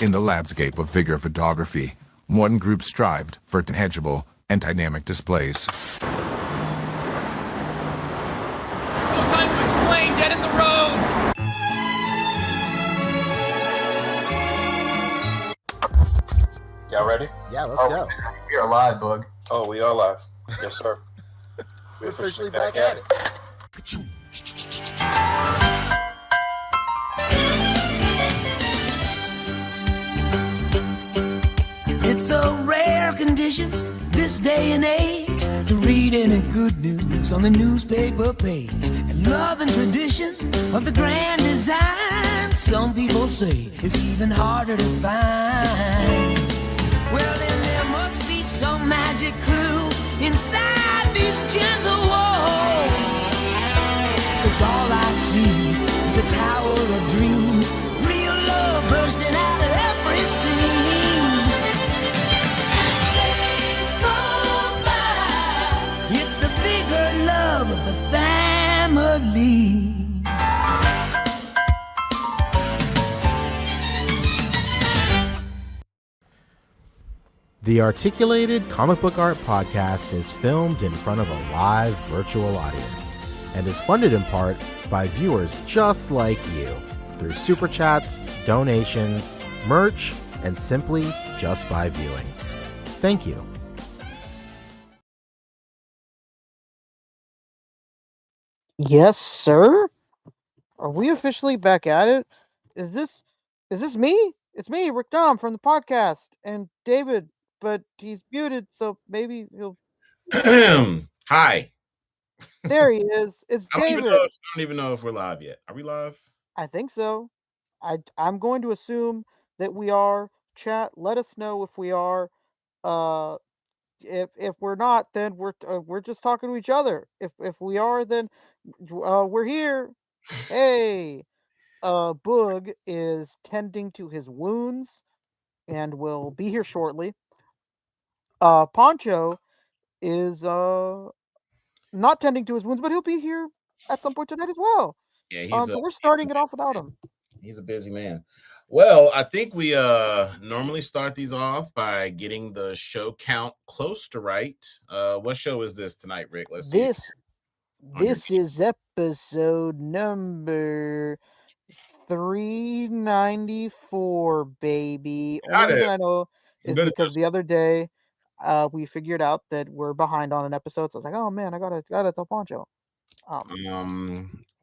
In the landscape of figure photography, one group strived for tangible and dynamic displays. No time to explain, dead in the rows! Y'all ready? Yeah, let's go. We are live, Bug. Oh, we are live. Yes, sir. We're officially back at it. It's a rare condition this day and age to read any good news on the newspaper page. And love and tradition of the grand design, some people say, is even harder to find. Well, then there must be some magic clue inside these gentle walls. 'Cause all I see is a tower of dreams, real love bursting out of every scene. As days go by, it's the bigger love of the family. The Articulated Comic Book Art Podcast is filmed in front of a live virtual audience and is funded in part by viewers just like you through super chats, donations, merch, and simply just by viewing. Thank you. Yes, sir. Are we officially back at it? Is this me? It's me, Rick Dom from the podcast, and David, but he's muted, so maybe he'll. Hi. There he is. It's David. I don't even know if we're live yet. Are we live? I think so. I'm going to assume that we are. Chat, let us know if we are. If we're not, then we're just talking to each other. If we are, then we're here. Hey, Boog is tending to his wounds and will be here shortly. Poncho is not tending to his wounds, but he'll be here at some point tonight as well. Yeah, but we're starting it off without him. He's a busy man. Well, I think we normally start these off by getting the show count close to right. What show is this tonight, Rick? Let's see. This is episode number 394, baby. Only reason I know is because the other day we figured out that we're behind on an episode, so I was like, oh man, I gotta tell Poncho.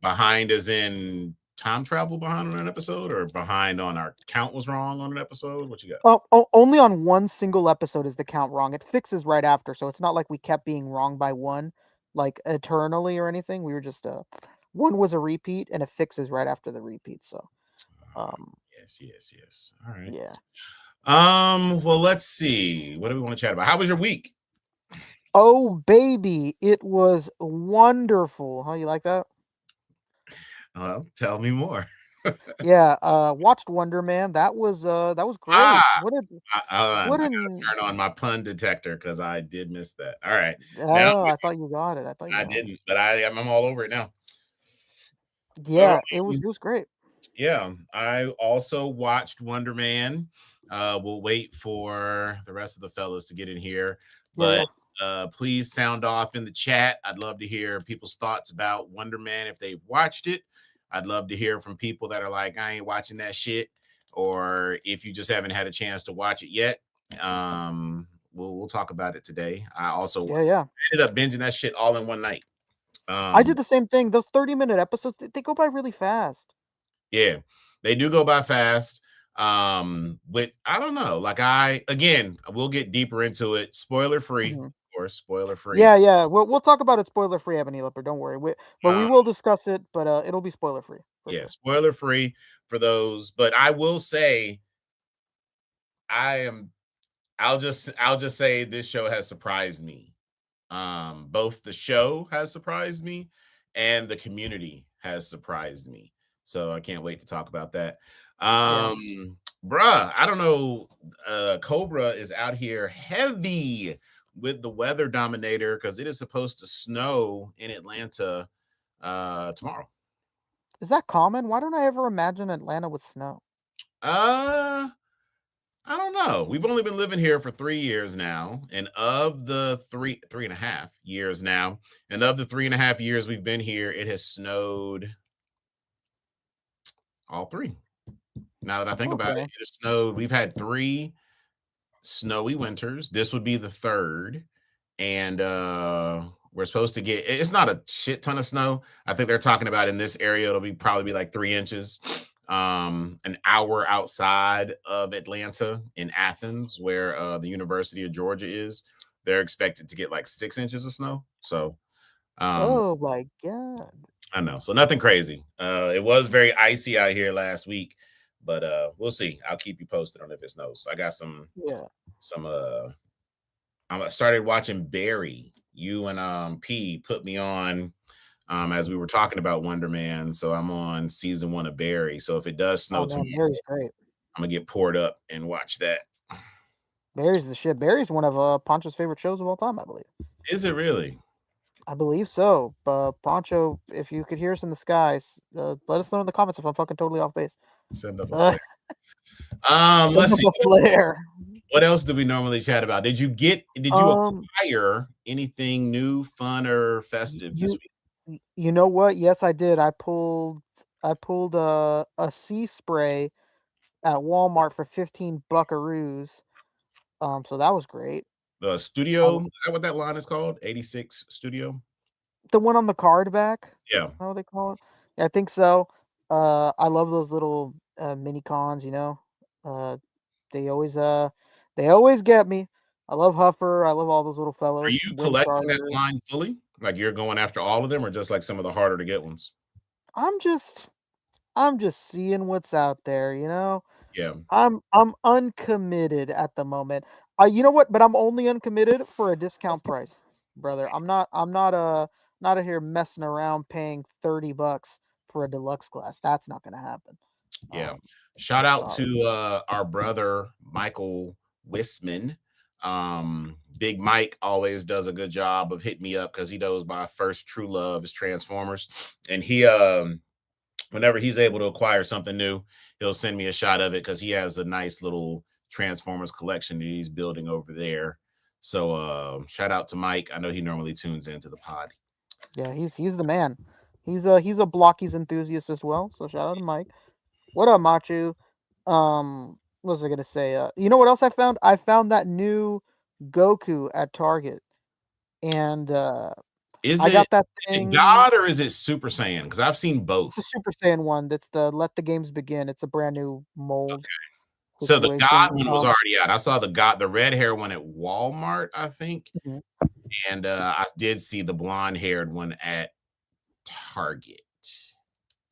Behind as in time travel behind on an episode, or behind on our count was wrong on an episode? What you got? Only on one single episode is the count wrong. It fixes right after, so it's not like we kept being wrong by one, like eternally or anything. We were just one was a repeat, and it fixes right after the repeat. So, yes. All right. Yeah. Well, let's see. What do we want to chat about? How was your week? Oh, baby, it was wonderful. How you like that? Well, tell me more. Yeah, watched Wonderman. That was great. I turn on my pun detector because I did miss that. All right. I thought you got it. I didn't, but I'm all over it now. Yeah, it was great. Yeah, I also watched Wonderman. We'll wait for the rest of the fellas to get in here, but please sound off in the chat. I'd love to hear people's thoughts about Wonderman if they've watched it. I'd love to hear from people that are like, I ain't watching that shit, or if you just haven't had a chance to watch it yet. We'll talk about it today. I also ended up binging that shit all in one night. I did the same thing. Those 30-minute episodes, they go by really fast. Yeah, they do go by fast. But I don't know. Like we'll get deeper into it. Spoiler free, or spoiler free. Yeah. We'll talk about it spoiler free, Ebony Lipper. Don't worry. We will discuss it, but it'll be spoiler free. Yeah, spoiler free for those. But I will say, I'll just say this show has surprised me. Both the show has surprised me and the community has surprised me. So I can't wait to talk about that. Bruh, I don't know. Cobra is out here heavy with the weather dominator because it is supposed to snow in Atlanta tomorrow. Is that common? Why don't I ever imagine Atlanta with snow? I don't know. We've only been living here for 3 years now, and of the 3.5 years now, and of the 3.5 years we've been here, it has snowed all 3. Now that I think about it, it has snowed. We've had 3 snowy winters. This would be the 3rd, and we're supposed to get. It's not a shit ton of snow. I think they're talking about in this area it'll probably be like 3 inches. An hour outside of Atlanta in Athens, where the University of Georgia is, they're expected to get like 6 inches of snow. So, oh my god, I know. So nothing crazy. It was very icy out here last week, but we'll see. I'll keep you posted on if it snows. I got some. I started watching Barry. You and P put me on. As we were talking about Wonderman, so I'm on season 1 of Barry. So if it does snow tomorrow, Barry's great. I'm gonna get poured up and watch that. Barry's the shit. Barry's one of Poncho's favorite shows of all time, I believe. Is it really? I believe so. Poncho, if you could hear us in the skies, let us know in the comments if I'm fucking totally off base. Send up a flare. Let's see. Flare. What else do we normally chat about? Did you acquire anything new, fun, or festive this week? You know what? Yes, I did. I pulled a sea spray at Walmart for 15 buckaroos. So that was great. The Studio, is that what that line is called? 86 Studio? The one on the card back? Yeah. Is that what they call it? Yeah, I think so. I love those little mini cons, you know. They always get me. I love Huffer. I love all those little fellows. Are you collecting that line fully? Like you're going after all of them, or just like some of the harder to get ones? I'm just seeing what's out there, you know. Yeah. I'm uncommitted at the moment. You know what? But I'm only uncommitted for a discount price, brother. I'm not here messing around paying $30 for a deluxe glass. That's not gonna happen. Yeah. Shout out to our brother Michael Wisman. Big Mike always does a good job of hitting me up because he knows my first true love is Transformers, and he whenever he's able to acquire something new, he'll send me a shot of it because he has a nice little Transformers collection that he's building over there. So shout out to Mike. I know he normally tunes into the pod. Yeah, he's the man. He's a Blokees enthusiast as well. So shout out to Mike. What up, Machu? What was I gonna say? You know what else I found? I found that new Goku at Target, and is I got that thing. Is it God or is it Super Saiyan? Because I've seen both. It's the Super Saiyan one. That's the Let the Games Begin. It's a brand new mold. Okay. So the God one was already out. I saw the red hair one at Walmart, I think, and I did see the blonde haired one at Target.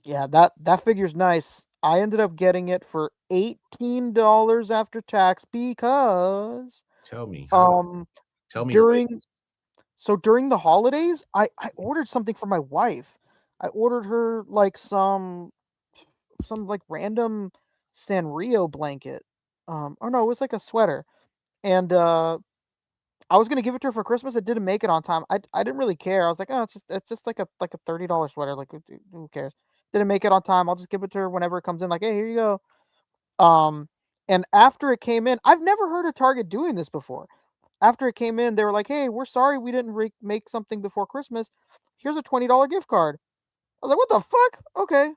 Yeah, that figure's nice. I ended up getting it for $18 after tax because tell me during the holidays, I ordered something for my wife. I ordered her like some like random Sanrio blanket. Oh no, it was like a sweater. And I was gonna give it to her for Christmas. It didn't make it on time. I didn't really care. I was like, oh, it's just like a $30 sweater. Like who cares? Didn't make it on time. I'll just give it to her whenever it comes in. Like, hey, here you go. And after it came in, I've never heard of Target doing this before. After it came in, they were like, hey, we're sorry we didn't make something before Christmas. Here's a $20 gift card. I was like, what the fuck? Okay.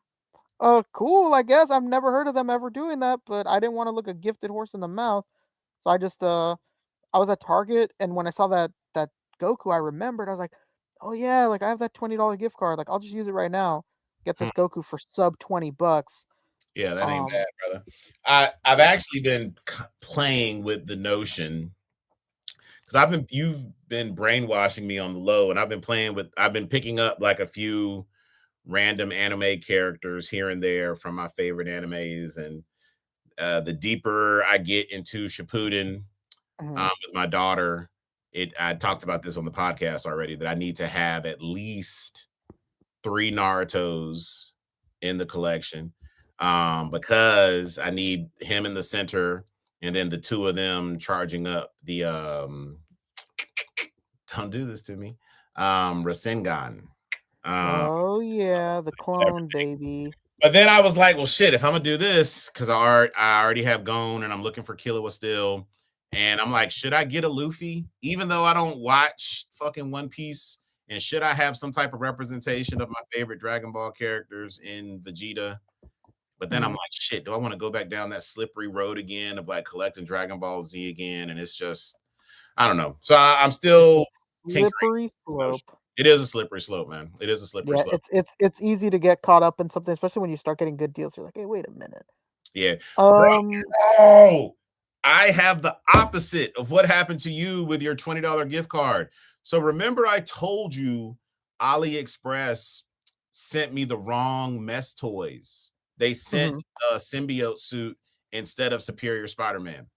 Cool, I guess. I've never heard of them ever doing that, but I didn't want to look a gifted horse in the mouth. So I just I was at Target, and when I saw that Goku, I remembered. I was like, oh yeah, like I have that $20 gift card. Like I'll just use it right now. Get this Goku for sub $20. Yeah, that ain't bad, brother. I've actually been playing with the notion because you've been brainwashing me on the low, and I've been picking up like a few random anime characters here and there from my favorite animes, and the deeper I get into Shippuden with my daughter, I talked about this on the podcast already that I need to have at least 3 Narutos in the collection because I need him in the center and then the 2 of them charging up the don't do this to me Rasengan. Oh yeah, the clone baby. But then I was like, well, shit, if I'm gonna do this, because I already have Gon and I'm looking for Killua still. And I'm like, should I get a Luffy? Even though I don't watch fucking One Piece, and should I have some type of representation of my favorite Dragon Ball characters in Vegeta? But then I'm like, shit, do I want to go back down that slippery road again of like collecting Dragon Ball Z again? And it's just, I don't know. So I'm still tinkering. Slippery slope. It is a slippery slope, man. It is a slippery slope. It's easy to get caught up in something, especially when you start getting good deals. You're like, hey, wait a minute. Yeah. Oh, I have the opposite of what happened to you with your $20 gift card. So remember, I told you AliExpress sent me the wrong mess toys. They sent a symbiote suit instead of Superior Spider-Man.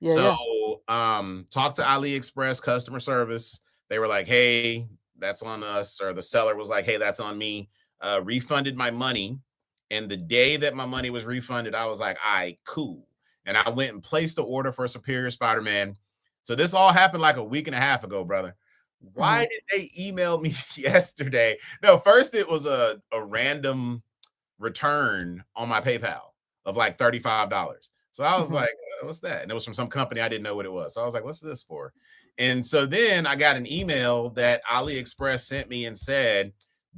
Talk to AliExpress customer service. They were like, hey, that's on us. Or the seller was like, hey, that's on me. Refunded my money. And the day that my money was refunded, I was like, all right, cool. And I went and placed the order for Superior Spider-Man. So this all happened like a week and a half ago, brother. Why did they email me yesterday? No, first it was a random return on my PayPal of like $35. So I was like, what's that? And it was from some company. I didn't know what it was. So I was like, what's this for? And so then I got an email that AliExpress sent me and said,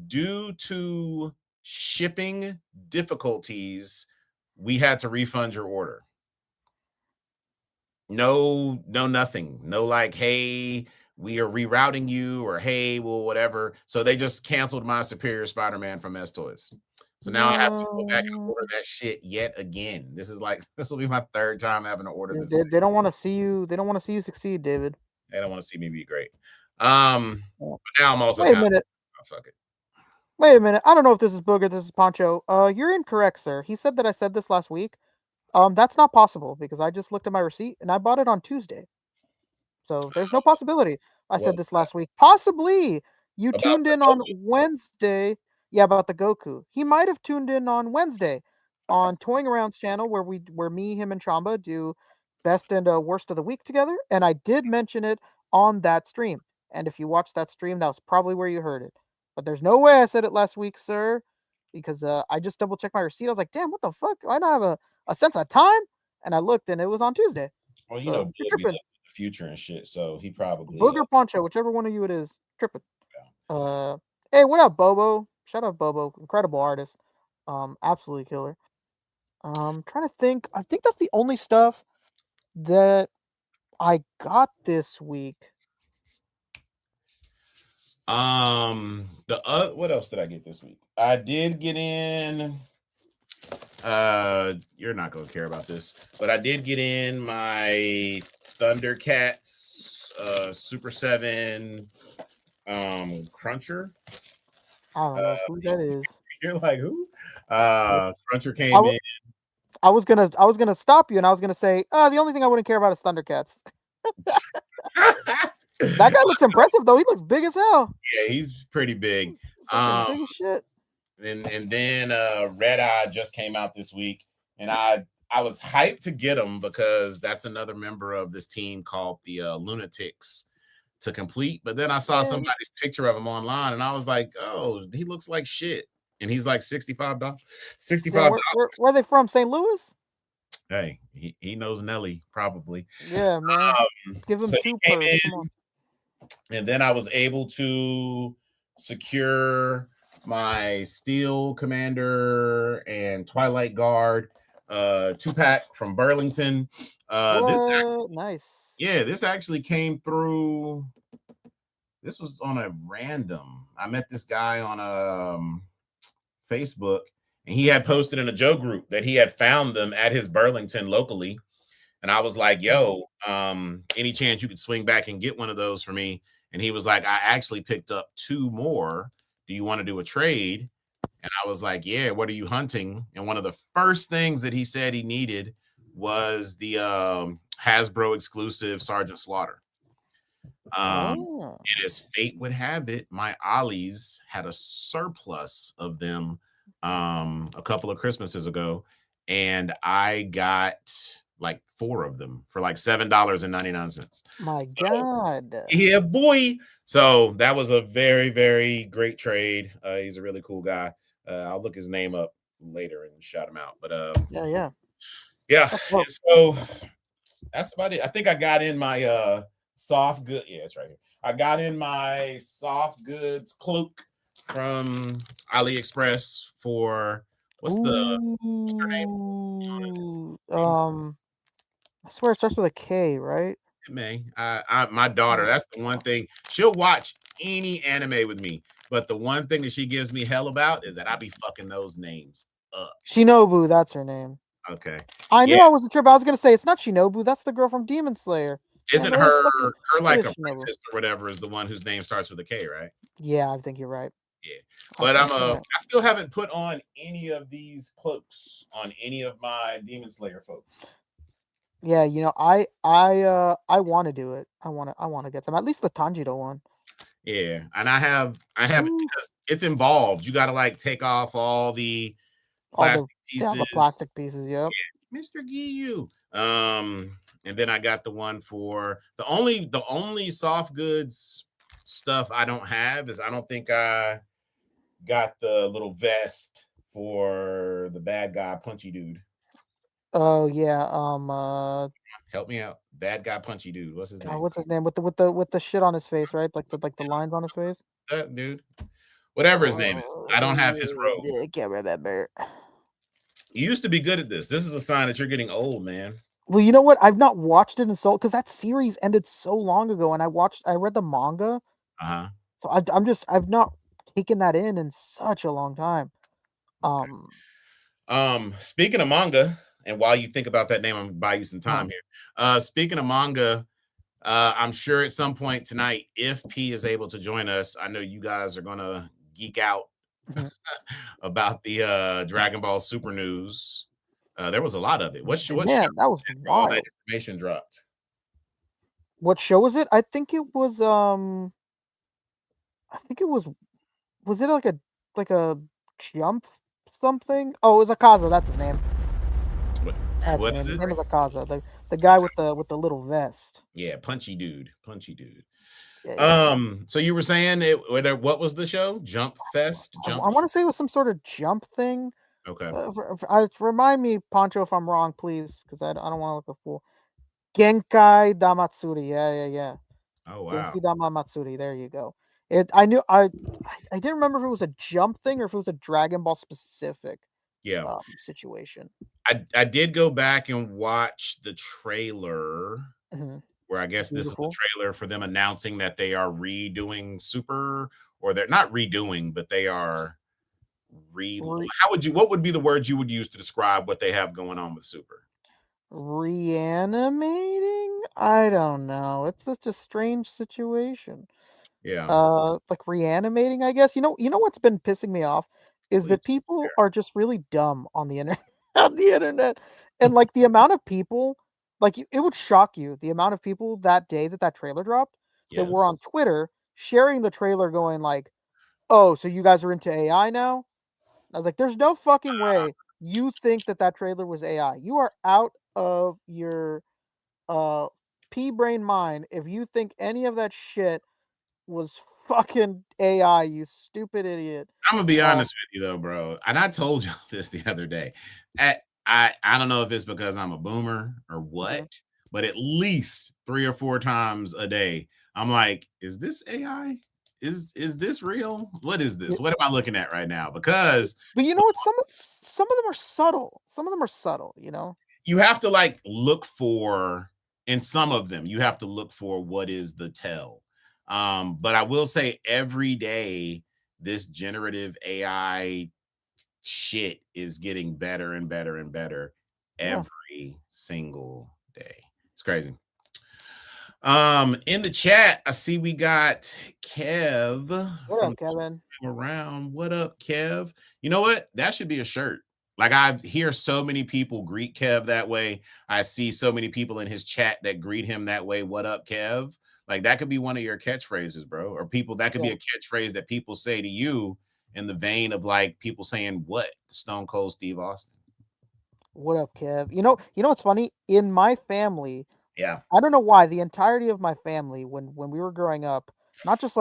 due to shipping difficulties, we had to refund your order. No, nothing. No, like, hey, we are rerouting you, or hey, well, whatever. So they just canceled my Superior Spider-Man from S Toys. So now I have to go back and order that shit yet again. This will be my third time having to order this. They don't want to see you. They don't want to see you succeed, David. They don't want to see me be great. But now I'm also wait a minute. Fuck it. Wait a minute. I don't know if this is Booger, this is Poncho. You're incorrect, sir. He said that I said this last week. That's not possible because I just looked at my receipt and I bought it on Tuesday. So there's no possibility. I said this last week. Possibly you tuned in on Wednesday. Yeah, about the Goku. He might have tuned in on Wednesday on Toying Around's channel where me, him, and Chamba do best and worst of the week together. And I did mention it on that stream. And if you watched that stream, that was probably where you heard it. But there's no way I said it last week, sir, because I just double checked my receipt. I was like, damn, what the fuck? I don't have a sense of time. And I looked and it was on Tuesday. Well, you know, the future and shit. So he probably Booger Poncho, whichever one of you it is, tripping. Yeah. Hey, what up, Bobo? Shout out Bobo, incredible artist. Absolutely killer. Trying to think. I think that's the only stuff that I got this week. What else did I get this week? I did get in. You're not gonna care about this, but I did get in my ThunderCats Super 7 Cruncher. I don't know who that is. You're like, who? Cruncher came in. I was gonna stop you and I was gonna say, the only thing I wouldn't care about is ThunderCats. That guy looks impressive though. He looks big as hell. Yeah, he's pretty big. Big as shit. And then Red Eye just came out this week, and I was hyped to get him because that's another member of this team called the Lunatics to complete. But then I saw somebody's picture of him online, and I was like, oh, he looks like shit. And he's like $65. Yeah, where are they from? St. Louis? Hey, he knows Nelly, probably. Yeah, man. Give him 2 purrs. Come on. And then I was able to secure my Steel Commander and Twilight Guard 2-pack from Burlington. Nice. Yeah, this actually came through. This was on a random. I met this guy on Facebook, and he had posted in a Joe group that he had found them at his Burlington locally. And I was like, yo, any chance you could swing back and get one of those for me? And he was like, I actually picked up 2 more. Do you want to do a trade? And I was like, yeah, what are you hunting? And one of the first things that he said he needed was the Hasbro exclusive Sergeant Slaughter. And as fate would have it, my Ollies had a surplus of them a couple of Christmases ago. And I got like 4 of them for like $7.99. My God. Yeah, boy. So that was a very, very great trade. He's a really cool guy. I'll look his name up later and shout them out. But Yeah. and so that's about it. I think I got in my soft good. Yeah, it's right here. I got in my soft goods cloak from AliExpress for what's her name? I swear it starts with a K, right? May. My daughter, that's the one thing. She'll watch any anime with me, but the one thing that she gives me hell about is that I be fucking those names up. Shinobu, that's her name. Okay. I knew I was a trip. I was gonna say it's not Shinobu, that's the girl from Demon Slayer. Isn't her like a princess or whatever is the one whose name starts with a K, right? Yeah, I think you're right. Yeah. But I still haven't put on any of these cloaks on any of my Demon Slayer folks. Yeah, I want to do it. I want to get some, at least the Tanjiro one. Yeah, and I have because it's involved. You got to like take off all the plastic pieces. Yeah, the plastic pieces. Yep. Yeah, Mr. Giyu. And then I got the one for the only soft goods stuff I don't have is I don't think I got the little vest for the bad guy punchy dude. Oh yeah. Help me out. Bad guy punchy dude. What's his name? What's his name? With the shit on his face, right? Like the lines on his face. That dude. Whatever his name is. I don't have his robe. I can't remember. You used to be good at this. This is a sign that you're getting old, man. Well, you know what? I've not watched it in so because that series ended so long ago, and I read the manga. So I've not taken that in such a long time. Speaking of manga, and while you think about that name, I'm gonna buy you some time here. Speaking of manga, I'm sure at some point tonight, if P is able to join us, I know you guys are gonna geek out about the Dragon Ball Super news. There was a lot of it. What show? That was wild. All that information dropped. What show was it? I think it was was it like a jump something? Oh, it was Akaza, that's his name. What is his it? name is Akaza, the guy with the little vest. Yeah, punchy dude. Yeah. So you were saying what was the show? Jump Fest? I want to say it was some sort of jump thing. Okay. Remind me, Pancho, if I'm wrong, please, because I don't want to look a fool. Genkai Damatsuri. Yeah. Oh wow. Genkai Damatsuri. There you go. I didn't remember if it was a jump thing or if it was a Dragon Ball specific situation. I did go back and watch the trailer where I guess this is the trailer for them announcing that they are redoing Super, or they're not redoing, but they are what would be the words you would use to describe what they have going on with Super? Reanimating? I don't know. It's such a strange situation. Yeah. Like reanimating, I guess. You know what's been pissing me off is that people are just really dumb on the internet. And like the amount of people, like it would shock you the amount of people that day that trailer dropped that were on Twitter sharing the trailer going like, "Oh, so you guys are into AI now?" I was like, "There's no fucking way you think that trailer was AI. You are out of your pea-brain mind if you think any of that shit was fucking AI, you stupid idiot." I'm gonna be honest with you though, bro. And I told you this the other day. I don't know if it's because I'm a boomer or what, but at least 3 or 4 times a day, I'm like, is this AI? Is this real? What is this? What am I looking at right now? Because but you know what? Some of them are subtle. Some of them are subtle, You have to like look for, in some of them, you have to look for what is the tell. But I will say every day, this generative AI shit is getting better and better and better every single day. It's crazy. In the chat, I see we got Kev. What up, Kevin? Around. What up, Kev? You know what? That should be a shirt. Like I hear so many people greet Kev that way. I see so many people in his chat that greet him that way. What up, Kev? Like that could be one of your catchphrases, bro. Or people that could be a catchphrase that people say to you in the vein of like people saying what? Stone Cold Steve Austin. What up, Kev? You know what's funny? In my family, I don't know why, the entirety of my family, when we were growing up, not just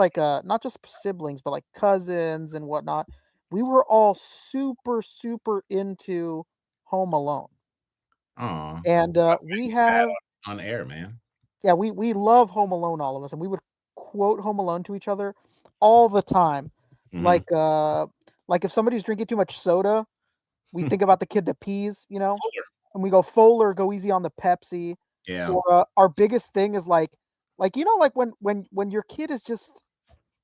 siblings, but like cousins and whatnot, we were all super into Home Alone. Oh, And we have on air, man. yeah, we love Home Alone, all of us, and we would quote Home Alone to each other all the time. Mhm. Like if somebody's drinking too much soda, we think about the kid that pees, Fuller. and we go Fuller, go easy on the Pepsi. Yeah. Or our biggest thing is like when your kid is just,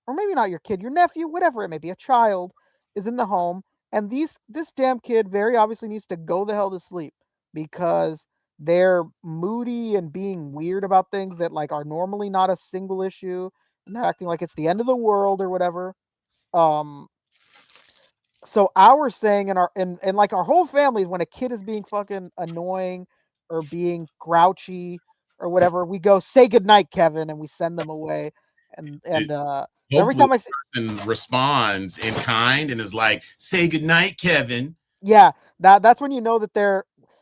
or maybe not your kid, your nephew, whatever it may be, a child is in the home, and this damn kid very obviously needs to go the hell to sleep because they're moody and being weird about things that like are normally not a single issue, and they're acting like it's the end of the world or whatever. So our saying and like our whole family, when a kid is being fucking annoying or being grouchy or whatever, we go say goodnight, Kevin, and we send them away. And every Hopefully time I say, the person responds in kind and is like, "Say goodnight, Kevin." yeah, that's when you know that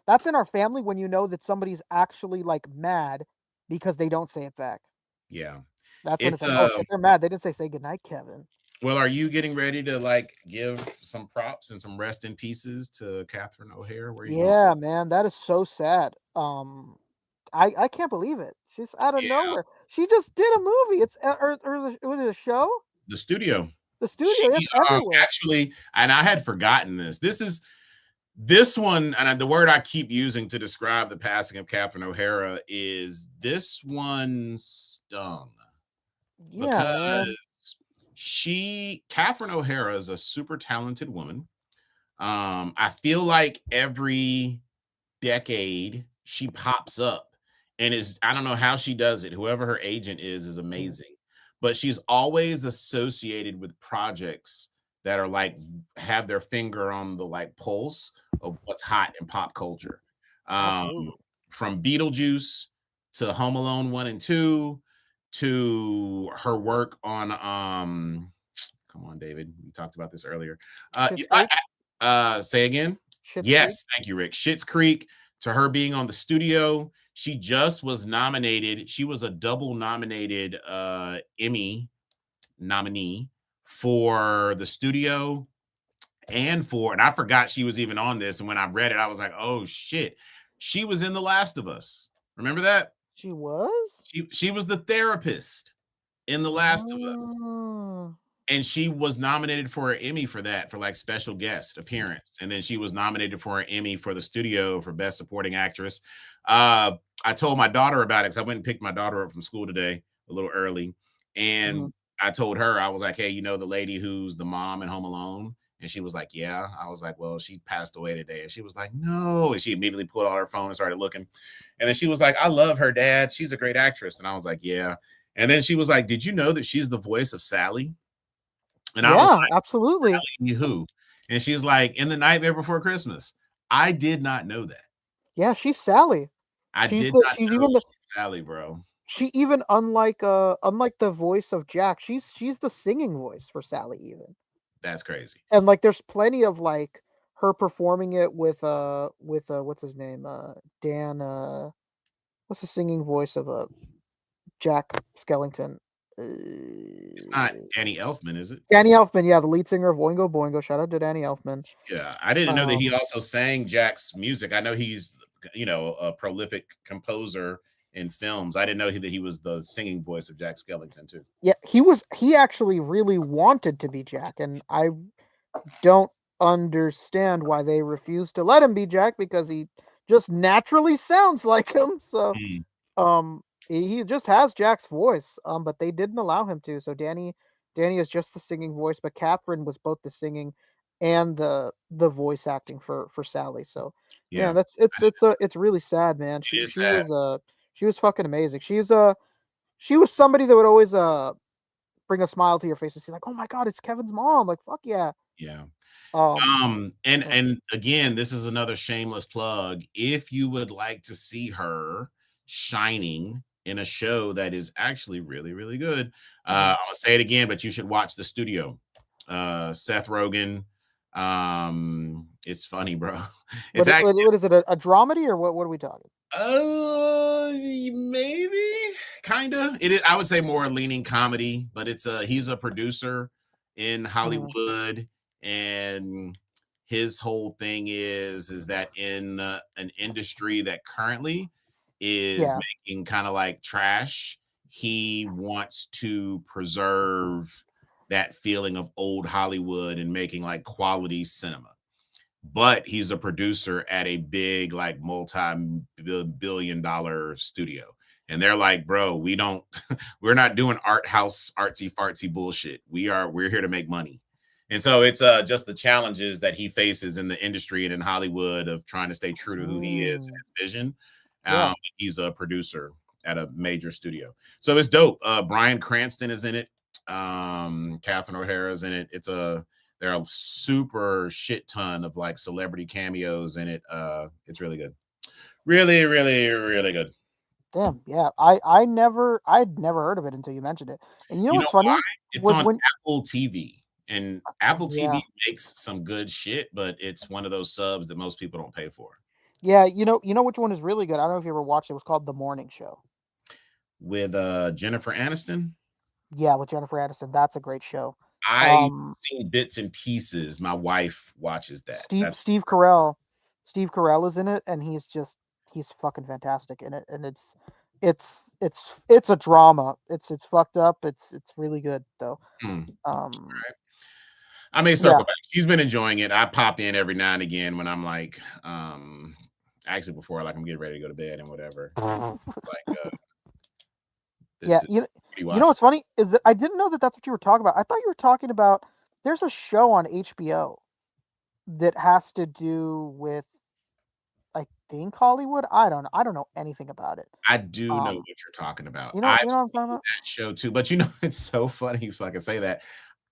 that's in our family, when you know that somebody's actually like mad because they don't say it back. Yeah. That's when it's It's like, oh shit, they're mad. They didn't say goodnight, Kevin. well, are you getting ready to like give some props and some rest in pieces to Catherine O'Hara? Where you going? Yeah, man, that is so sad. I can't believe it. She's out of Yeah, nowhere. She just did a movie. It's was it a show? the studio. The She studio, it's everywhere. actually, and I had forgotten this. This one, and the word I keep using to describe the passing of Catherine O'Hara is this one stung. Yeah, man. Because Catherine O'Hara is a super talented woman. I feel like every decade she pops up and I don't know how she does it. Whoever her agent is amazing. But she's always associated with projects that are like have their finger on the like pulse of what's hot in pop culture. Absolutely. From Beetlejuice to Home Alone 1 and 2 to her work on come on, David. We talked about this earlier. Schitt's Creek? Say again. Schitt's Yes, Creek? thank you, Rick. Schitt's Creek, to her being on the studio. She just was nominated. She was a double nominated Emmy nominee for the studio and I forgot she was even on this. And when I read it, I was like, oh shit. She was in The Last of Us. Remember that? She was? She was the therapist in The Last of Us. Oh. And she was nominated for an Emmy for that, for like special guest appearance. And then she was nominated for an Emmy for the studio for best supporting actress. I told my daughter about it because I went and picked my daughter up from school today a little early. And I told her, I was like, hey, you know, the lady who's the mom in Home Alone? And she was like, yeah. I was like, well, she passed away today. And she was like, no. And she immediately pulled out her phone and started looking. And then she was like, I love her, Dad. She's a great actress. And I was like, yeah. And then she was like, did you know that she's the voice of Sally? And I was like, absolutely. Sally who? And she's like, in The Nightmare Before Christmas. I did not know that. Yeah, she's Sally. She's Sally, bro. She even unlike the voice of Jack, she's the singing voice for Sally even. That's crazy. And like there's plenty of like her performing it with what's his name? Dan what's the singing voice of Jack Skellington? It's not Danny Elfman, is it? Danny Elfman, yeah, the lead singer of Oingo Boingo. Shout out to Danny Elfman. Yeah, I didn't know that he also sang Jack's music. I know he's, you know, a prolific composer in films. I didn't know that he was the singing voice of Jack Skellington too. Yeah, he actually really wanted to be Jack, and I don't understand why they refused to let him be Jack because he just naturally sounds like him. So he just has Jack's voice, but they didn't allow him to. So Danny is just the singing voice, but Catherine was both the singing and the voice acting for Sally. So yeah, it's really sad, man. She was fucking amazing. She was somebody that would always bring a smile to your face and say like, oh my god, it's Kevin's mom. Like fuck yeah. Yeah. And again, this is another shameless plug. If you would like to see her shining in a show that is actually really, really good, I'll say it again, but you should watch The Studio. Seth Rogen. It's funny, bro. It's what is it? A dramedy or what are we talking? Maybe kind of. It is. I would say more leaning comedy, but he's a producer in Hollywood. and his whole thing is that in an industry that currently is making kind of like trash, he wants to preserve that feeling of old Hollywood and making like quality cinema. But he's a producer at a big like multi-billion-dollar studio. And they're like, bro, we're not doing art house artsy fartsy bullshit. We're here to make money. And so it's just the challenges that he faces in the industry and in Hollywood of trying to stay true to who he is and his vision. He's a producer at a major studio. So it's dope. Bryan Cranston is in it. Catherine O'Hara's in it. There are a super shit ton of like celebrity cameos in it. It's really good. Really, really, really good. Damn, yeah. I'd never heard of it until you mentioned it. And you know what's funny? Why? It's on Apple TV. And Apple TV makes some good shit, but it's one of those subs that most people don't pay for. Yeah, you know which one is really good? I don't know if you ever watched it. It was called The Morning Show. With Jennifer Aniston? Yeah, with Jennifer Aniston. That's a great show. I've seen bits and pieces. My wife watches that. Steve Carell is in it, and he's fucking fantastic in it. And it's a drama. It's fucked up. It's really good though. Right. I may circle back. She's been enjoying it. I pop in every now and again when I'm like, actually before like I'm getting ready to go to bed and whatever. You know what's funny is that I didn't know that that's what you were talking about. I thought you were talking about there's a show on HBO that has to do with, I think, Hollywood. I don't know anything about it. I do know what you're talking about. You know what I'm talking about? That show too, but it's so funny you fucking say that.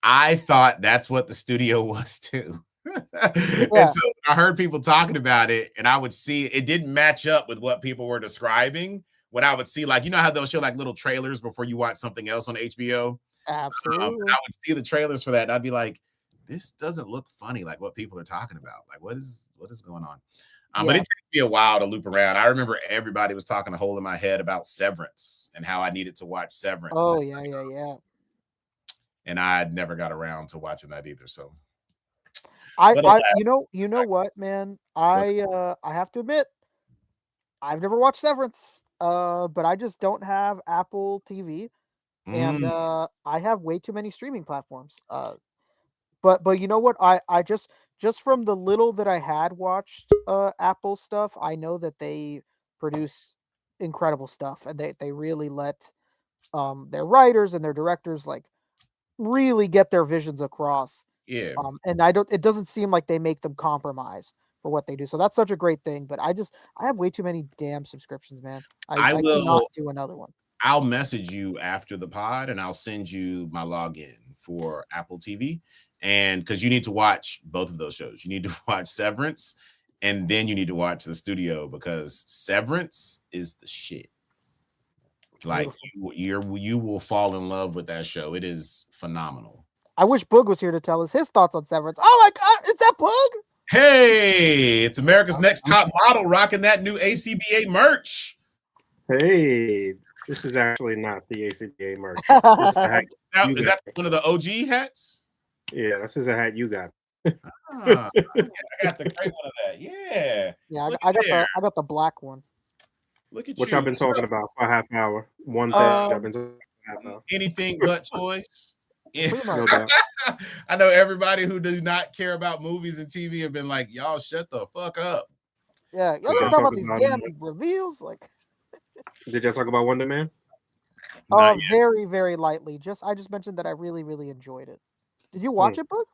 I thought that's what the studio was too. And so I heard people talking about it, and I would see it didn't match up with what people were describing. When I would see, like, you know how they'll show like little trailers before you watch something else on HBO? Absolutely. I would see the trailers for that, and I'd be like, this doesn't look funny like what people are talking about. Like, what is going on? But it takes me a while to loop around. I remember everybody was talking a hole in my head about Severance and how I needed to watch Severance. Oh, yeah. And I never got around to watching that either. So you know what, man? I have to admit, I've never watched Severance. But I just don't have Apple TV, and I have way too many streaming platforms. But you know what? I just from the little that I had watched Apple stuff, I know that they produce incredible stuff, and they really let their writers and their directors like really get their visions across. Yeah. And it doesn't seem like they make them compromise for what they do. So that's such a great thing. But I have way too many damn subscriptions, man. I cannot do another one. I'll message you after the pod and I'll send you my login for Apple TV. And because you need to watch both of those shows. You need to watch Severance and then you need to watch The Studio, because Severance is the shit. Like you will fall in love with that show. It is phenomenal. I wish Boog was here to tell us his thoughts on Severance. Oh my God, is that Boog? Hey, it's America's Next Top Model rocking that new ACBA merch. Hey, this is actually not the ACBA merch. Is that one of the OG hats? Yeah, this is a hat you got. I got the great one of that. Yeah. Yeah, I got the black one. Look at Which you. I've been talking about for a half hour. One thing I've been talking about. Anything but toys. Yeah. No doubt. I know everybody who do not care about movies and TV have been like, y'all shut the fuck up. Yeah, y'all gonna talk about these damn reveals? Like, did y'all talk about Wonderman? Very, very lightly. I just mentioned that I really, really enjoyed it. Did you watch it, Boog?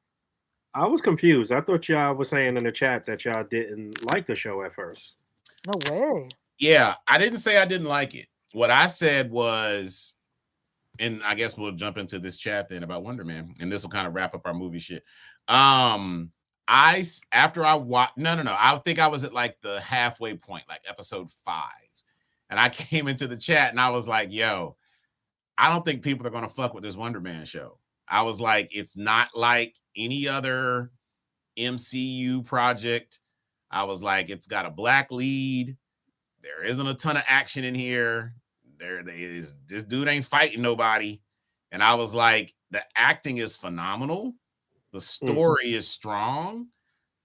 I was confused. I thought y'all was saying in the chat that y'all didn't like the show at first. No way. Yeah, I didn't say I didn't like it. What I said was, and I guess we'll jump into this chat then about Wonderman, and this will kind of wrap up our movie shit. I think I was at like the halfway point, like episode 5, and I came into the chat and I was like, yo, I don't think people are gonna fuck with this Wonderman show. I was like, it's not like any other MCU project. I was like, it's got a black lead. There isn't a ton of action in here. This dude ain't fighting nobody. And I was like, the acting is phenomenal. The story is strong.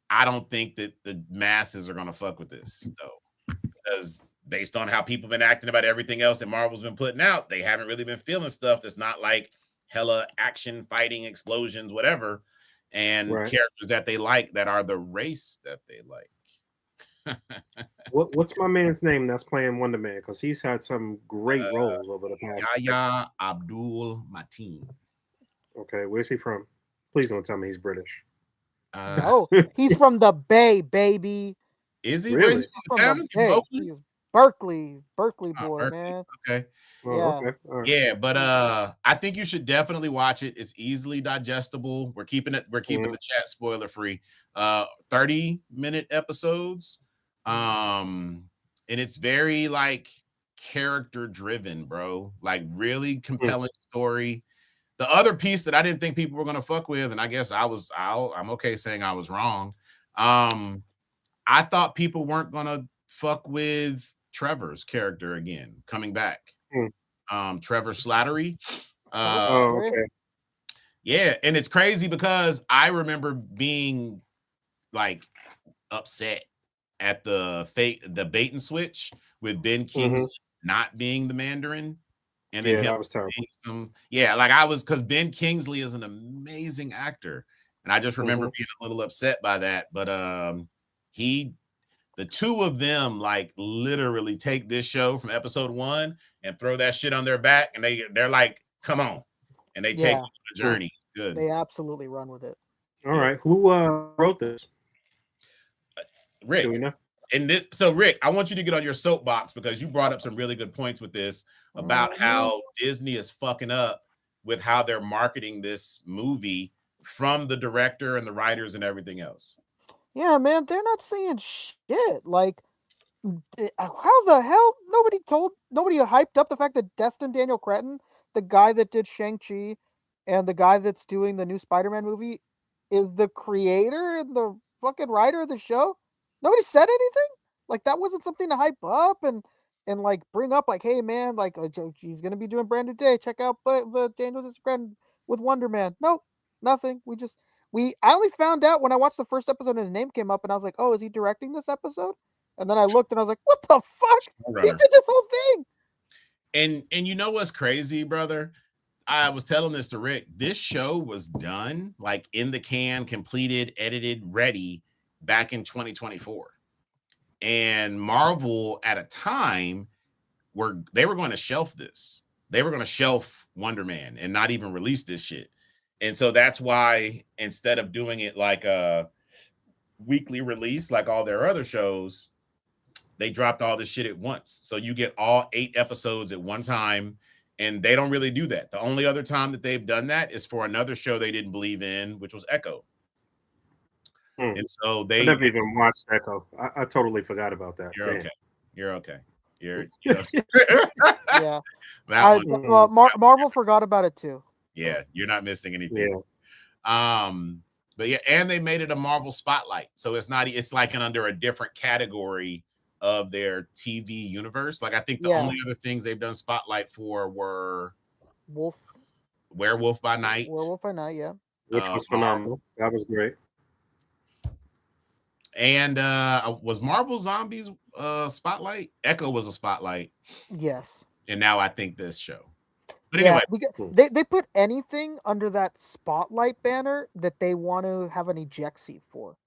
I don't think that the masses are going to fuck with this, though, because based on how people been acting about everything else that Marvel's been putting out, they haven't really been feeling stuff that's not like hella action, fighting, explosions, whatever, and characters that they like that are the race that they like. What's my man's name that's playing Wonder Man? Because he's had some great roles over the past. Yahya Abdul Mateen. Okay, where's he from? Please don't tell me he's British. No, he's from the Bay, baby. Is he? Really? Where's he from? The Bay. He's Berkeley boy, Berkeley. man. Okay. Oh, Yeah. okay. All right. Yeah, but I think you should definitely watch it. It's easily digestible. We're keeping the chat spoiler free. 30-minute episodes. And it's very like character driven, bro. Like really compelling story. The other piece that I didn't think people were gonna fuck with, and I guess I'm okay saying I was wrong. I thought people weren't gonna fuck with Trevor's character again coming back. Trevor Slattery. Okay. Yeah, and it's crazy because I remember being like upset at the bait and switch with Ben Kingsley not being the Mandarin, and then that was terrible. Like I was, because Ben Kingsley is an amazing actor, and I just remember being a little upset by that. But the two of them like literally take this show from episode 1 and throw that shit on their back, and they're like, come on, and they take you on a journey. Good. They absolutely run with it. All right, who wrote this? Rick. Do we know? And this, so Rick, I want you to get on your soapbox because you brought up some really good points with this about how Disney is fucking up with how they're marketing this movie from the director and the writers and everything else. Yeah, man, they're not saying shit. Like, how the hell nobody hyped up the fact that Destin Daniel Cretton, the guy that did Shang-Chi and the guy that's doing the new Spider-Man movie, is the creator and the fucking writer of the show? Nobody said anything? Like, that wasn't something to hype up and like bring up, like, hey man, like he's gonna be doing brand new day. Check out the Daniel's Instagram with Wonderman. Nope, nothing. I only found out when I watched the first episode and his name came up, and I was like, oh, is he directing this episode? And then I looked and I was like, what the fuck? He did this whole thing. And you know what's crazy, brother? I was telling this to Rick. This show was done, like in the can, completed, edited, ready back in 2024. And Marvel at a time they were going to shelf this. They were going to shelf Wonder Man and not even release this shit. And so that's why instead of doing it like a weekly release, like all their other shows, they dropped all this shit at once. So you get all 8 episodes at one time, and they don't really do that. The only other time that they've done that is for another show they didn't believe in, which was Echo. And so I never even watched Echo. I totally forgot about that. You're okay. You're okay. Yeah. Marvel forgot about it too. Yeah, you're not missing anything. Yeah. But yeah, and they made it a Marvel Spotlight, so it's like under a different category of their TV universe. Like I think the only other things they've done Spotlight for were Werewolf by Night. Werewolf by Night, yeah. Which was phenomenal. That was great. And was Marvel Zombies Spotlight? Echo was a Spotlight. Yes. And now I think this show. But anyway, they put anything under that Spotlight banner that they want to have an eject seat for.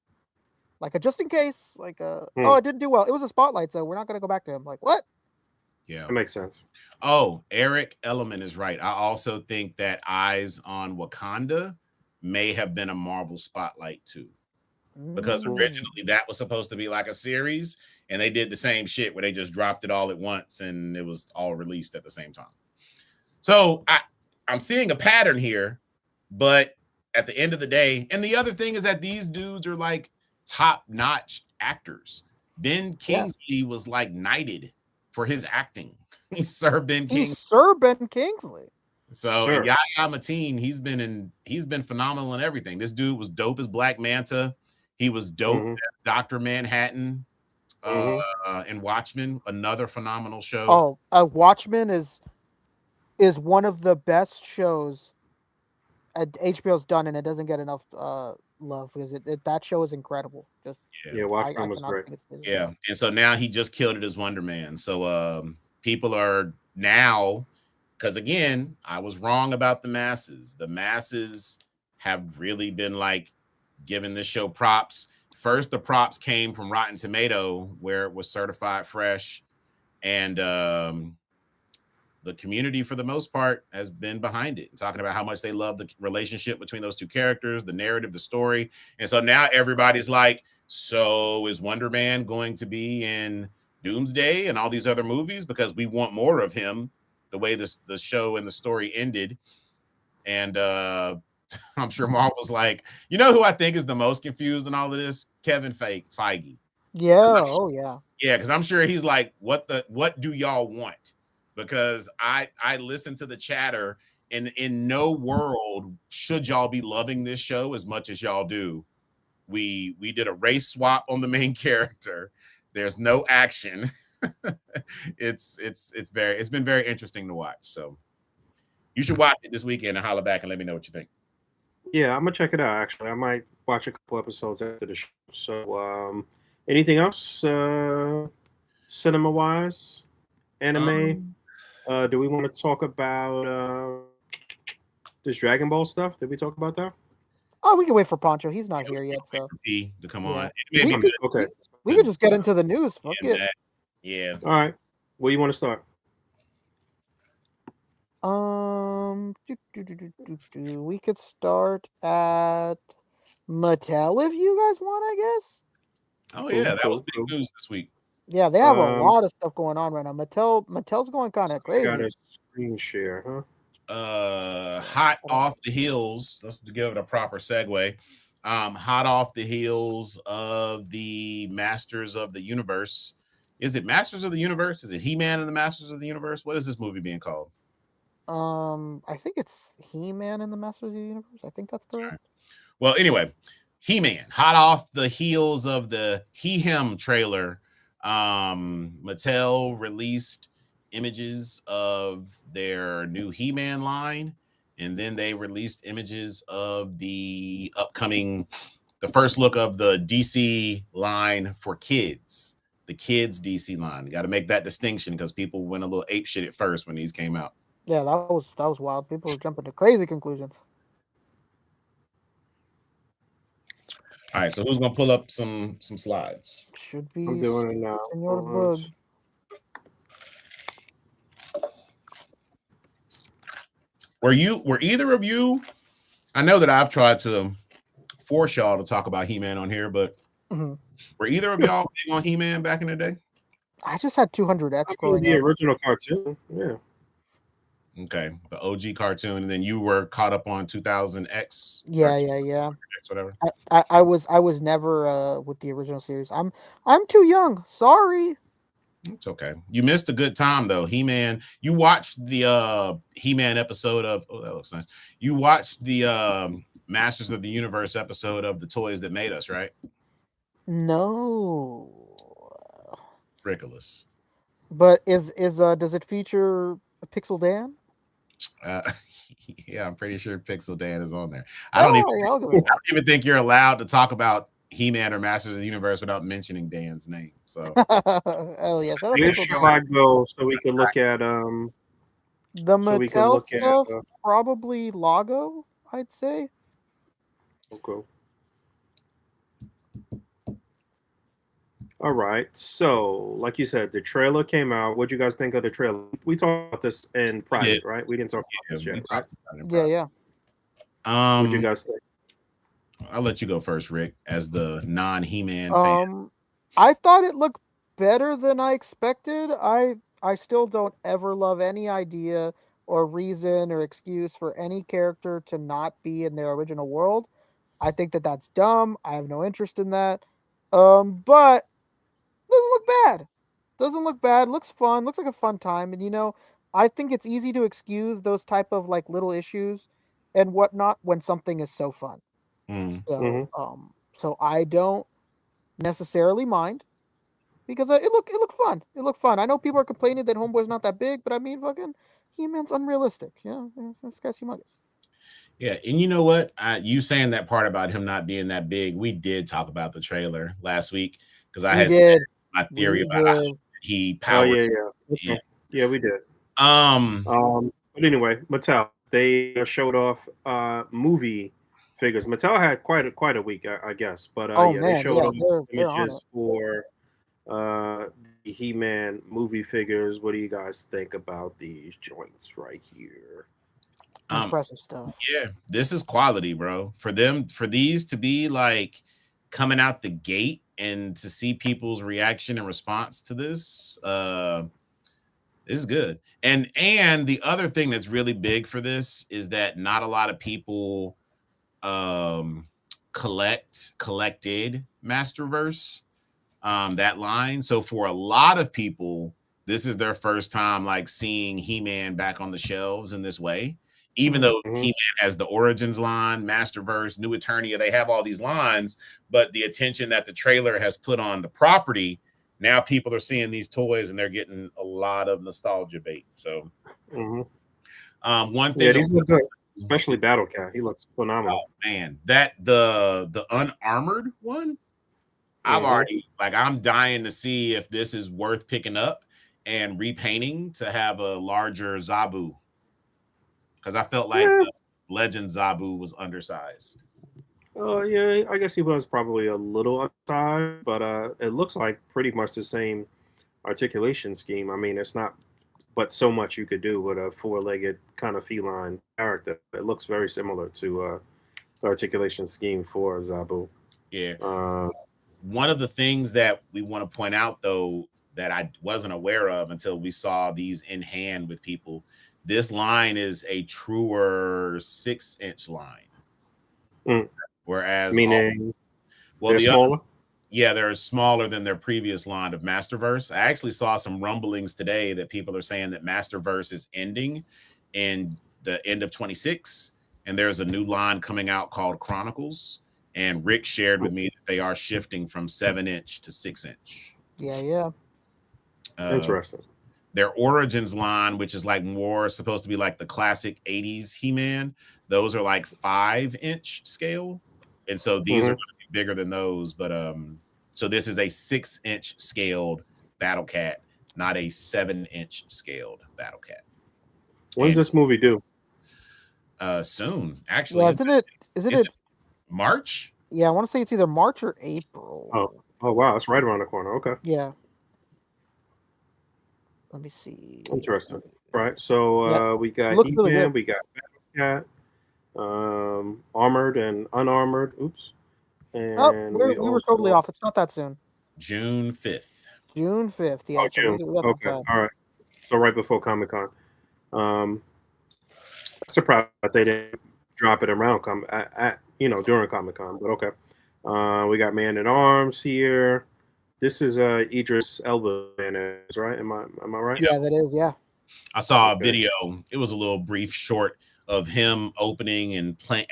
Like a just in case, like oh, it didn't do well. It was a Spotlight, so we're not going to go back to him. Like, what? Yeah. That makes sense. Oh, Eric Elliman is right. I also think that Eyes on Wakanda may have been a Marvel Spotlight too. Because originally that was supposed to be like a series, and they did the same shit where they just dropped it all at once and it was all released at the same time. So I'm seeing a pattern here, but at the end of the day, and the other thing is that these dudes are like top-notch actors. Ben Kingsley was like knighted for his acting. He's Sir Ben Kingsley. He's Sir Ben Kingsley. So Yahya Mateen, he's been phenomenal in everything. This dude was dope as Black Manta. He was dope as Dr. Manhattan in Watchmen, another phenomenal show. Oh, Watchmen is one of the best shows HBO's done, and it doesn't get enough love because that show is incredible. Just Watchmen was great. Yeah, and so now he just killed it as Wonderman. So people are now, because again, I was wrong about the masses. The masses have really been like giving this show props. First, the props came from Rotten Tomato, where it was certified fresh, and the community, for the most part, has been behind it, talking about how much they love the relationship between those two characters, the narrative, the story. And so now everybody's like, so is Wonder Man going to be in Doomsday and all these other movies? Because we want more of him, the way the show and the story ended. And I'm sure Marvel's like, you know who I think is the most confused in all of this? Kevin Feige. Yeah, Yeah, because I'm sure he's like, what do y'all want? Because I listen to the chatter, and in no world should y'all be loving this show as much as y'all do. We did a race swap on the main character. There's no action. It's been very interesting to watch. So you should watch it this weekend and holler back and let me know what you think. Yeah, I'm gonna check it out. Actually, I might watch a couple episodes after the show. So, anything else, cinema wise, anime? Do we want to talk about this Dragon Ball stuff? Did we talk about that? Oh, we can wait for Poncho. He's not here yet, so P to come on. Okay, we could just get into the news. Fuck it. Yeah. All right. Where you want to start? We could start at Mattel if you guys want, I guess. Oh yeah, that was big news this week. Yeah, they have a lot of stuff going on right now. Mattel's going kind of crazy. Got a screen share, huh? Hot off the heels. Let's give it a proper segue. Hot off the heels of the Masters of the Universe. Is it Masters of the Universe? Is it He-Man and the Masters of the Universe? What is this movie being called? I think it's He-Man and the Masters of the Universe. I think that's correct. Right. Well, anyway, He-Man, hot off the heels of the He-Him trailer. Mattel released images of their new He-Man line, and then they released images of the first look of the DC line for kids, the kids DC line. You got to make that distinction because people went a little apeshit at first when these came out. Yeah, that was wild. People were jumping to crazy conclusions. All right, so who's gonna pull up some slides? Should be I'm doing it now. Senor Bug. Were either of you? I know that I've tried to force y'all to talk about He-Man on here, but were either of y'all big on He-Man back in the day? I just had 200X growing the up. original cartoon. Yeah. Okay, the OG cartoon, and then you were caught up on 2000X. Yeah. X, whatever. I was never with the original series. I'm too young. Sorry. It's okay. You missed a good time though. He-Man. You watched the He-Man episode of. Oh, that looks nice. You watched the Masters of the Universe episode of The Toys That Made Us, right? No. Ridiculous. But does it feature Pixel Dan? Yeah, I'm pretty sure Pixel Dan is on there. I don't even think you're allowed to talk about He-Man or Masters of the Universe without mentioning Dan's name. So, hell yeah. Where should I go so we can look at the Mattel stuff? Probably Lago, I'd say. Okay. All right. So, like you said, the trailer came out. What'd you guys think of the trailer? We talked about this in private, right? We didn't talk about this yet. Right? Yeah. What'd you guys think? I'll let you go first, Rick, as the non-He-Man fan. I thought it looked better than I expected. I still don't ever love any idea or reason or excuse for any character to not be in their original world. I think that that's dumb. I have no interest in that. But doesn't look bad. Looks fun. Looks like a fun time. And I think it's easy to excuse those type of like little issues and whatnot when something is so fun. So I don't necessarily mind because it looked fun. It looked fun. I know people are complaining that Homeboy's not that big, but I mean, fucking He-Man's unrealistic. Yeah, this guy's humongous. Yeah, and you know what? You saying that part about him not being that big, we did talk about the trailer last week because I had said my theory about how he powers. Yeah, we did. But anyway, Mattel, they showed off movie figures. Mattel had quite a week, I guess. But they showed off images for the He-Man movie figures. What do you guys think about these joints right here? Impressive stuff. Yeah, this is quality, bro. For these to be like coming out the gate and to see people's reaction and response to this is good. And the other thing that's really big for this is that not a lot of people collected Masterverse, that line. So for a lot of people, this is their first time like seeing He-Man back on the shelves in this way. Even though He-Man has the Origins line, Masterverse, New Eternia, they have all these lines, but the attention that the trailer has put on the property, now people are seeing these toys and they're getting a lot of nostalgia bait. So, one thing, these look good, especially Battlecat. He looks phenomenal. Oh man, that the unarmored one, I've already I'm dying to see if this is worth picking up and repainting to have a larger Zabu. Because I felt like the Legend Zabu was undersized. Oh, yeah, I guess he was probably a little undersized, but it looks like pretty much the same articulation scheme. I mean, it's not, but so much you could do with a four-legged kind of feline character. It looks very similar to the articulation scheme for Zabu. Yeah. One of the things that we want to point out, though, that I wasn't aware of until we saw these in hand with people, this line is a truer 6-inch line. Whereas meaning they're smaller? They're smaller than their previous line of Masterverse. I actually saw some rumblings today that people are saying that Masterverse is ending in the end of 26, and there's a new line coming out called Chronicles. And Rick shared with me that they are shifting from 7-inch to 6-inch. Yeah. Interesting. Their Origins line, which is like more supposed to be like the classic 80s He-Man, those are like 5-inch scale. And so these are going to be bigger than those. But so this is a 6-inch scaled Battlecat, not a 7-inch scaled Battlecat. When's this movie due? Soon, actually. Yeah, isn't it March? Yeah, I want to say it's either March or April. Oh wow, it's right around the corner. Okay. Yeah. Let me see. Interesting. Right. So we got Looks really good. We got Battlecat, armored and unarmored. Oops. And we were totally off. It's not that soon. June 5th. June 5th. Yeah. June. Okay. All right. So right before Comic-Con. Surprised that they didn't drop it around during Comic-Con, but okay. We got Man at Arms here. This is Idris Elba, right? Am I right? Yeah, that is. Yeah. I saw a video. It was a little brief short of him opening and playing,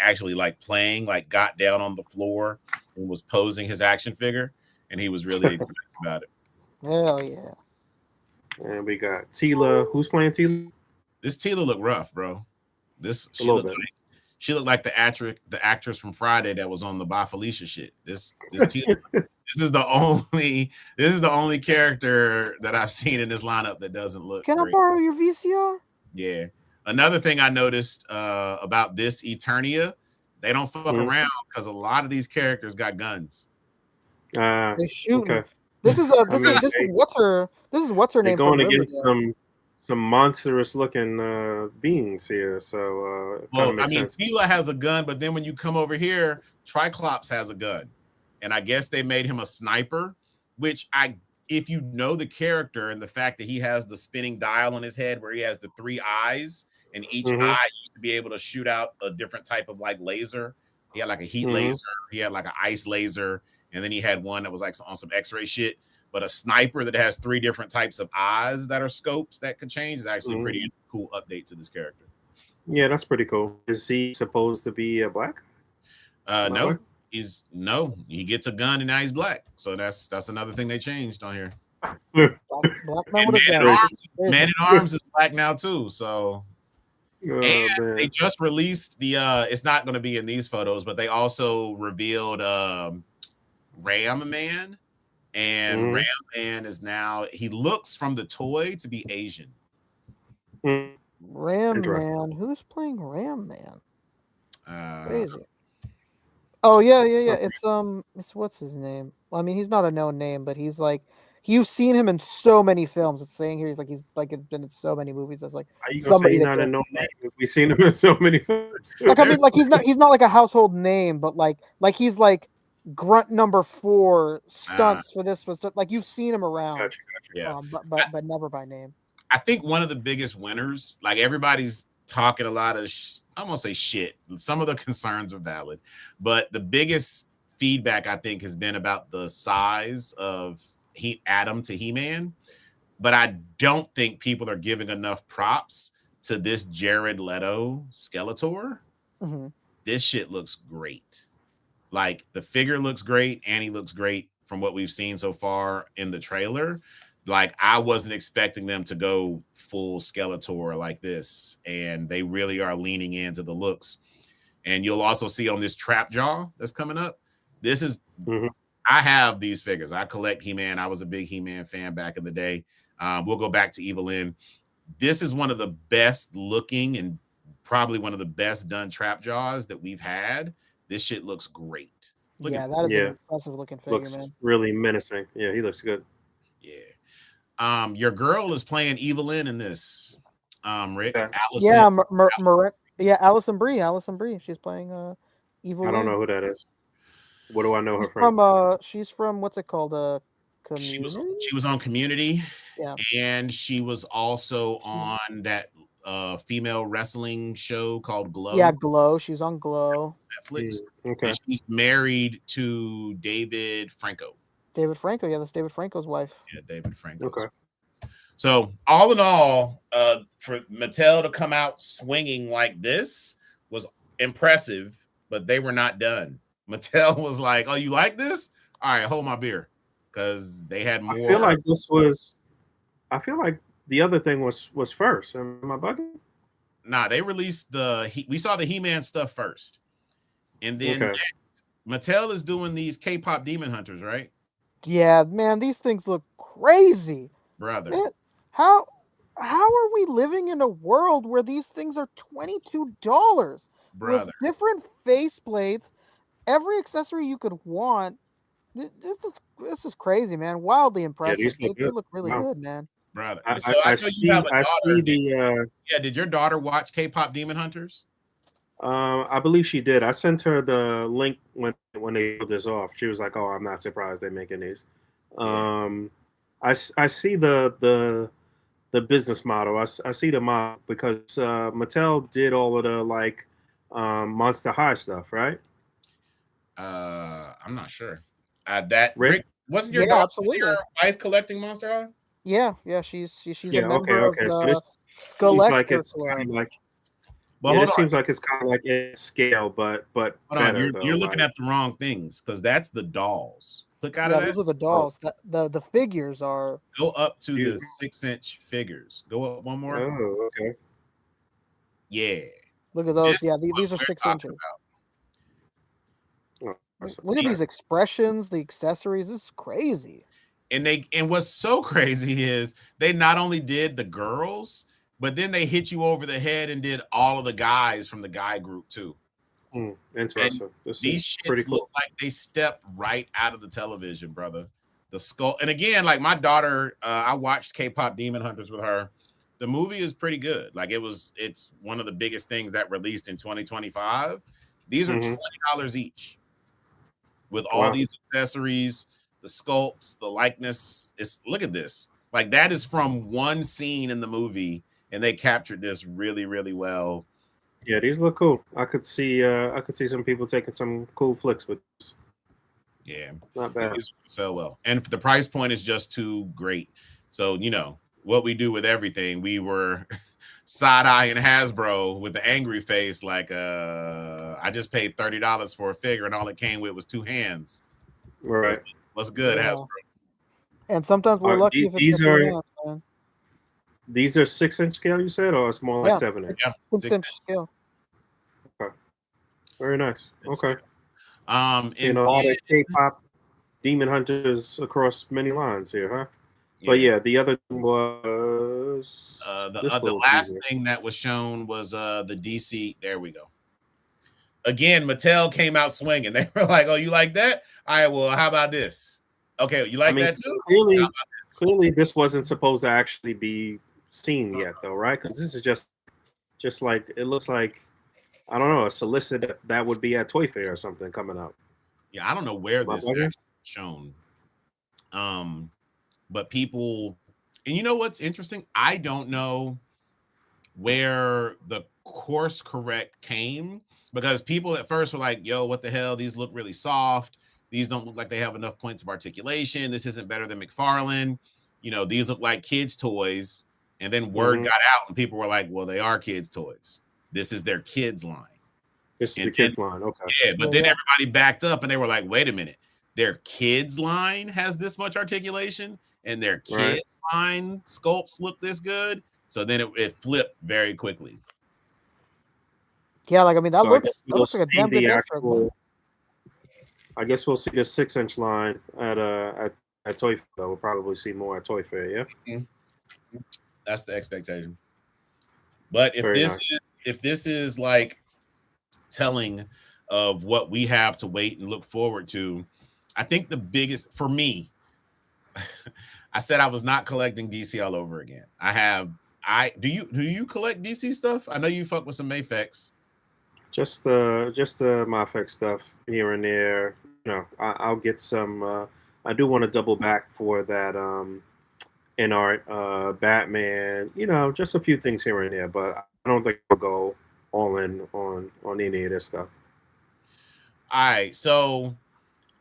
got down on the floor and was posing his action figure, and he was really excited about it. Hell yeah. And we got Tila. Who's playing Tila? This Tila looked rough, bro. She looked like the actress from Friday that was on the By Felicia shit. This Tila, this is the only character that I've seen in this lineup that doesn't look. Can great. I borrow your VCR? Yeah. Another thing I noticed about this Eternia, they don't fuck around because a lot of these characters got guns. They shoot. Okay. This is what's her name? They're going against some monstrous looking beings here. So Tila has a gun, but then when you come over here, Cyclops has a gun. And I guess they made him a sniper, which if you know the character and the fact that he has the spinning dial on his head where he has the 3 eyes and each eye used to be able to shoot out a different type of like laser. He had like a heat laser, he had like an ice laser, and then he had one that was like on some x-ray shit. But a sniper that has 3 different types of eyes that are scopes that could change is actually a pretty cool update to this character. Yeah, that's pretty cool. Is he supposed to be black? No. He gets a gun and now he's black. So that's another thing they changed on here. Black man with a gun. Man at Arms is black now too. So And man. they just released the it's not going to be in these photos, but they also revealed Ram Man, and Ram Man is now, he looks from the toy to be Asian. Ram Interesting. Man. Who's playing Ram Man? Crazy. Oh, yeah. It's what's his name? Well, I mean, he's not a known name, but he's like, you've seen him in so many films. It's saying here he's been in so many movies. It's like Are you gonna say he's not a known name? We've seen him in so many films. Like, I mean, like he's not like a household name, but like he's like grunt number 4 stunts for this was like you've seen him around. Gotcha. Yeah, but never by name. I think one of the biggest winners, like everybody's talking a lot of, I'm gonna say shit. Some of the concerns are valid, but the biggest feedback I think has been about the size of Adam to He-Man. But I don't think people are giving enough props to this Jared Leto Skeletor. This shit looks great. Like the figure looks great, and he looks great from what we've seen so far in the trailer. Like I wasn't expecting them to go full Skeletor like this, and they really are leaning into the looks. And you'll also see on this Trap Jaw that's coming up. This is I have these figures. I collect He-Man. I was a big He-Man fan back in the day. We'll go back to Evelyn. This is one of the best looking and probably one of the best done Trap Jaws that we've had. This shit looks great. That is an impressive looking figure, looks man. Really menacing. Yeah, he looks good. Yeah. Your girl is playing Evelyn in this. Rick. Yeah. Allison Brie. She's playing Evelyn. I don't know who that is. What do I know her from? She's from what's it called? She was on Community. Yeah. And she was also on that female wrestling show called Glow. Yeah, Glow. She's on Glow. Netflix. Okay. And she's married to David Franco. David Franco. Yeah, that's David Franco's wife. Yeah, David Franco. Okay. So all in all, for Mattel to come out swinging like this was impressive, but they were not done. Mattel was like, "Oh, you like this? All right, hold my beer," because they had more. I feel like the other thing was first. Am I bugging? Nah, they released we saw the He-Man stuff first, and then next, Mattel is doing these K-pop Demon Hunters, right? Yeah, man, these things look crazy, brother. Man, how are we living in a world where these things are $22 with different faceplates, every accessory you could want? This is crazy, man. Wildly impressive. Yeah, they look really good, man. Brother. I see the. Yeah, did your daughter watch K-pop Demon Hunters? I believe she did. I sent her the link when they put this off. She was like, "Oh, I'm not surprised they're making these." I see the business model. I see the model because Mattel did all of the like Monster High stuff, right? I'm not sure. Rick wasn't your wife collecting Monster High? Yeah, she's a member of the so like it's kind of like. Well, it seems like it's kind of like in scale, but hold on, you're looking at the wrong things because that's the dolls. Click out of that. Those are the dolls. The figures are. Go up to the 6-inch figures. Go up one more. Oh, okay. Yeah. Look at those. These are 6 inches. Look at these expressions, the accessories. This is crazy. And what's so crazy is they not only did the girls, but then they hit you over the head and did all of the guys from the guy group too. Interesting. These shits look like they stepped right out of the television, brother. The skull, and again, like my daughter, I watched K-pop Demon Hunters with her. The movie is pretty good. Like it's one of the biggest things that released in 2025. These are $20 each with all these accessories, the sculpts, the likeness. Look at this. Like that is from one scene in the movie, and they captured this really, really well. Yeah, these look cool. I could see some people taking some cool flicks with this. Yeah, not bad. These sell well, and the price point is just too great. So you know what we do with everything. We were side-eyeing Hasbro with the angry face, like I just paid $30 for a figure, and all it came with was 2 hands. Right. What's good, Hasbro? And sometimes we're lucky if it's 2 hands, man. These are 6-inch scale, you said, or it's more like 7-inch? Yeah, 6-inch scale. Okay. Very nice. Okay. Seeing and a lot of K-pop Demon Hunters across many lines here, huh? But yeah, the other was the last thing that was shown was the DC. There we go. Again, Mattel came out swinging. They were like, "Oh, you like that? All right, well, how about this? Okay, you like that too? Clearly, this wasn't supposed to actually be seen yet, though, right? Because this is just like it looks like, I don't know, a solicit that would be at Toy Fair or something coming out. Yeah, I don't know where this is shown. But people, and you know what's interesting? I don't know where the course correct came, because people at first were like, yo, what the hell? These look really soft. These don't look like they have enough points of articulation. This isn't better than McFarlane. You know, these look like kids' toys. And then word got out and people were like, well, they are kids' toys. This is their kids' line. This is the kids' line. Okay. Yeah, but then everybody backed up and they were like, wait a minute. Their kids' line has this much articulation and their kids' line sculpts look this good. So then it flipped very quickly. Yeah, like, I mean, that looks like a damn good actual, I guess we'll see the 6-inch line at Toy Fair, though. We'll probably see more at Toy Fair, yeah? Mm-hmm. That's the expectation. But if this is like telling of what we have to wait and look forward to, I think the biggest for me, I said I was not collecting DC all over again. Do you collect DC stuff? I know you fuck with some Mafex. Just the Mafex stuff here and there. You know, I'll get some. I do want to double back for that in art Batman. You know, just a few things here and there, but I don't think I'll go all in on any of this stuff. All right, so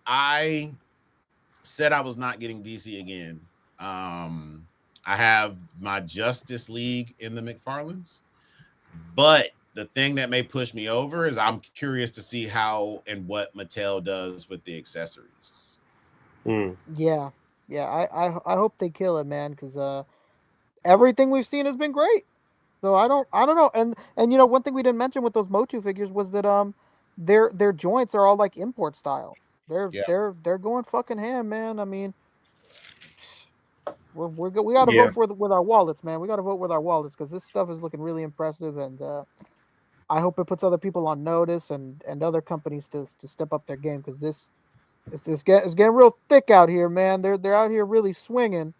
I said I was not getting DC again. I have my Justice League in the McFarlanes, but the thing that may push me over is I'm curious to see how and what Mattel does with the accessories. Yeah, I hope they kill it, man, because everything we've seen has been great. So I don't know, and you know, one thing we didn't mention with those Motu figures was that their joints are all like import style. They're going fucking ham, man. I mean, we got to vote with our wallets, man. We got to vote with our wallets because this stuff is looking really impressive, and I hope it puts other people on notice and other companies to step up their game, because it's getting real thick out here, man. They're out here really swinging.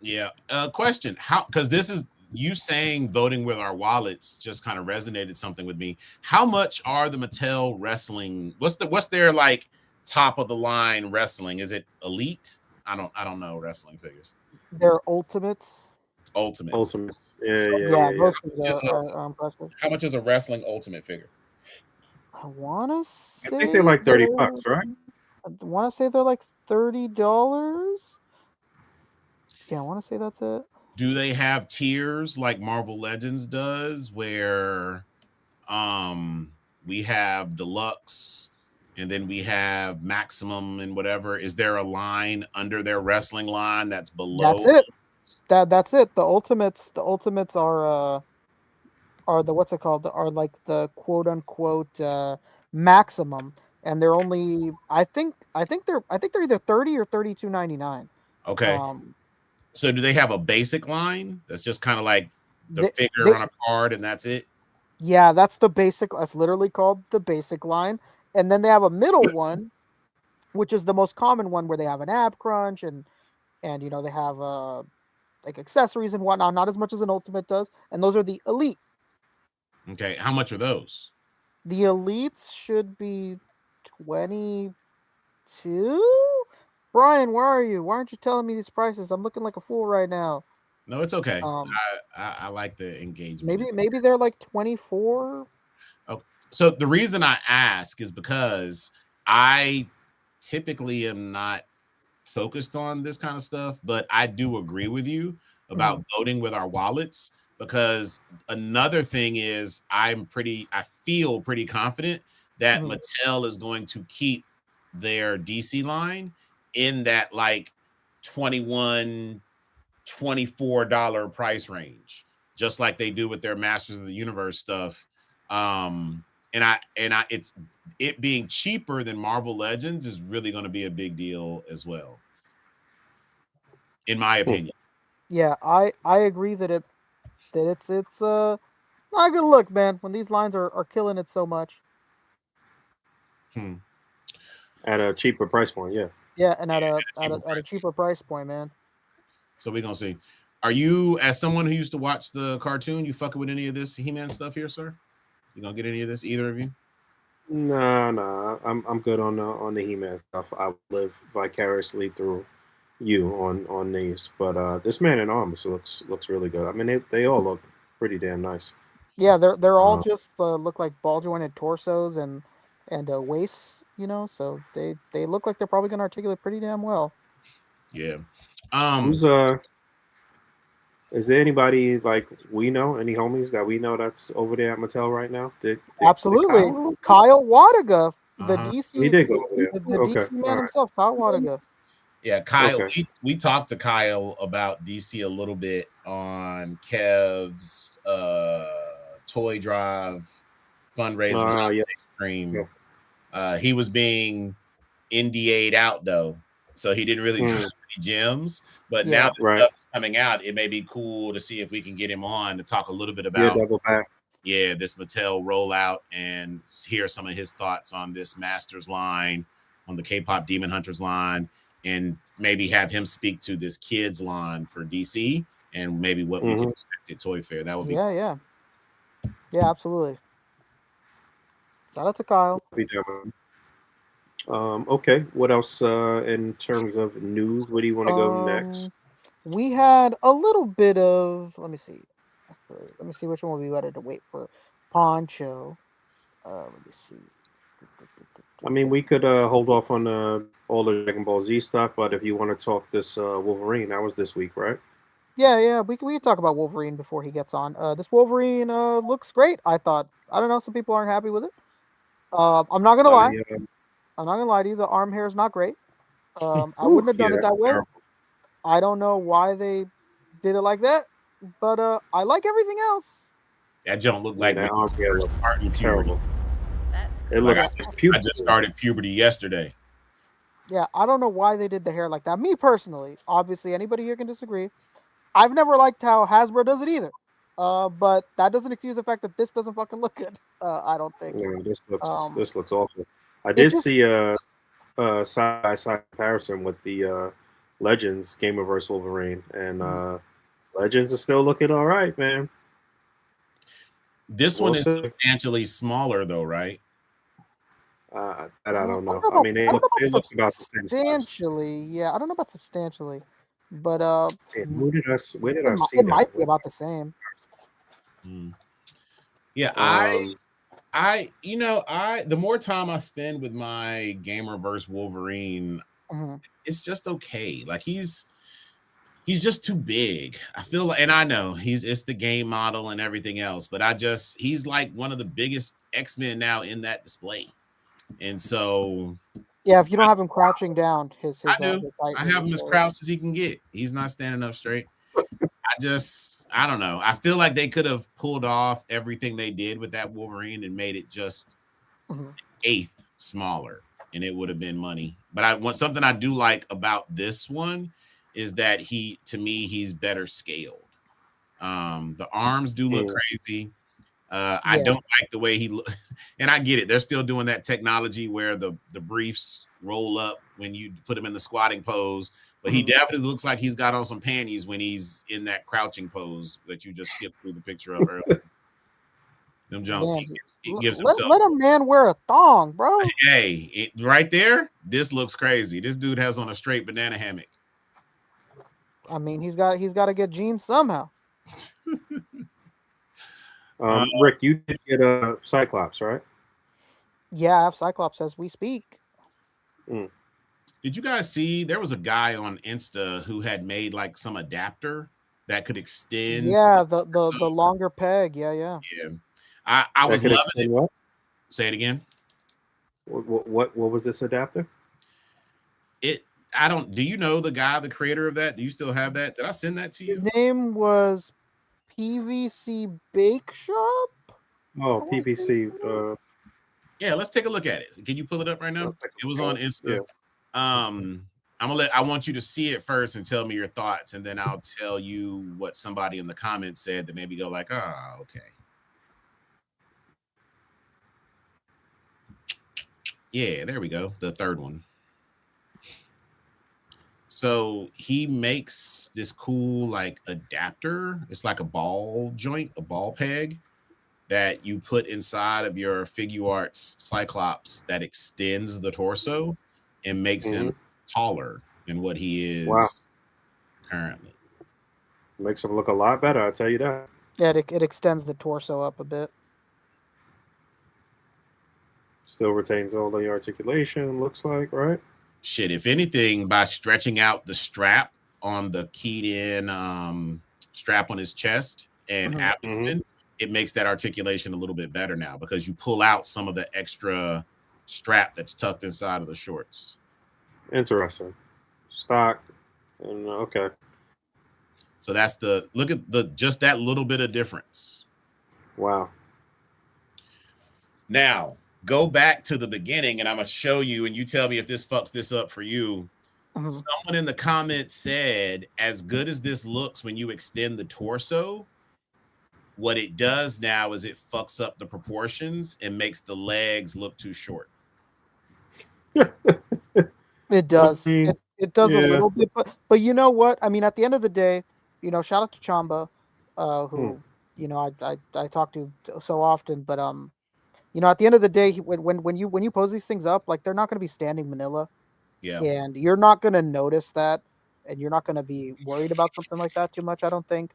Yeah. Question: how? Because this is you saying voting with our wallets just kind of resonated something with me. How much are the Mattel wrestling? What's their like top of the line wrestling? Is it elite? I don't know wrestling figures. They're ultimates. Ultimates. Yeah. Those things are impressive. How much is a wrestling ultimate figure? I want to say. I think they're like $30, right? I want to say they're like $30. Yeah, I want to say that's it. Do they have tiers like Marvel Legends does, where we have deluxe and then we have maximum and whatever? Is there a line under their wrestling line that's below? That's it. That's it. The ultimates are the what's it called? Are like the quote unquote maximum, and they're only I think they're either 30 or 32.99. Okay. So do they have a basic line that's just kind of like the figure on a card and that's it? Yeah, that's the basic. That's literally called the basic line. And then they have a middle one, which is the most common one, where they have an ab crunch and you know, they have like accessories and whatnot. Not as much as an ultimate does. And those are the elite. Okay, how much are those? The elites should be 22. Brian, where are you? Why aren't you telling me these prices? I'm looking like a fool right now. No, it's okay. I like the engagement. Maybe they're like 24. Okay. So the reason I ask is because I typically am not focused on this kind of stuff, but I do agree with you about voting with our wallets, because another thing is I feel pretty confident that Mattel is going to keep their DC line in that like 21 $24 price range, just like they do with their Masters of the Universe stuff. It's it being cheaper than Marvel Legends is really going to be a big deal as well, in my opinion. Yeah, I agree that it's not a good look, man, when these lines are killing it so much. At a cheaper price point, yeah. Yeah, and at a cheaper price point, man. So we're gonna see. Are you, as someone who used to watch the cartoon, you fucking with any of this He-Man stuff here, sir? You gonna get any of this, either of you? Nah. I'm good on the He-Man stuff. I live vicariously through you on these, but this Man in Arms looks really good. I mean, they all look pretty damn nice. Yeah, they're all just look like ball jointed torsos and waists, you know. So they look like they're probably gonna articulate pretty damn well. Yeah. Is there anybody like we know, any homies that we know that's over there at Mattel right now? Absolutely, Kyle Wadaga, the DC. He did go over there. The DC man himself, Kyle Wadaga. Yeah, Kyle. Okay. We talked to Kyle about DC a little bit on Kev's toy drive fundraising stream. Yeah. He was being NDA'd out though, so he didn't really use any gems. But now that stuff's coming out, it may be cool to see if we can get him on to talk a little bit about this Mattel rollout and hear some of his thoughts on this Masters line, on the K-pop Demon Hunters line, and maybe have him speak to this kids line for DC and maybe what we can expect at Toy Fair. That would be yeah, absolutely. Shout out to Kyle. Okay, what else in terms of news? Where do you want to go next? We had a little bit of, let me see which one we wanted to wait for. Poncho. Let me see. I mean, we could hold off on all the Dragon Ball Z stuff, but if you want to talk this Wolverine, that was this week, right? Yeah, we can talk about Wolverine before he gets on. This Wolverine looks great, I thought. I don't know, some people aren't happy with it. I'm not gonna lie. I'm not gonna lie to you. The arm hair is not great. I wouldn't have done it that way. Terrible. I don't know why they did it like that, but I like everything else. That don't look like that arm hair looks terrible. That's it looks. I just started puberty yesterday. Yeah, I don't know why they did the hair like that. Me personally, obviously, anybody here can disagree. I've never liked how Hasbro does it either. But that doesn't excuse the fact that this doesn't fucking look good. I don't think. Yeah, this looks awful. I did see a side-by-side comparison with the Legends Gamerverse Wolverine, and Legends is still looking all right, man. This one is substantially smaller, though, right? I don't know. I mean, they look about the same. Substantially, yeah. I don't know about substantially, but where did I see it might be about the same. Yeah, the more time I spend with my Gamerverse Wolverine, it's just okay. Like he's just too big. I feel like, and I know it's the game model and everything else, but he's like one of the biggest X-Men now in that display. And so yeah, if you don't have him crouching down, I have him as crouched as he can get. He's not standing up straight. I don't know. I feel like they could have pulled off everything they did with that Wolverine and made it just eighth smaller, and it would have been money. But something I do like about this one is that he's better scaled. The arms do look crazy. I don't like the way he look, and I get it. They're still doing that technology where the briefs roll up when you put him in the squatting pose. But he definitely looks like he's got on some panties when he's in that crouching pose that you just skipped through the picture of earlier. Them Jones, he gives himself. Let a man wear a thong, bro. Hey, right there, this looks crazy. This dude has on a straight banana hammock. I mean, he's got to get jeans somehow. Rick, you did get a Cyclops, right? Yeah, I have Cyclops as we speak. Did you guys see there was a guy on Insta who had made like some adapter that could extend? Yeah, the longer peg. Yeah. I was loving it. What? Say it again. What was this adapter? I don't. Do you know the guy, the creator of that? Do you still have that? Did I send that to you? His name was PVC Bake Shop. Oh, PVC. Yeah, let's take a look at it. Can you pull it up right now? It was on Insta. Yeah. I want you to see it first and tell me your thoughts, and then I'll tell you what somebody in the comments said that maybe go like, ah, okay. Yeah, there we go. The third one. So he makes this cool like adapter. It's like a ball joint, a ball peg that you put inside of your figure arts Cyclops that extends the torso and makes him taller than what he is currently. Makes him look a lot better, I'll tell you that. Yeah, it extends the torso up a bit. Still retains all the articulation, looks like, right? Shit, if anything, by stretching out the strap on the keyed in strap on his chest and abdomen, it makes that articulation a little bit better now because you pull out some of the extra strap that's tucked inside of the shorts. Interesting. Stock. And okay. So that's the look at the just that little bit of difference. Wow. Now go back to the beginning and I'm gonna show you and you tell me if this fucks this up for you. Someone in the comments said, as good as this looks when you extend the torso, what it does now is it fucks up the proportions and makes the legs look too short. It does. It does a little bit, but you know what? I mean, at the end of the day, you know, shout out to Chamba, who you know I talk to so often, but you know, at the end of the day, when you pose these things up, like they're not going to be standing manila, and you're not going to notice that, and you're not going to be worried about something like that too much, I don't think.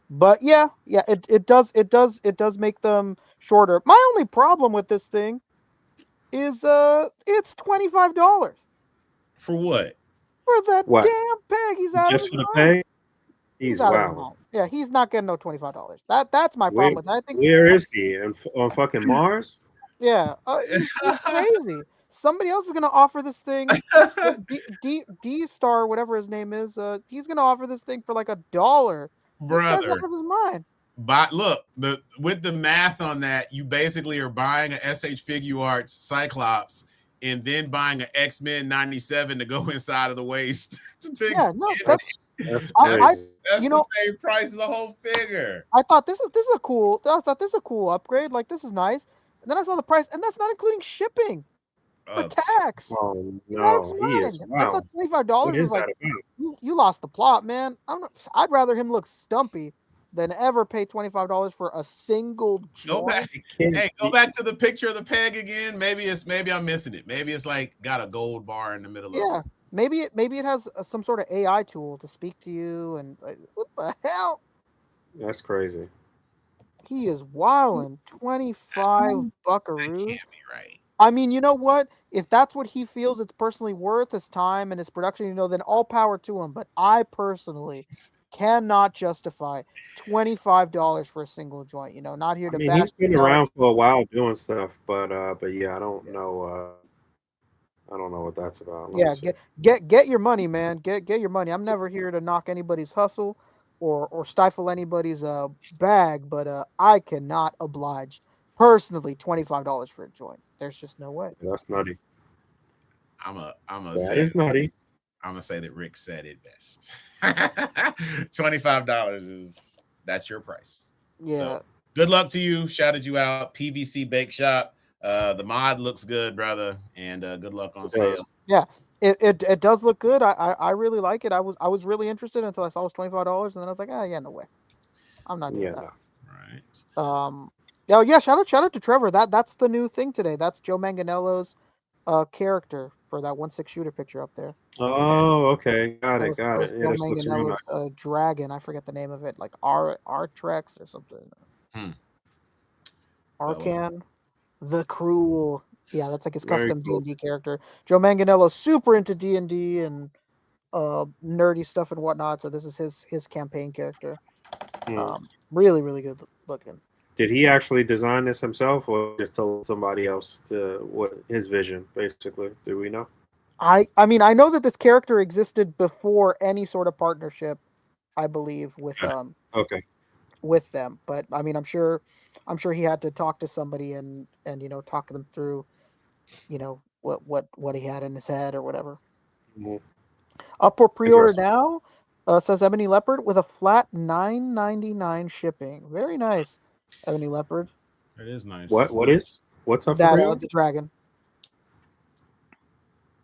But yeah, it does make them shorter. My only problem with this thing is it's $25 for what? For that damn peg. He's out just of for his the mind. peg. He's out of his wow. mind. Yeah, he's not getting no $25. That's my problem with it. I think. Where is he? On fucking Mars? Yeah, he's crazy. Somebody else is gonna offer this thing. D Star, whatever his name is, he's gonna offer this thing for like $1. Brother, out of his mind. But look, with the math on that, you basically are buying an SH Figure Arts Cyclops and then buying an X-Men 97 to go inside of the waist. That's you know, the same price as a whole figure. I thought this is a cool. I thought this is a cool upgrade. Like this is nice. And then I saw the price, and that's not including shipping for tax. Oh no, he is. Wow. I thought $25 was like you lost the plot, man. I'd rather him look stumpy than ever pay $25 for a single joint. Go back to the picture of the peg again. Maybe I'm missing it. Maybe it's like got a gold bar in the middle of it. Maybe it has some sort of AI tool to speak to you and like, what the hell? That's crazy. He is wilding. 25 buckaroos. That can't be right. I mean, you know what? If that's what he feels it's personally worth his time and his production, you know, then all power to him. But I personally cannot justify $25 for a single joint. You know, not here to bash. He's been around for a while doing stuff, but yeah, I don't know. I don't know what that's about. Yeah, get your money, man. Get your money. I'm never here to knock anybody's hustle or stifle anybody's bag, but I cannot oblige personally $25 for a joint. There's just no way. That's nutty. That is nutty. I'm gonna say that Rick said it best. $25 that's your price. Yeah. So, good luck to you. Shouted you out. PVC Bake Shop. The mod looks good, brother, and good luck on sale. Yeah, it does look good. I really like it. I was really interested until I saw it was $25, and then I was like, yeah, no way, I'm not doing that. Right. Yeah. Shout out to Trevor. That's the new thing today. That's Joe Manganiello's character for that 1/6 shooter picture up there. Oh, okay, got it. Joe Yeah, Manganiello's dragon. I forget the name of it, like Artrex or something. Arcan the Cruel. Yeah, that's like his custom D&D character. Joe Manganiello, super into D&D and nerdy stuff and whatnot. So this is his campaign character. Really, really good looking. Did he actually design this himself, or just told somebody else what his vision? Basically, do we know? I mean, I know that this character existed before any sort of partnership, I believe, with Okay. with them. But I mean, I'm sure he had to talk to somebody and talk them through, what he had in his head or whatever. Mhm. Up for pre-order Interesting. now, says Ebony Leopard with a flat $9.99 shipping. Very nice, Ebony Leopard. It is nice. What's up for That pre-order? the dragon.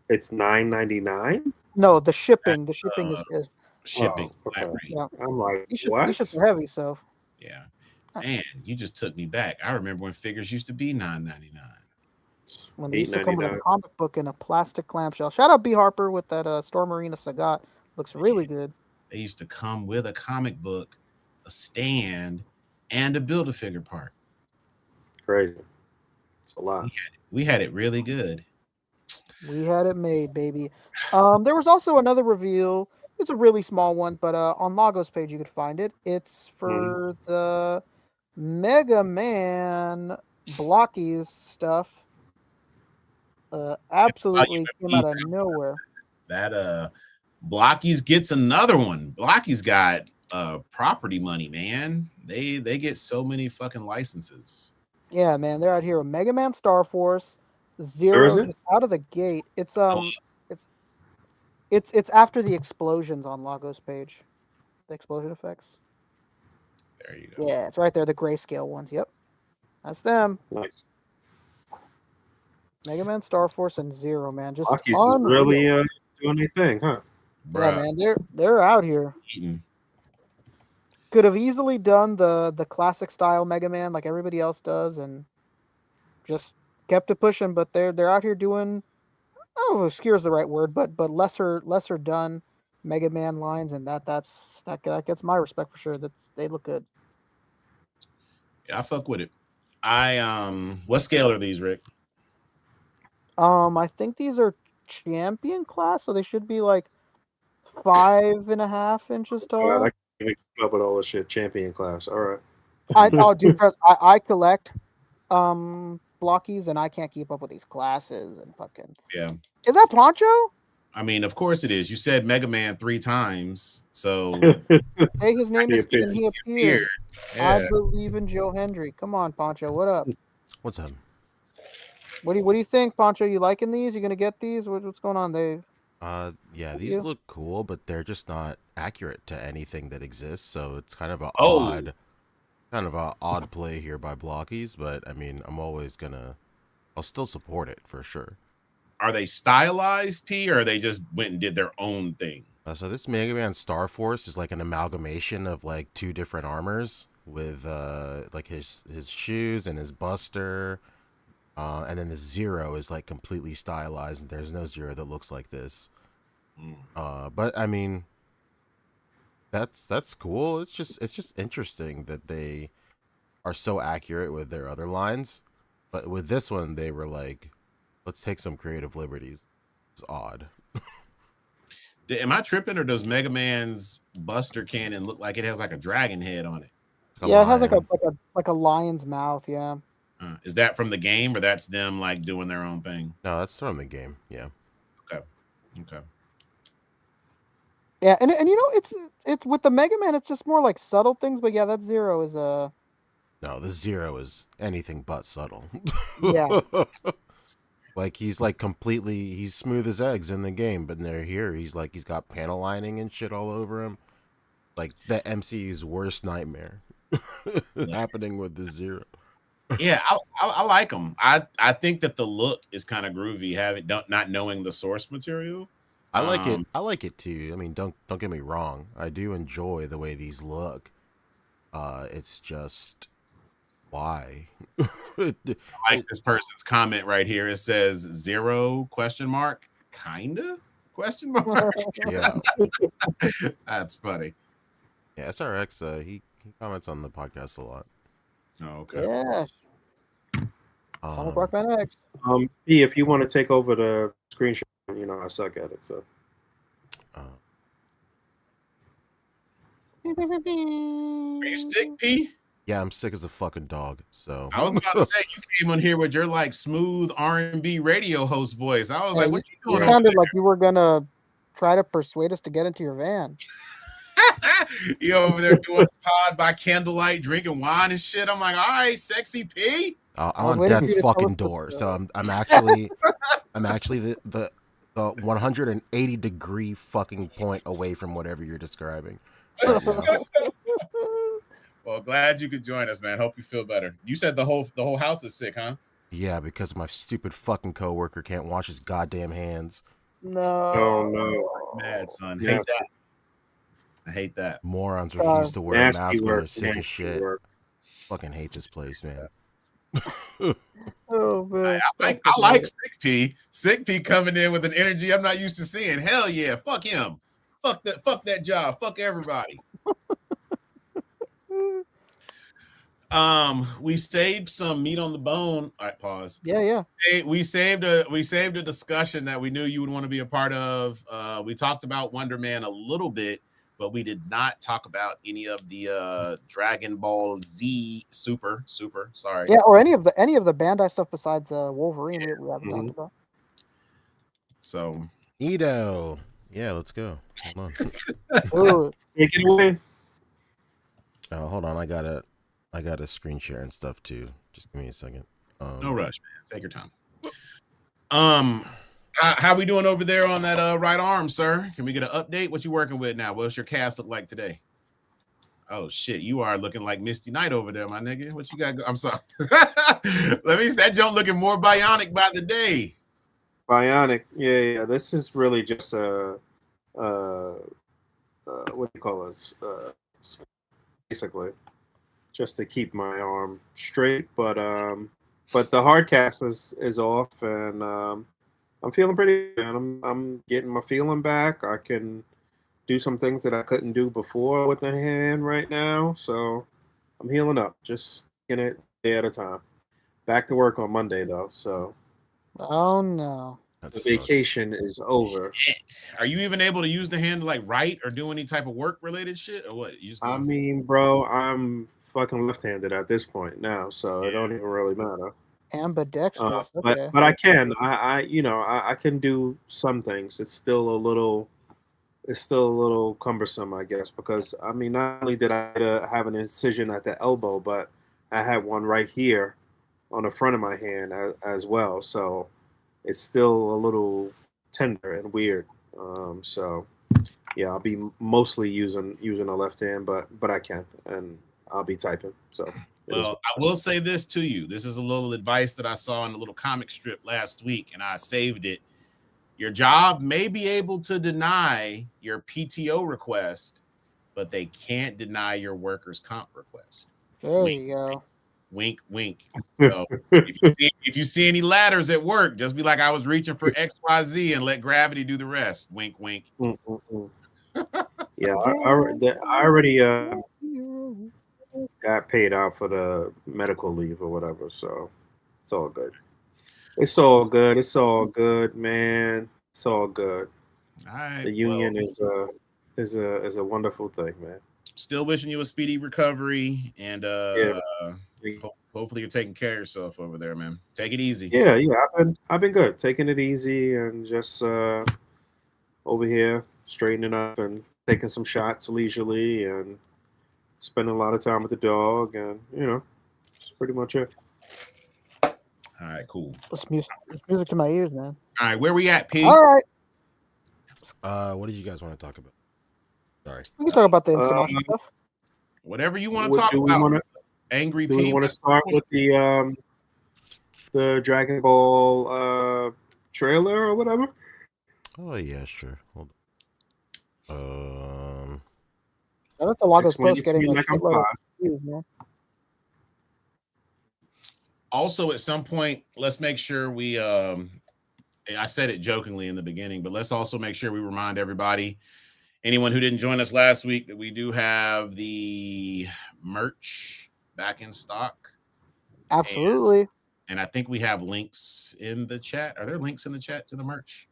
It's $9.99. No, the shipping. The shipping is shipping. Oh, okay. Flat rate. yeah. I'm like, These what? ships are heavy, so Yeah. Man, you just took me back. I remember when figures used to be $9.99. when they used to come with a $8.99. comic book in a plastic clamshell. Shout out B Harper with that Storm Marina Sagat. Looks really good. They used to come with a comic book, a stand, and a Build-A-Figure part. Crazy. It's a lot. We had it really good. We had it made, baby. There was also another reveal. It's a really small one, but on Lagos page you could find it. It's for the Mega Man Blockies stuff. Absolutely came out of nowhere. That Blokees gets another one. Blokees got property money, man. They get so many fucking licenses. Yeah, man, they're out here with Mega Man Star Force, Zero just out of the gate. It's after the explosions on Lagos page. The explosion effects. There you go. Yeah, it's right there, the grayscale ones. Yep. That's them. Nice. Mega Man Star Force and Zero, man. Just Blockies is really doing their thing, huh? Yeah, man, they're out here. Could have easily done the classic style Mega Man like everybody else does, and just kept it pushing. But they're out here doing, I don't know if obscure is the right word, but lesser done Mega Man lines, and that gets my respect for sure. They look good. Yeah, I fuck with it. What scale are these, Rick? I think these are champion class, so they should be like 5.5 inches tall. God, I can't even keep up with all this shit. Champion class. All right. I collect blockies, and I can't keep up with these classes and fucking. Yeah. Is that Poncho? I mean, of course it is. You said Mega Man 3 times, so say his name is and he appeared. Yeah. I believe in Joe Hendry. Come on, Poncho. What up? What's up? What do you think, Poncho? You liking these? You gonna get these? What's going on, Dave? Yeah, these look cool, but they're just not accurate to anything that exists. So it's kind of a odd play here by Blockies. But I mean, I'll still support it for sure. Are they stylized, P, or they just went and did their own thing? So this Mega Man Star Force is like an amalgamation of like two different armors with like his shoes and his buster. And then the Zero is like completely stylized, and there's no Zero that looks like this. But I mean, that's cool. It's just interesting that they are so accurate with their other lines, but with this one they were like, let's take some creative liberties. It's odd. Am I tripping, or does Mega Man's Buster Cannon look like it has like a dragon head on it? Yeah, it has like a lion's mouth. Yeah. Is that from the game, or that's them like doing their own thing? No, that's from the game. Yeah. Okay. Yeah, and it's with the Mega Man, it's just more like subtle things. But yeah, that Zero is No, the Zero is anything but subtle. Yeah. Like he's smooth as eggs in the game, but he's got panel lining and shit all over him. Like the MCU's worst nightmare happening with the Zero. Yeah, I like them. I think that the look is kind of groovy, not knowing the source material. I like it. I like it too. I mean, don't get me wrong. I do enjoy the way these look. It's just why. I like this person's comment right here. It says Zero ? Kinda ? Yeah. That's funny. Yeah, SRX. He comments on the podcast a lot. Oh, okay. Yeah. Sonic Rockman X. P, if you want to take over the screenshot, I suck at it. So. Are you sick, P? Yeah, I'm sick as a fucking dog. So I was about to say you came on here with your like smooth R&B radio host voice. I was like, what you You doing over sounded there? like you were gonna try to persuade us to get into your van. You over there doing pod by candlelight, drinking wine and shit. I'm like, all right, sexy P. I'm was on waiting for death's you to tell fucking us door. this, So I'm actually the 180-degree fucking point away from whatever you're describing. So, yeah. Well, glad you could join us, man. Hope you feel better. You said the whole house is sick, huh? Yeah, because my stupid fucking coworker can't wash his goddamn hands. No. Oh no. Mad son. Yeah. Hate that. I hate that. Morons refuse to wear a Nasty mask when work, they're sick as nasty shit. work. Fucking hate this place, man. Oh man. I like Sick P. Sick P coming in with an energy I'm not used to seeing. Hell yeah. Fuck him. Fuck that job. Fuck everybody. We saved some meat on the bone. All right, pause. Yeah. Hey, we saved a discussion that we knew you would want to be a part of. We talked about Wonderman a little bit, but we did not talk about any of the Dragon Ball Z Super. Sorry. Yeah, or any of the Bandai stuff besides Wolverine we haven't talked about. So Edo. Yeah, let's go. Hold Ooh, Take it away. on. Hold on. I gotta screen share and stuff too. Just give me a second. no rush, man. Take your time. How we doing over there on that right arm, sir? Can we get an update? What you working with now? What's your cast look like today? Oh shit, you are looking like Misty Knight over there, my nigga. What you got? I'm sorry. That joint looking more bionic by the day. Bionic. Yeah. This is really just a what do you call it? Basically, just to keep my arm straight. But the hard cast is off, and I'm feeling pretty good. I'm getting my feeling back. I can do some things that I couldn't do before with the hand right now. So I'm healing up, just taking it a day at a time. Back to work on Monday though. So oh no. the vacation is over. Shit. Are you even able to use the hand to like write or do any type of work related shit or what? You just I mean, bro, I'm fucking left-handed at this point now, so it don't even really matter. Ambidextrous. Okay. But I can. I can do some things. It's still a little cumbersome, I guess, because I mean, not only did I have an incision at the elbow, but I had one right here on the front of my hand as well. So it's still a little tender and weird. So yeah, I'll be mostly using a left hand, but I can, and I'll be typing. So well, I will say this to you. This is a little advice that I saw in a little comic strip last week, and I saved it. Your job may be able to deny your PTO request, but they can't deny your workers' comp request. There you go. Wink, wink. So if you see any ladders at work, just be like, I was reaching for XYZ and let gravity do the rest. Wink, wink. Yeah, I already got paid out for the medical leave or whatever, so it's all good. It's all good. It's all good, man. It's all good. All right. The union is a wonderful thing, man. Still wishing you a speedy recovery, and hopefully you're taking care of yourself over there, man. Take it easy. Yeah. I've been good, taking it easy, and just over here straightening up and taking some shots leisurely, and spending a lot of time with the dog, and that's pretty much it. All right, cool. It's music to my ears, man. All right, where we at, P? All right. What did you guys want to talk about? Sorry. We can talk about the instant stuff. Whatever you want to talk about. Angry Do P. we want to start with the Dragon Ball trailer or whatever? Oh yeah, sure. Hold on. I let the Lagos Explain Post it to getting me a like I'm shitload of five. views, man. Also, at some point, let's make sure we I said it jokingly in the beginning, but let's also make sure we remind everybody, anyone who didn't join us last week, that we do have the merch back in stock. Absolutely. And I think we have links in the chat. Are there links in the chat to the merch?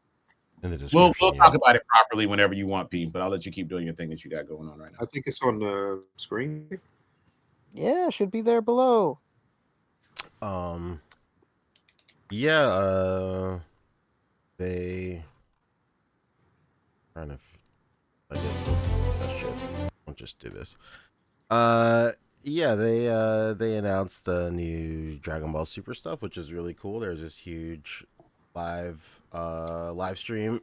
In the description. We'll talk about it properly whenever you want, Pete, but I'll let you keep doing your thing that you got going on right now. I think it's on the screen. Yeah, should be there below. Yeah, they kind of. I guess we'll just do this. Yeah, they announced the new Dragon Ball Super stuff, which is really cool. There's this huge live stream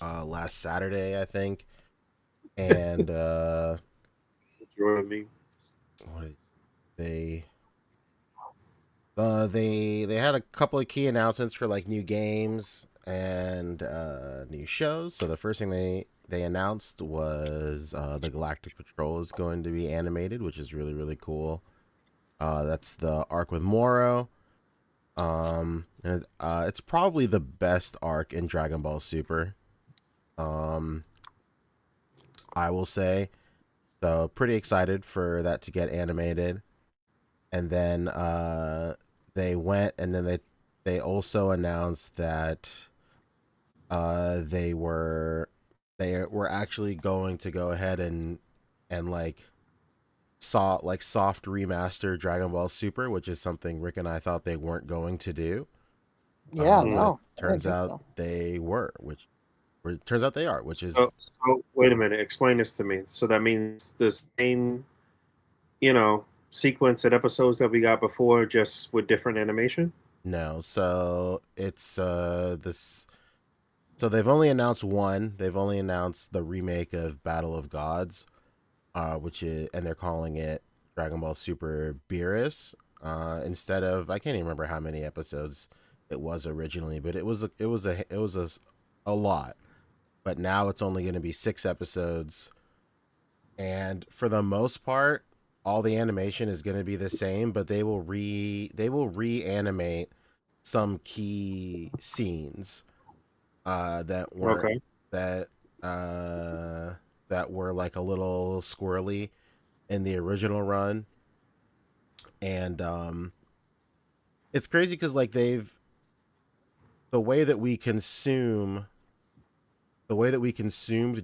last Saturday, I think, and Join me. what did they had a couple of key announcements for like new games and new shows. So the first thing they announced was the Galactic Patrol is going to be animated, which is really, really cool. That's the arc with Morrow. And it's probably the best arc in Dragon Ball Super. I will say. So pretty excited for that to get animated. And then they went and then they also announced that they were actually going to go ahead and like soft remaster Dragon Ball Super, which is something Rick and I thought they weren't going to do. Yeah, no. Turns out they were, turns out they are, which is so wait a minute, explain this to me. So that means the same, sequence and episodes that we got before, just with different animation? No, so it's this. So they've only announced one. They've only announced the remake of Battle of Gods, which is, and they're calling it Dragon Ball Super Beerus. Instead of, I can't even remember how many episodes it was originally, but it was a lot. But now it's only going to be 6 episodes, and for the most part, all the animation is going to be the same, but they will reanimate some key scenes that were that were like a little squirrely in the original run. And it's crazy because like the way that we consumed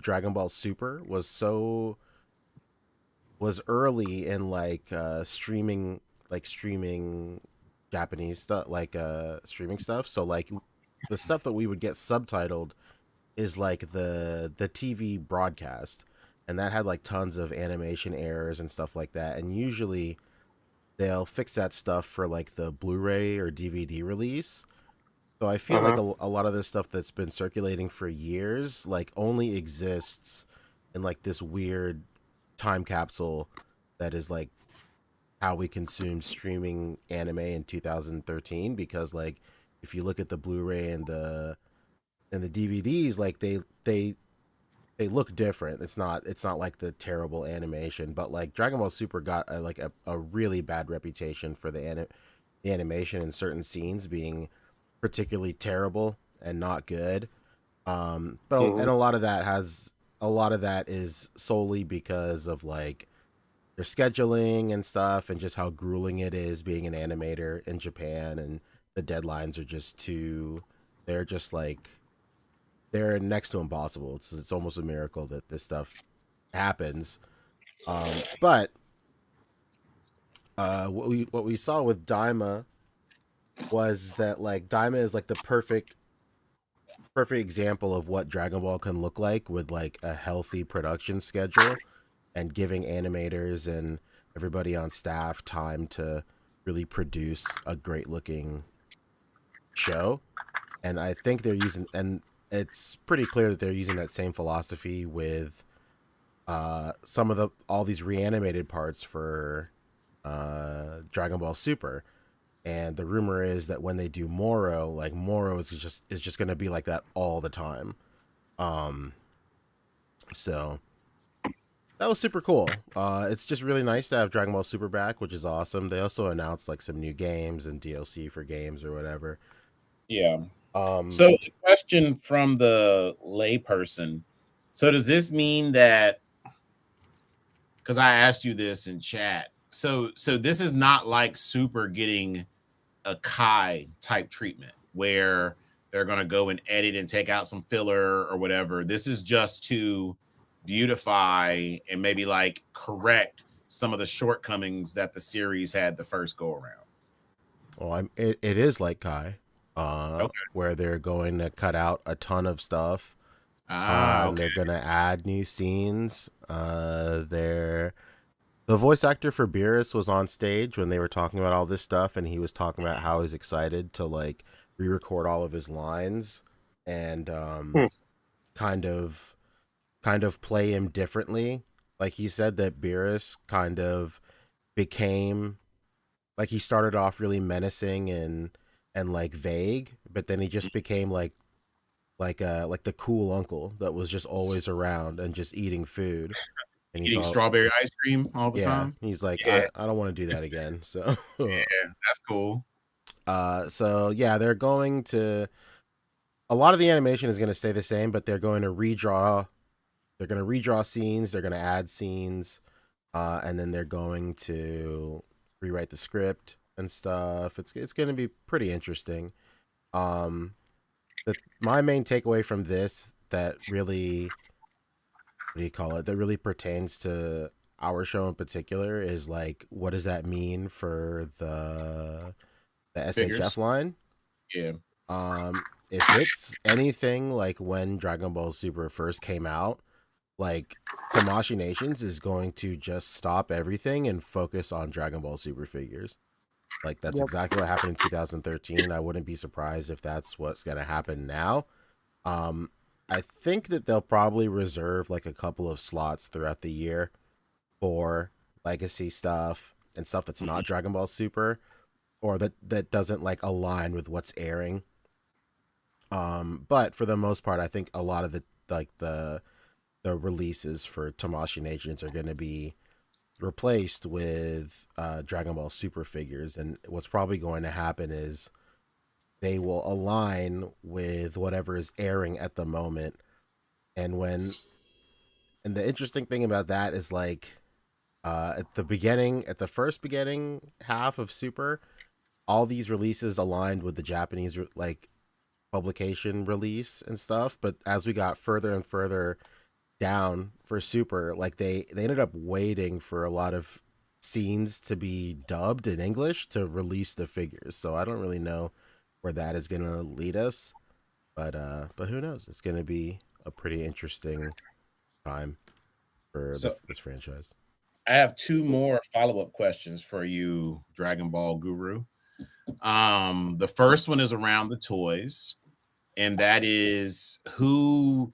Dragon Ball Super was early in like streaming Japanese stuff, like streaming stuff. So like the stuff that we would get subtitled is like the TV broadcast, and that had like tons of animation errors and stuff like that. And usually they'll fix that stuff for like the Blu-ray or DVD release. So I feel like a lot of this stuff that's been circulating for years like only exists in like this weird time capsule that is like how we consumed streaming anime in 2013. Because like if you look at the Blu-ray and the DVDs, like they look different. It's not like the terrible animation, but like Dragon Ball Super got a really bad reputation for the animation in certain scenes being particularly terrible and not good. And a lot of that is solely because of like their scheduling and stuff, and just how grueling it is being an animator in Japan, and the deadlines are just they're next to impossible. It's almost a miracle that this stuff happens. But what we saw with Daima was that like Daima is like the perfect example of what Dragon Ball can look like with like a healthy production schedule and giving animators and everybody on staff time to really produce a great looking show. And I think they're using, and it's pretty clear that they're using that same philosophy with all these reanimated parts for Dragon Ball Super. And the rumor is that when they do Morrow, like Morrow is just going to be like that all the time. So that was super cool. It's just really nice to have Dragon Ball Super back, which is awesome. They also announced like some new games and DLC for games or whatever. Yeah. So the question from the layperson. So does this mean that, because I asked you this in chat, so this is not like Super getting a Kai type treatment where they're going to go and edit and take out some filler or whatever. This is just to beautify and maybe like correct some of the shortcomings that the series had the first go around. Well, it is like Kai, where they're going to cut out a ton of stuff. And they're gonna add new scenes. The voice actor for Beerus was on stage when they were talking about all this stuff, and he was talking about how he's excited to like re-record all of his lines and kind of play him differently. Like he said that Beerus kind of became like he started off really menacing and like vague, but then he just became like the cool uncle that was just always around and just eating food and eating strawberry ice cream all the time. He's like, I don't want to do that again. So yeah, that's cool. So yeah, they're going to a lot of the animation is going to stay the same, but they're going to redraw. They're going to redraw scenes. They're going to add scenes, and then they're going to rewrite the script and stuff. It's going to be pretty interesting. My main takeaway from this that really, what do you call it? That really pertains to our show in particular is like, what does that mean for the SHF line? Yeah. If it's anything like when Dragon Ball Super first came out, like Tamashii Nations is going to just stop everything and focus on Dragon Ball Super figures. Like that's exactly what happened in 2013. I wouldn't be surprised if that's what's going to happen now. I think that they'll probably reserve like a couple of slots throughout the year for legacy stuff and stuff that's not Dragon Ball Super or that doesn't like align with what's airing. But for the most part, I think a lot of the releases for Tamashii Nations are going to be replaced with Dragon Ball Super figures, and what's probably going to happen is they will align with whatever is airing at the moment. And the interesting thing about that is like at the first beginning half of Super, all these releases aligned with the Japanese like publication release and stuff, but as we got further and further down for Super, like they ended up waiting for a lot of scenes to be dubbed in English to release the figures. So I don't really know where that is gonna lead us, but who knows? It's gonna be a pretty interesting time for this franchise. I have two more follow-up questions for you, Dragon Ball Guru. The first one is around the toys, and that is who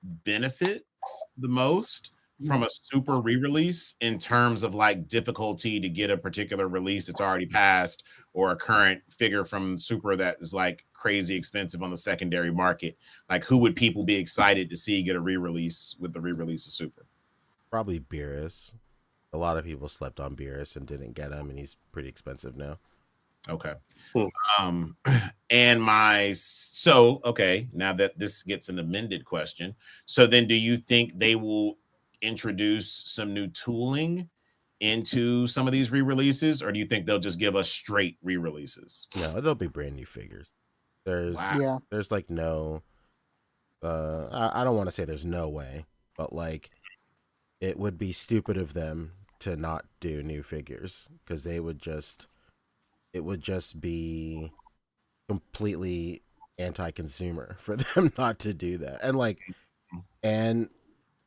benefits the most from a Super re-release in terms of like difficulty to get a particular release that's already passed or a current figure from Super that is like crazy expensive on the secondary market. Like who would people be excited to see get a re-release with the re-release of Super? Probably Beerus. A lot of people slept on Beerus and didn't get him, and he's pretty expensive now. Okay. Cool. And now that this gets an amended question, so then do you think they will introduce some new tooling into some of these re-releases, or do you think they'll just give us straight re-releases? No, they'll be brand new figures. There's like no I don't want to say there's no way, but like it would be stupid of them to not do new figures because it would just be completely anti-consumer for them not to do that. And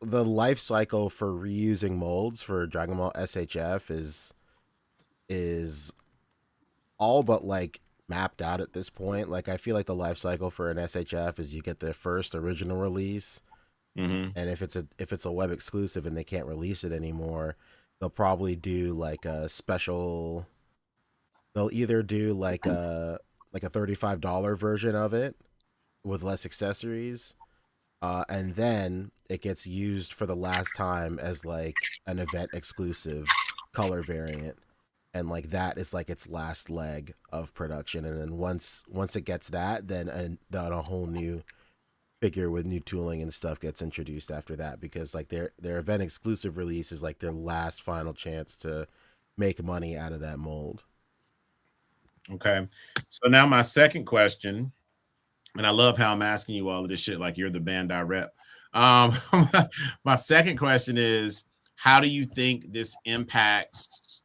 the life cycle for reusing molds for Dragon Ball SHF is all but like mapped out at this point. Like I feel like the life cycle for an SHF is you get the first original release, and if it's a web exclusive and they can't release it anymore, they'll probably do like a special. They'll either do like a $35 version of it with less accessories, and then it gets used for the last time as like an event exclusive color variant, and like that is like its last leg of production. And then once it gets that, then a whole new figure with new tooling and stuff gets introduced after that, because like their event exclusive release is like their last final chance to make money out of that mold. Okay. So now my second question, and I love how I'm asking you all of this shit like you're the Bandai rep. My second question is, how do you think this impacts?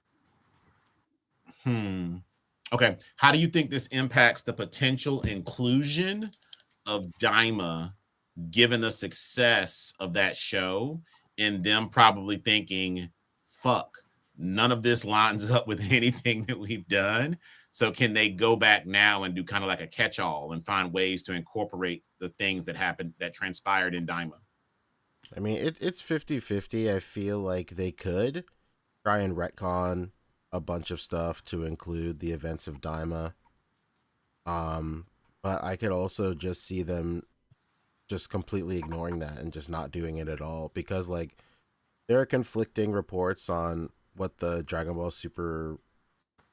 Okay. How do you think this impacts the potential inclusion of Daima, given the success of that show, and them probably thinking, fuck, none of this lines up with anything that we've done. So can they go back now and do kind of like a catch-all and find ways to incorporate the things that happened, that transpired in Daima? I mean, it's 50-50. I feel like they could try and retcon a bunch of stuff to include the events of Daima. But I could also just see them just completely ignoring that and just not doing it at all, because like there are conflicting reports on what the Dragon Ball Super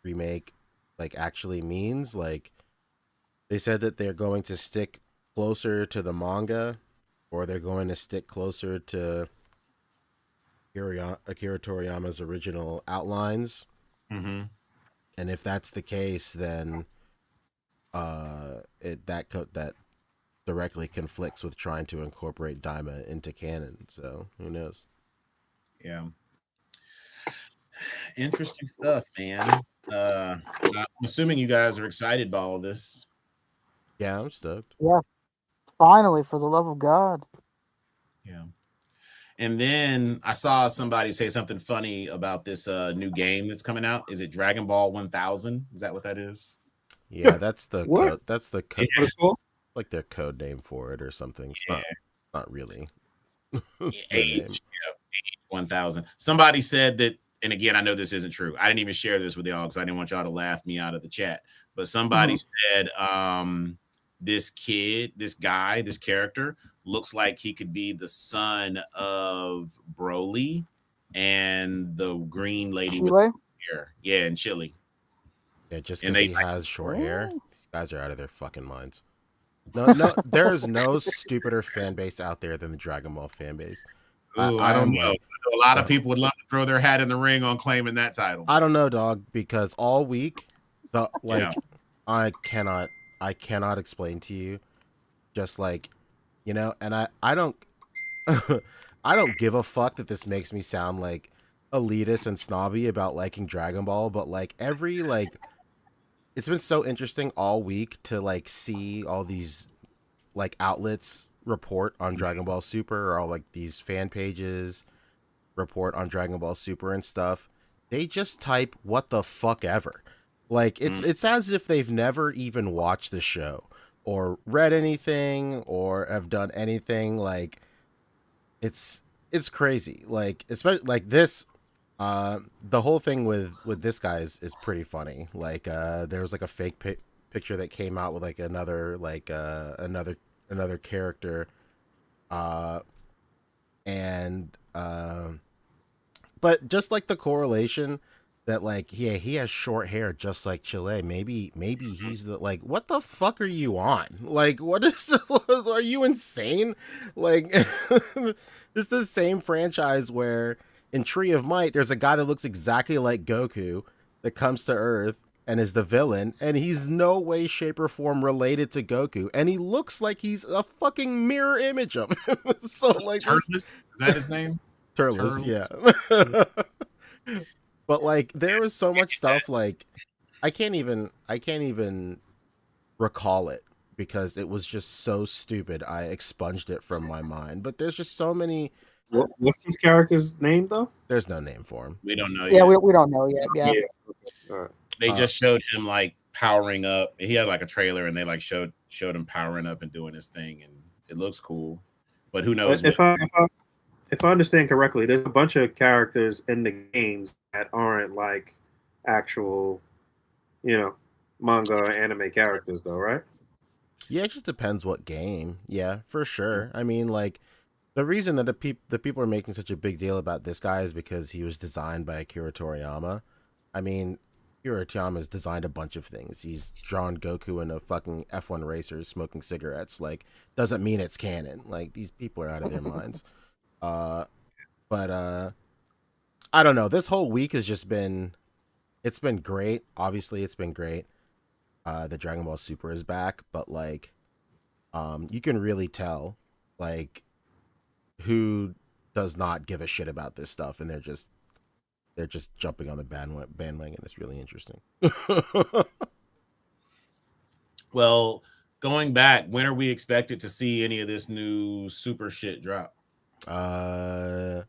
remake like actually means. Like they said that they're going to stick closer to the manga, or they're going to stick closer to Akira Toriyama's original outlines. Mm-hmm. And if that's the case, then that directly conflicts with trying to incorporate Daima into canon. So who knows? Yeah. Interesting stuff, man. I'm assuming you guys are excited by all this. Yeah, I'm stoked. Yeah. Finally, for the love of God. Yeah. And then I saw somebody say something funny about this new game that's coming out. Is it Dragon Ball 1000? Is that what that is? Yeah, that's the What? code. That's the code, Yeah, cool. like their code name for it or something. It's Yeah. not really. Age 1000. Somebody said that, and again, I know this isn't true. I didn't even share this with y'all because I didn't want y'all to laugh me out of the chat. But somebody said this kid, this guy, this character looks like he could be the son of Broly and the green lady with Chile? hair. Yeah, in Chile. Yeah, just And because they he has short hair, these guys are out of their fucking minds. No, there is no stupider fan base out there than the Dragon Ball fan base. Ooh, I don't know. A lot of people would love to throw their hat in the ring on claiming that title. I don't know, dog, because all week, Yeah. I cannot explain to you, just like, you know, and I don't, I don't give a fuck that this makes me sound like elitist and snobby about liking Dragon Ball, but like it's been so interesting all week to like see all these like outlets report on Dragon Ball Super, or all like these fan pages report on Dragon Ball Super and stuff. They just type what the fuck ever. Like it's as if they've never even watched the show or read anything or have done anything. Like it's crazy. Like especially like this the whole thing with this guy is pretty funny. Like there was like a fake picture that came out with like another character but just like the correlation that like he has short hair just like Chile. Maybe he's the like, what the fuck are you on? Like, what is the are you insane? Like it's the same franchise where in Tree of Might there's a guy that looks exactly like Goku that comes to Earth and is the villain, and he's no way, shape, or form related to Goku, and he looks like he's a fucking mirror image of him. So like Turles? Is that his name? Turles, yeah. But like there was so much stuff like I can't even recall it because it was just so stupid. I expunged it from my mind. But there's just so many. What's this character's name though? There's no name for him. We don't know Yeah, yet. we don't know yet. Yeah. All right. They just showed him like powering up. He had like a trailer, and they like showed him powering up and doing his thing, and it looks cool. But who knows? If I understand correctly, there's a bunch of characters in the games that aren't like actual, manga or anime characters, though, right? Yeah, it just depends what game. Yeah, for sure. I mean, like the reason that the people are making such a big deal about this guy is because he was designed by Akira Toriyama. I mean, Akira Toriyama has designed a bunch of things. He's drawn Goku in a fucking F1 racer smoking cigarettes. Like, doesn't mean it's canon. Like, these people are out of their minds. But I don't know. This whole week has just been, it's been great. Obviously, it's been great. The Dragon Ball Super is back, but like, you can really tell, like, who does not give a shit about this stuff, and they're just jumping on the bandwagon. It's really interesting. Well, going back, when are we expected to see any of this new super shit drop? The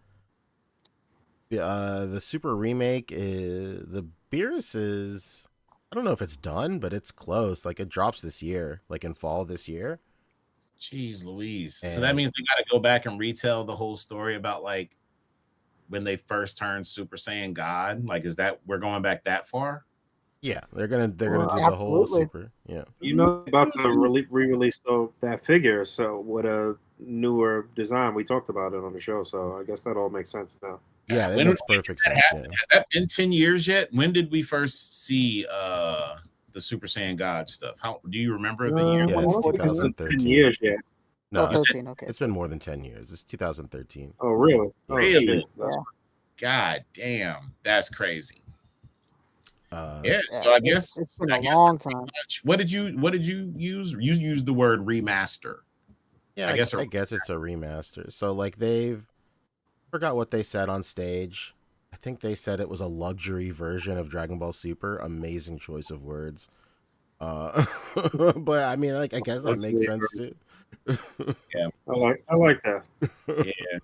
super remake is the Beerus is, I don't know if it's done, but it's close. Like it drops this year, like in fall this year. Jeez Louise. And so that means they got to go back and retell the whole story about like when they first turned Super Saiyan God. Like, is that we're going back that far? yeah, they're gonna do the whole Absolutely. super. Yeah. You know, about to re-release though that figure, so with a newer design, we talked about it on the show. So I guess that all makes sense now. Yeah, that When makes did perfect that sense. happen? Has that been 10 years yet? When did we first see the Super Saiyan God stuff? How do you remember the year? Yeah, I it's don't think it's been 10 2013. years yet. No, Oh, 13, okay. it's been more than 10 years. It's 2013. Oh, really? Oh, Really? shit. That's- God damn, that's crazy. Uh, Yeah, so I guess it's been I a guess long that's pretty time. much- What did you use? You used the word remaster. Yeah, I guess I guess it's a remaster. So like forgot what they said on stage. I think they said it was a luxury version of Dragon Ball Super. Amazing choice of words. But I mean, like I guess that makes sense too. I like that. Yeah.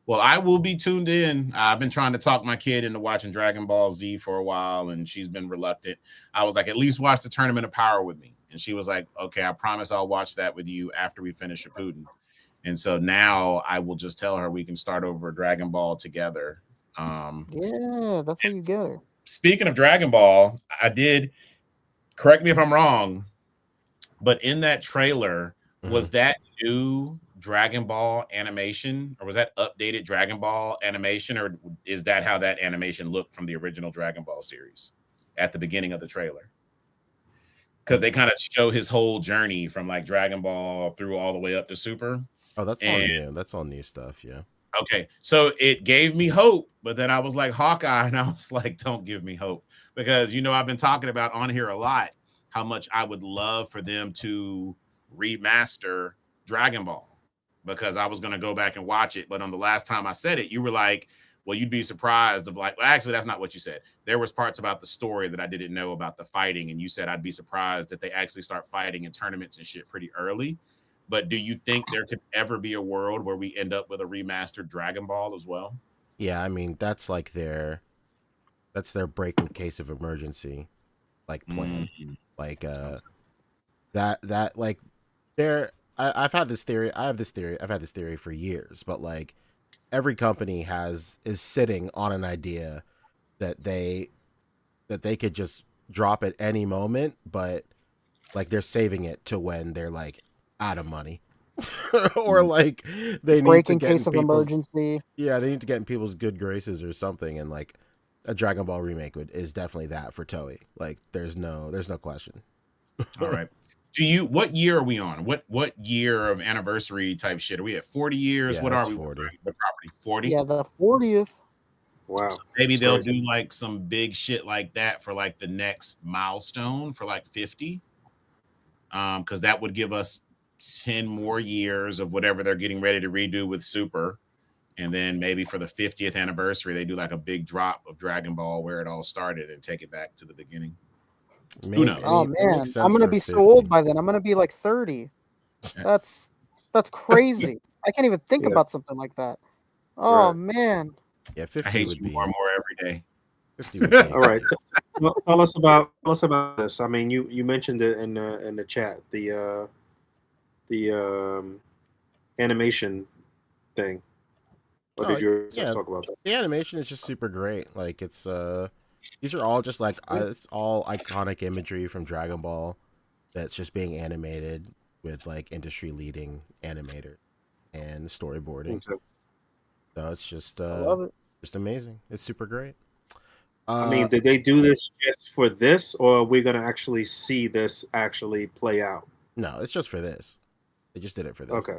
Well, I will be tuned in. I've been trying to talk my kid into watching Dragon Ball Z for a while, and she's been reluctant. I was like, at least watch the Tournament of Power with me. And she was like, okay, I promise I'll watch that with you after we finish Shippuden. And so now I will just tell her we can start over Dragon Ball together. Yeah, that's how you get her. Speaking of Dragon Ball, I did, correct me if I'm wrong, but in that trailer, was that new Dragon Ball animation, or was that updated Dragon Ball animation, or is that how that animation looked from the original Dragon Ball series at the beginning of the trailer? Because they kind of show his whole journey from like Dragon Ball through all the way up to Super. Oh, that's all new. That's all new stuff. Yeah. Okay, so it gave me hope, but then I was like Hawkeye, and I was like, don't give me hope, because I've been talking about on here a lot how much I would love for them to remaster Dragon Ball, because I was going to go back and watch it. But on the last time I said it, you were like, well, you'd be surprised of like, well, actually, that's not what you said. There was parts about the story that I didn't know about the fighting. And you said, I'd be surprised that they actually start fighting in tournaments and shit pretty early. But do you think there could ever be a world where we end up with a remastered Dragon Ball as well? Yeah. I mean, that's their break in case of emergency, like plan. Like, that like I've had this theory. I've had this theory for years, but like every company is sitting on an idea that they could just drop at any moment, but like they're saving it to when they're like out of money or like they need Break to in get case in of people's, emergency. yeah, they need to get in people's good graces or something. And like a Dragon Ball remake is definitely that for Toei. Like there's no question. All right. What year are we on? What year of anniversary type shit? Are we at 40 years? Yeah, what are that's we? 40. The property 40? Yeah, the 40th. Wow. So maybe That's they'll crazy. do like some big shit like that for like the next milestone for like 50. Because that would give us 10 more years of whatever they're getting ready to redo with Super. And then maybe for the 50th anniversary, they do like a big drop of Dragon Ball where it all started and take it back to the beginning. Maybe. knows? Oh It man, makes I'm sense gonna for be 50. so old by then. I'm gonna be like 30. That's crazy. I can't even think Yeah. about something like that. Oh Right. man. Yeah, I 50 hate would you be more and more every day. 50 would be All right. Tell us about this. I mean, you mentioned it in the chat. The animation thing. What Oh, did you yeah. talk about that? The animation is just super great. Like it's these are all just like it's all iconic imagery from Dragon Ball that's just being animated with like industry leading animator and storyboarding. Okay. So it's just I love it. just amazing. It's super great. I mean, did they do this just for this, or are we gonna actually see this actually play out? No, it's just for this. They just did it for this. Okay.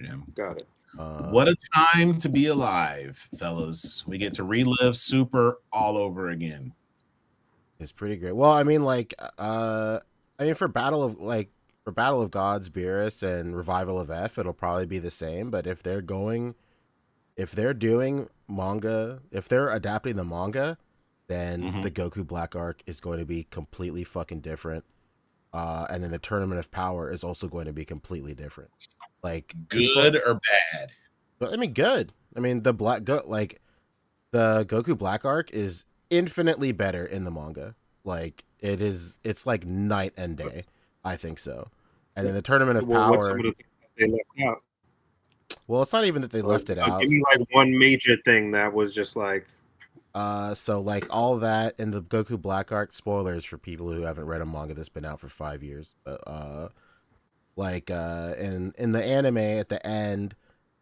Yeah. Got it. What a time to be alive, fellas. We get to relive Super all over again. It's pretty great. Well, I mean, like, for Battle of Gods, Beerus, and Revival of F, it'll probably be the same. But if they're going if they're doing manga, if they're adapting the manga, then the Goku Black Arc is going to be completely fucking different. And then the Tournament of Power is also going to be completely different. Like good or bad? But I mean, good. I mean, the Goku Black Arc is infinitely better in the manga. Like it's like night and day. I think so. And then the Tournament of Power. What's some of the things that they left out? Well, it's not even that they left it out. Give me like one major thing that was just like. So like all that in the Goku Black Arc, spoilers for people who haven't read a manga that's been out for 5 years, but in the anime at the end,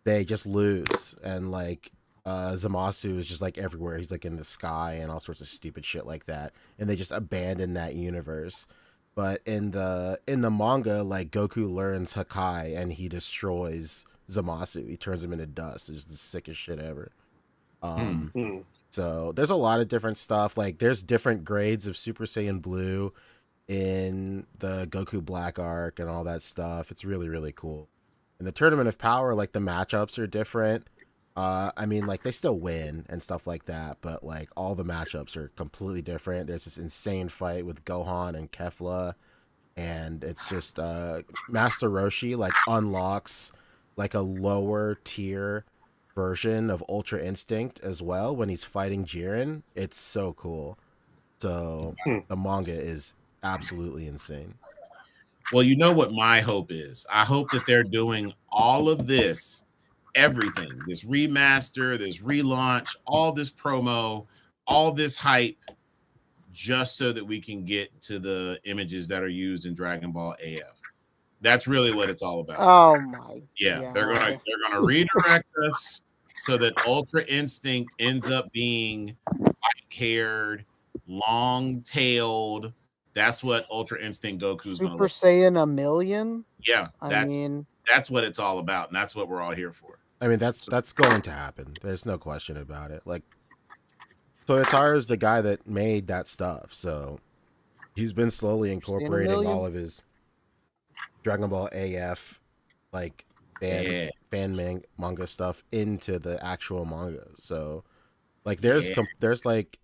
they just lose, and like Zamasu is just like everywhere. He's like in the sky and all sorts of stupid shit like that, and they just abandon that universe. But in the manga, like Goku learns Hakai and he destroys Zamasu. He turns him into dust. It's the sickest shit ever. So there's a lot of different stuff. Like there's different grades of Super Saiyan Blue in the Goku Black Arc and all that stuff. It's really, really cool. In the Tournament of Power, like the matchups are different. I mean, like they still win and stuff like that, but like all the matchups are completely different. There's this insane fight with Gohan and Kefla, and it's just Master Roshi like unlocks like a lower tier version of Ultra Instinct as well when he's fighting Jiren. It's so cool. So the manga is absolutely insane. Well, you know what my hope is? I hope that they're doing all of this, everything, this remaster, this relaunch, all this promo, all this hype, just so that we can get to the images that are used in Dragon Ball AF. That's really what it's all about. Oh my! Yeah, they're gonna redirect us so that Ultra Instinct ends up being white-haired, long-tailed. That's what Ultra Instinct Goku's going to Super Saiyan a million. Yeah, that's what it's all about, and that's what we're all here for. I mean, that's going to happen. There's no question about it. Like Toyotaro is the guy that made that stuff, so he's been slowly incorporating all of his Dragon Ball AF like fan manga stuff into the actual manga. So like there's like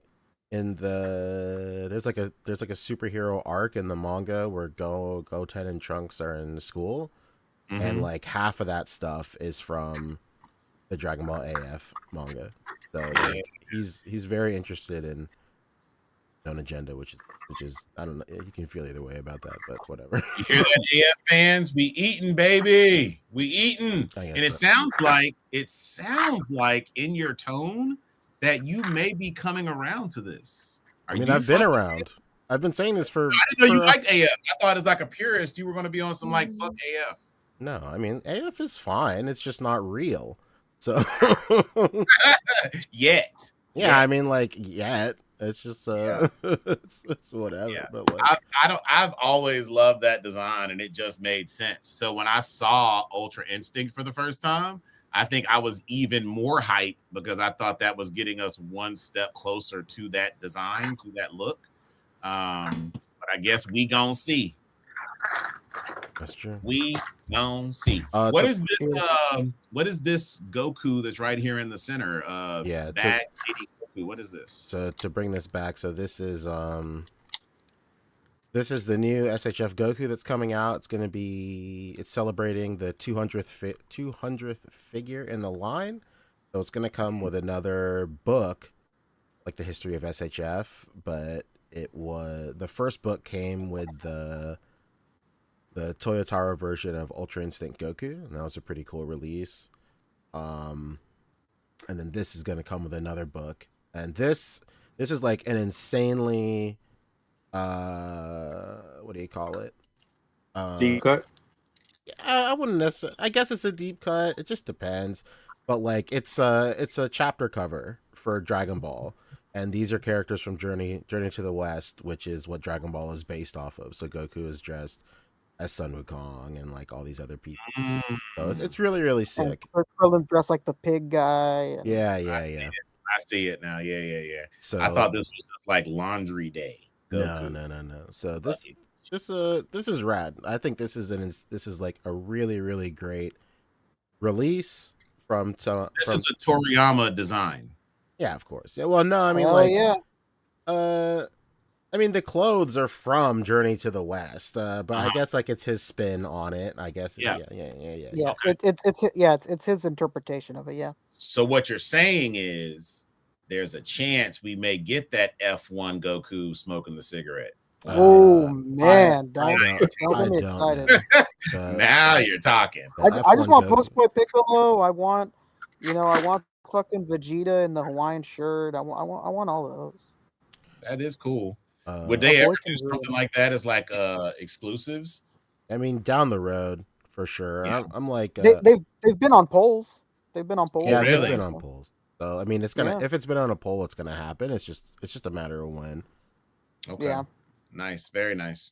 there's like a superhero arc in the manga where Goten and Trunks are in school, and like half of that stuff is from the Dragon Ball AF manga. So like, he's very interested in own agenda, which is I don't know, you can feel either way about that, but whatever. You hear that, AF fans? We eating, baby. We eating. And it sounds like in your tone that you may be coming around to this. I've been around. I've been saying this for. I didn't know you liked AF. I thought as like a purist, you were going to be on some like fuck AF. No, I mean AF is fine. It's just not real. So yet. Yeah, I mean like yet. It's just it's whatever. Yeah. But like I've always loved that design, and it just made sense. So when I saw Ultra Instinct for the first time, I think I was even more hyped because I thought that was getting us one step closer to that design, to that look. But I guess we gonna see. That's true. We gonna see. What is this Goku that's right here in the center? Bad Goku. What is this? To bring this back, so this is the new SHF Goku that's coming out. It's celebrating the 200th figure in the line. So it's going to come with another book, like the history of SHF, but the first book came with the Toyotaro version of Ultra Instinct Goku, and that was a pretty cool release. And then this is going to come with another book. And this is like an insanely what do you call it? Deep cut? I wouldn't necessarily. I guess it's a deep cut. It just depends. But like it's a chapter cover for Dragon Ball, and these are characters from Journey to the West, which is what Dragon Ball is based off of. So Goku is dressed as Sun Wukong and like all these other people. So it's really, really sick. Krillin dressed like the pig guy. Yeah. I see it now. Yeah. So I thought this was just like Laundry Day. No. So this is rad. I think this is like a really, really great release from This is a Toriyama design. Yeah, of course. Yeah, well, no, I mean, I mean, the clothes are from Journey to the West, but I guess like it's his spin on it. I guess. Yeah. Okay. It's his interpretation of it. Yeah. So what you're saying is there's a chance we may get that F1 Goku smoking the cigarette. Oh man, don't get me don't excited. Now you're talking. I just want Post Boy Piccolo. I want fucking Vegeta in the Hawaiian shirt. I want all of those. That is cool. Would they ever do something like that as like exclusives? I mean, down the road for sure. Yeah. I'm like they've been on polls. They've been on polls. Yeah, really? they've been on polls. So I mean, it's gonna if it's been on a poll, it's gonna happen. It's just a matter of when. Okay. Yeah. Nice. Very nice.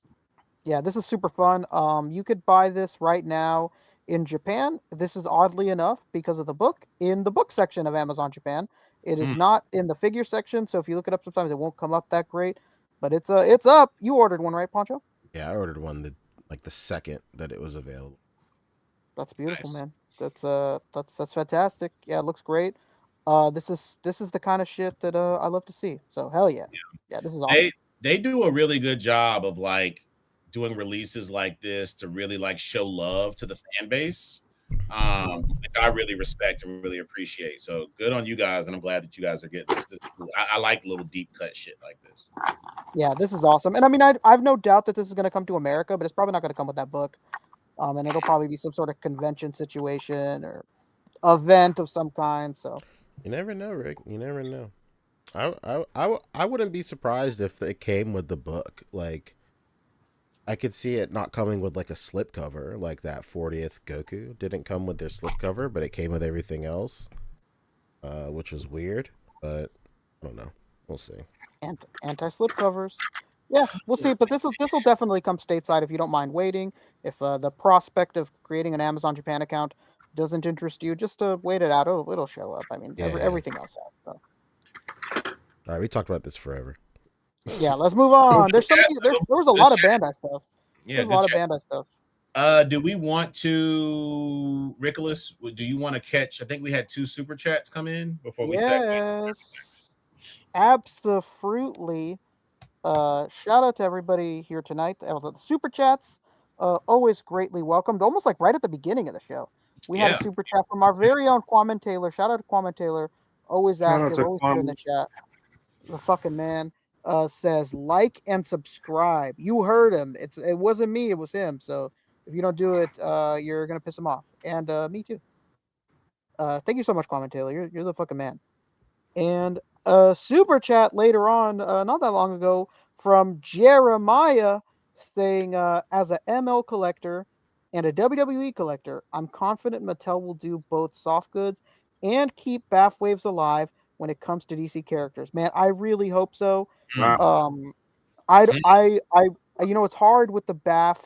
Yeah, this is super fun. You could buy this right now in Japan. This is oddly enough because of the book in the book section of Amazon Japan. It is not in the figure section, so if you look it up, sometimes it won't come up that great. But it's up. You ordered one, right, Poncho? Yeah, I ordered one the second that it was available. That's beautiful, Nice. man. That's fantastic. Yeah, it looks great. This is the kind of shit that I love to see. So hell yeah. Yeah, this is awesome. They do a really good job of like doing releases like this to really like show love to the fan base. Like I really respect and really appreciate. So good on you guys, and I'm glad that you guys are getting this. This is cool. I like little deep cut shit like this. Yeah, this is awesome. And I mean, I've no doubt that this is going to come to America, but it's probably not going to come with that book. And it'll probably be some sort of convention situation or event of some kind. So you never know, Rick. You never know. I wouldn't be surprised if it came with the book. Like, I could see it not coming with like a slipcover, like that 40th Goku didn't come with their slipcover, but it came with everything else, which was weird. But I don't know. We'll see. Anti-slip covers. Yeah, we'll see. But this will definitely come stateside if you don't mind waiting. If the prospect of creating an Amazon Japan account doesn't interest you, just wait it out. It'll show up. I mean, everything else has. So. All right, we talked about this forever. Yeah, let's move on. There was a lot of Bandai stuff. Yeah, There's a lot of Bandai stuff. Do we want to, Richolas? Do you want to catch? I think we had 2 super chats come in before we segue. Yes, absolutely. Shout out to everybody here tonight. The super chats, always greatly welcomed. Almost like right at the beginning of the show, we had a super chat from our very own Kwame Taylor. Shout out to Kwame Taylor, always active, always good in the chat. The fucking man says like and subscribe. You heard him. It wasn't me. It was him. So if you don't do it, you're gonna piss him off. And me too. Thank you so much, Kwame Taylor. You're the fucking man. And a super chat later on, not that long ago, from Jeremiah saying, as a ML collector and a WWE collector, I'm confident Mattel will do both soft goods and keep BAF waves alive when it comes to DC characters. Man, I really hope so. Wow. It's hard with the BAF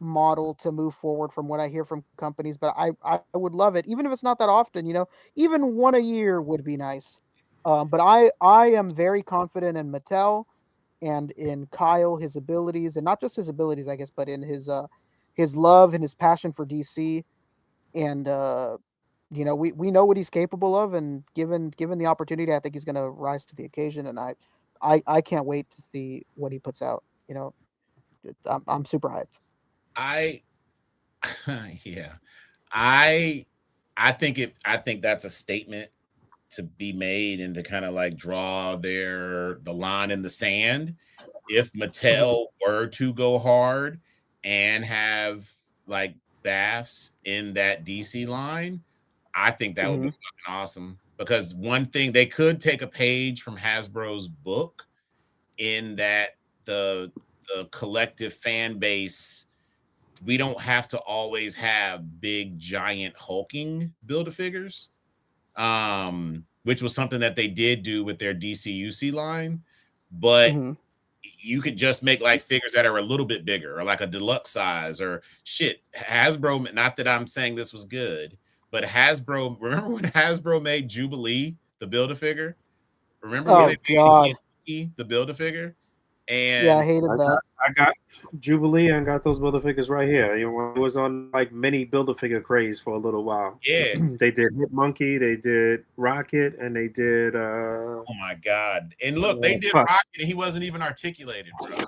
model to move forward from what I hear from companies, but I would love it, even if it's not that often. Even one a year would be nice. But I am very confident in Mattel and in Kyle, his abilities, and not just his abilities, I guess, but in his love and his passion for DC. And we know what he's capable of, and given the opportunity, I think he's going to rise to the occasion. And I can't wait to see what he puts out. I'm super hyped. I think that's a statement to be made and to kind of like draw the line in the sand. If Mattel were to go hard and have like BAFs in that DC line, I think that would be fucking awesome. Because one thing, they could take a page from Hasbro's book in that the collective fan base, we don't have to always have big giant hulking Build-A-Figures, which was something that they did do with their DCUC line. But you could just make like figures that are a little bit bigger, or like a deluxe size, or shit. Hasbro, not that I'm saying this was good, but Hasbro, remember when Hasbro made Jubilee the Build-A-Figure? Remember when they made the Build-A-Figure? And Yeah, I hated that. I got Jubilee and got those Build-A-Figures right here. You know, it was on like mini Build-A-Figure craze for a little while. Yeah. They did Hit Monkey, they did Rocket, and they did oh my god! And look, they did Puck. Rocket, and he wasn't even articulated, bro.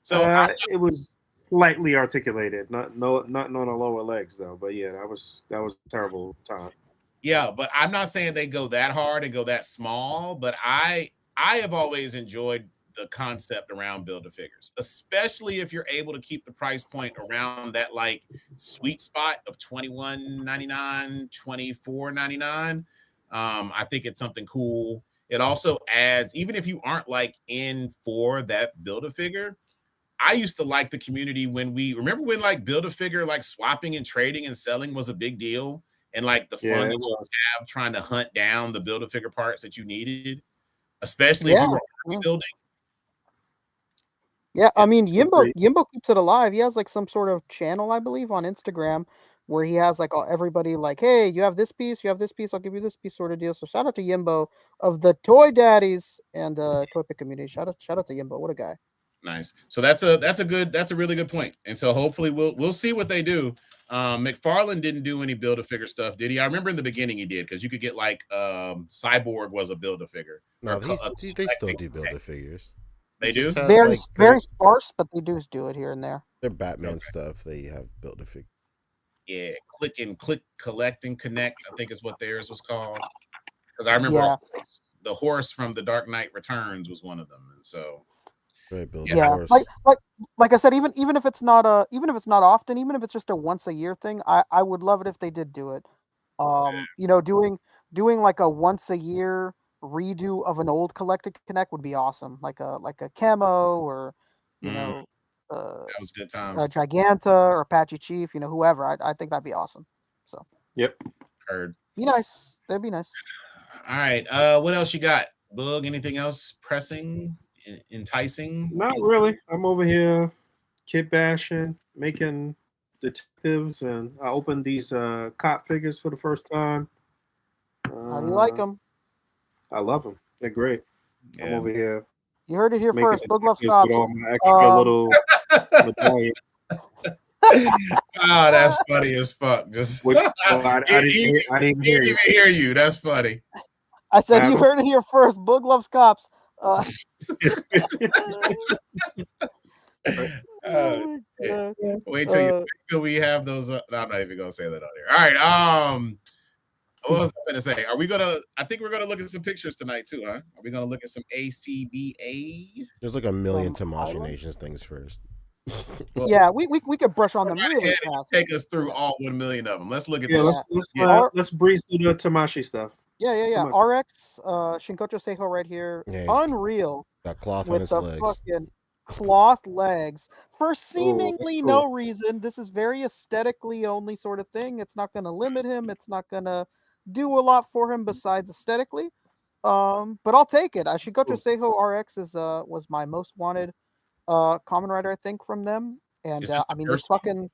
So it was slightly articulated, not on the lower legs though. But yeah, that was a terrible time. yeah, but I'm not saying they go that hard and go that small, but I have always enjoyed the concept around Build-A-Figures, especially if you're able to keep the price point around that like sweet spot of $21.99, $24.99. I think it's something cool. It also adds, even if you aren't like in for that Build-A-Figure, I used to like the community when like Build-A-Figure, like swapping and trading and selling was a big deal. And like the fun that you have trying to hunt down the Build-A-Figure parts that you needed, especially if you were building. Yeah, I mean, Yimbo keeps it alive. He has like some sort of channel, I believe, on Instagram where he has like everybody like, hey, you have this piece, I'll give you this piece sort of deal. So shout out to Yimbo of the Toy Daddies and Toy Pick community. Shout out to Yimbo. What a guy. Nice. So that's a really good point. And so hopefully we'll see what they do. McFarlane didn't do any Build-A-Figure stuff, did he? I remember in the beginning he did, because you could get like Cyborg was a Build-A-Figure. No, they still do Build-A-Figures. They do? Very sparse, but they do it here and there. They're Batman stuff. They have Build-A-Figure. Yeah, click, collect, and connect, I think is what theirs was called. Because I remember the horse from The Dark Knight Returns was one of them. And so like I said, even if it's not often, even if it's just a once a year thing, I would love it if they did do it. You know, doing like a once a year redo of an old Collected Connect would be awesome. Like a Camo, or you know, that was good times. Giganta or Apache Chief, you know, whoever. I think that'd be awesome. So heard. Be nice. That'd be nice. All right. What else you got, Boog? Anything else pressing, enticing? Not really. I'm over here kid bashing, making detectives, and I opened these cop figures for the first time. How do you like them? I love them. They're great. Yeah. I'm over here. You heard it here first. Boog loves with cops. all my extra little medallions. Oh, that's funny as fuck. Just I didn't hear you. That's funny. I said you heard it here first. Boog loves cops. Wait till we have those. No, I'm not even gonna say that on here. All right. What was I gonna say? I think we're gonna look at some pictures tonight too, huh? Are we gonna look at some ACBA? There's like a million Tamashii Nations things first. Well, yeah, we could brush on them really fast. Take us through all 1 million of them. Let's look at this. Let's breeze through the Tamashii stuff. Yeah. RX, Shinkocho Seiho right here. Yeah, unreal. Got cloth with on his the legs. Fucking cloth legs for seemingly no reason. This is very aesthetically only sort of thing. It's not going to limit him. It's not going to do a lot for him besides aesthetically. But I'll take it. Shinkocho Seiho RX was my most wanted Kamen Rider, I think, from them. And I mean, there's fucking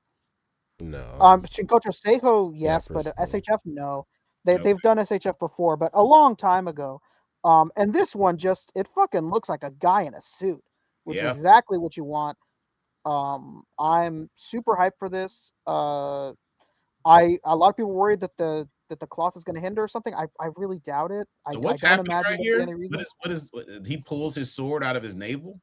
Shinkocho Seiho, yes, but SHF, no. They've done SHF before, but a long time ago. And this one it fucking looks like a guy in a suit, which is exactly what you want. I'm super hyped for this. A lot of people worried that the cloth is going to hinder or something. I really doubt it. So what's happening right here? What is he pulls his sword out of his navel?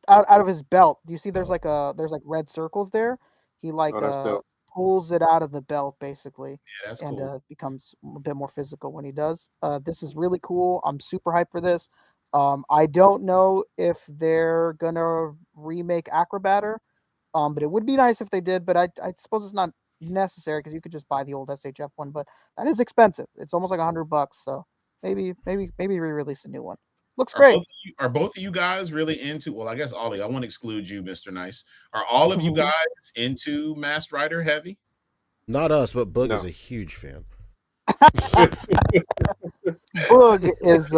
Out of his belt. Do you see there's like red circles there? He pulls it out of the belt basically. Yeah, that's and cool. Becomes a bit more physical when he does. This is really cool. I'm super hyped for this. I don't know if they're gonna remake Acrobatter, but it would be nice if they did. But I suppose it's not necessary because you could just buy the old SHF one. But that is expensive. It's almost like $100. So maybe re-release a new one. Looks great. Are both of you guys really into? Well, I guess Ollie. I won't exclude you, Mr. Nice. Are all of you guys into Masked Rider heavy? Not us, but Boog is a huge fan. Boog is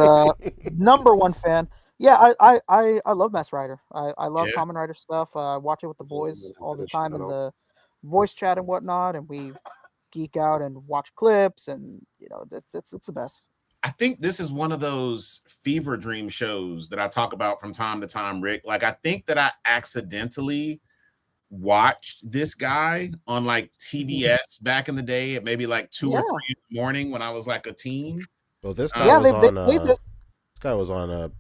number one fan. Yeah, I love Masked Rider. I love Kamen Rider stuff. I watch it with the boys all the time in the voice chat and whatnot, and we geek out and watch clips, and you know, it's the best. I think this is one of those fever dream shows that I talk about from time to time, Rick. Like, I think that I accidentally watched this guy on like TBS back in the day at maybe like 2 or 3 in the morning when I was like a teen. Well, this guy this guy was on a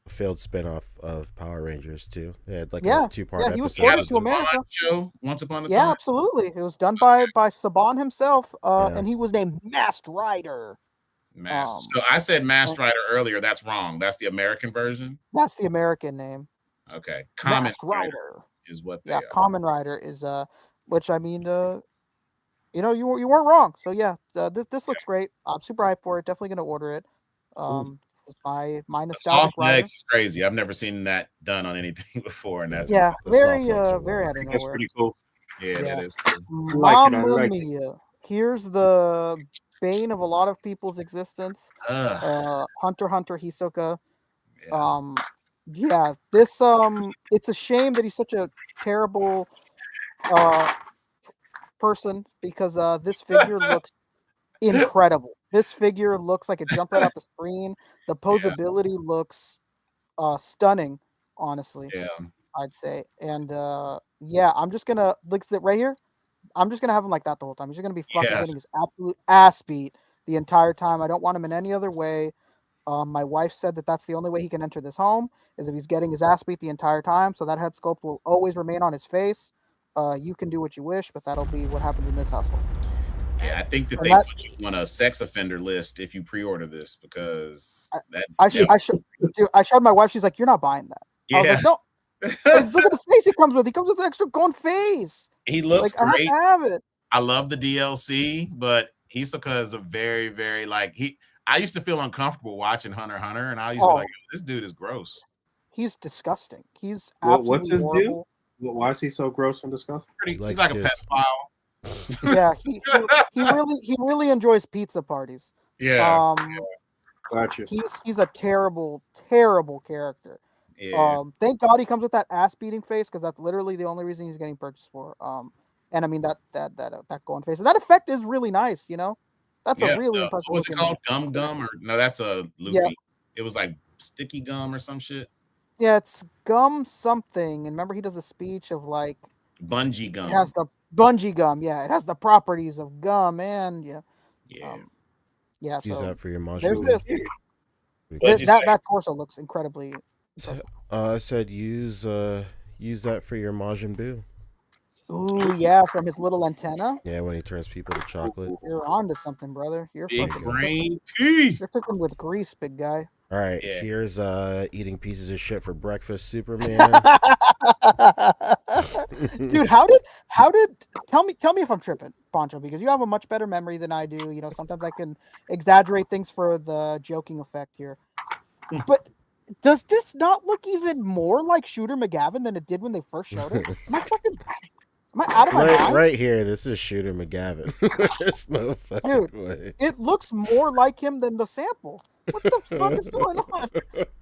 failed spinoff of Power Rangers too. They had like a 2-part he was episode. ported to America. Show once upon a time. Yeah, absolutely. It was done by Saban himself, and he was named Masked Rider. So I said Masked Rider earlier. That's wrong. That's the American version. That's the American name. Okay, Masked Rider is what they are. are. Common Rider is which I mean, you know, you weren't wrong. So yeah, this looks great. I'm super hyped for it. Definitely gonna order it. It's my nostalgic rider. It's crazy. I've never seen that done on anything before, and that's very out of nowhere. That's pretty cool. Yeah, that is cool. Mamma mia! Here's the bane of a lot of people's existence. Hunter x Hunter Hisoka. This it's a shame that he's such a terrible person because this figure looks incredible. This figure looks like it jumped right off the screen. The posability looks stunning, honestly. Yeah, I'd say. And I'm just gonna right here. I'm just gonna have him like that the whole time. He's just gonna be fucking getting his absolute ass beat the entire time. I don't want him in any other way. My wife said that that's the only way he can enter this home is if he's getting his ass beat the entire time. So that head sculpt will always remain on his face. You can do what you wish, but that'll be what happens in this household. Yeah, I think that they put you on a sex offender list if you pre-order this because I showed my wife. She's like, "You're not buying that." Yeah. I was like, "No." Like, look at the face he comes with. He comes with an extra gone face. He looks great. I have it. I love the DLC, but Hisoka is a very, very I used to feel uncomfortable watching Hunter x Hunter, and I used to be like, this dude is gross. He's disgusting. He's absolutely what's his horrible. deal? Why is he so gross and disgusting? He's like a pedophile. Yeah, he really enjoys pizza parties. Yeah. Gotcha. He's a terrible, terrible character. Yeah. Thank God he comes with that ass beating face because that's literally the only reason he's getting purchased for. And I mean that going face. And that effect is really nice, you know? That's a really impressive. What was it called? Gum or no, that's a Luffy. Yeah. It was like sticky gum or some shit. Yeah, it's gum something. And remember he does a speech of like bungee gum. It has the bungee gum, yeah. It has the properties of gum and yeah. Use that for your Majin. There's this. That torso looks incredibly impressive. I said use that for your Majin Buu. Ooh, yeah, from his little antenna. Yeah, when he turns people to chocolate. You're onto something, brother. You're big fucking brain. You're cooking with grease, big guy. All right, here's eating pieces of shit for breakfast, Superman. Dude, how did tell me if I'm tripping, Poncho, because you have a much better memory than I do. You know, sometimes I can exaggerate things for the joking effect here. But does this not look even more like Shooter McGavin than it did when they first showed it? Am I out of my mind? Right here, this is Shooter McGavin. There's no fucking way. It looks more like him than the sample. What the fuck is going on?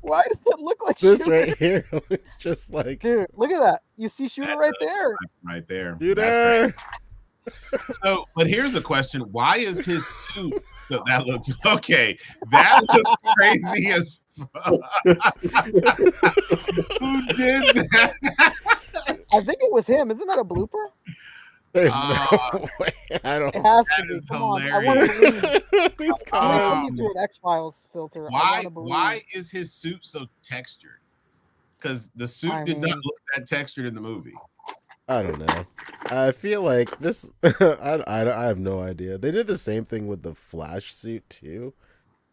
Why does it look like this Shooter? Right here? It's just like, dude, look at that. You see Shooter right there. Right there. Shooter. So, but here's a question: why is his suit? So that looks okay. That looks crazy as fuck. Who did that? I think it was him. Isn't that a blooper? There's no way. I don't. It has to be. Come on. I want to believe. I'm through an X-Files filter. Why is his suit so textured? Because the suit did not look that textured in the movie. I don't know. I feel like this. I have no idea. They did the same thing with the Flash suit too.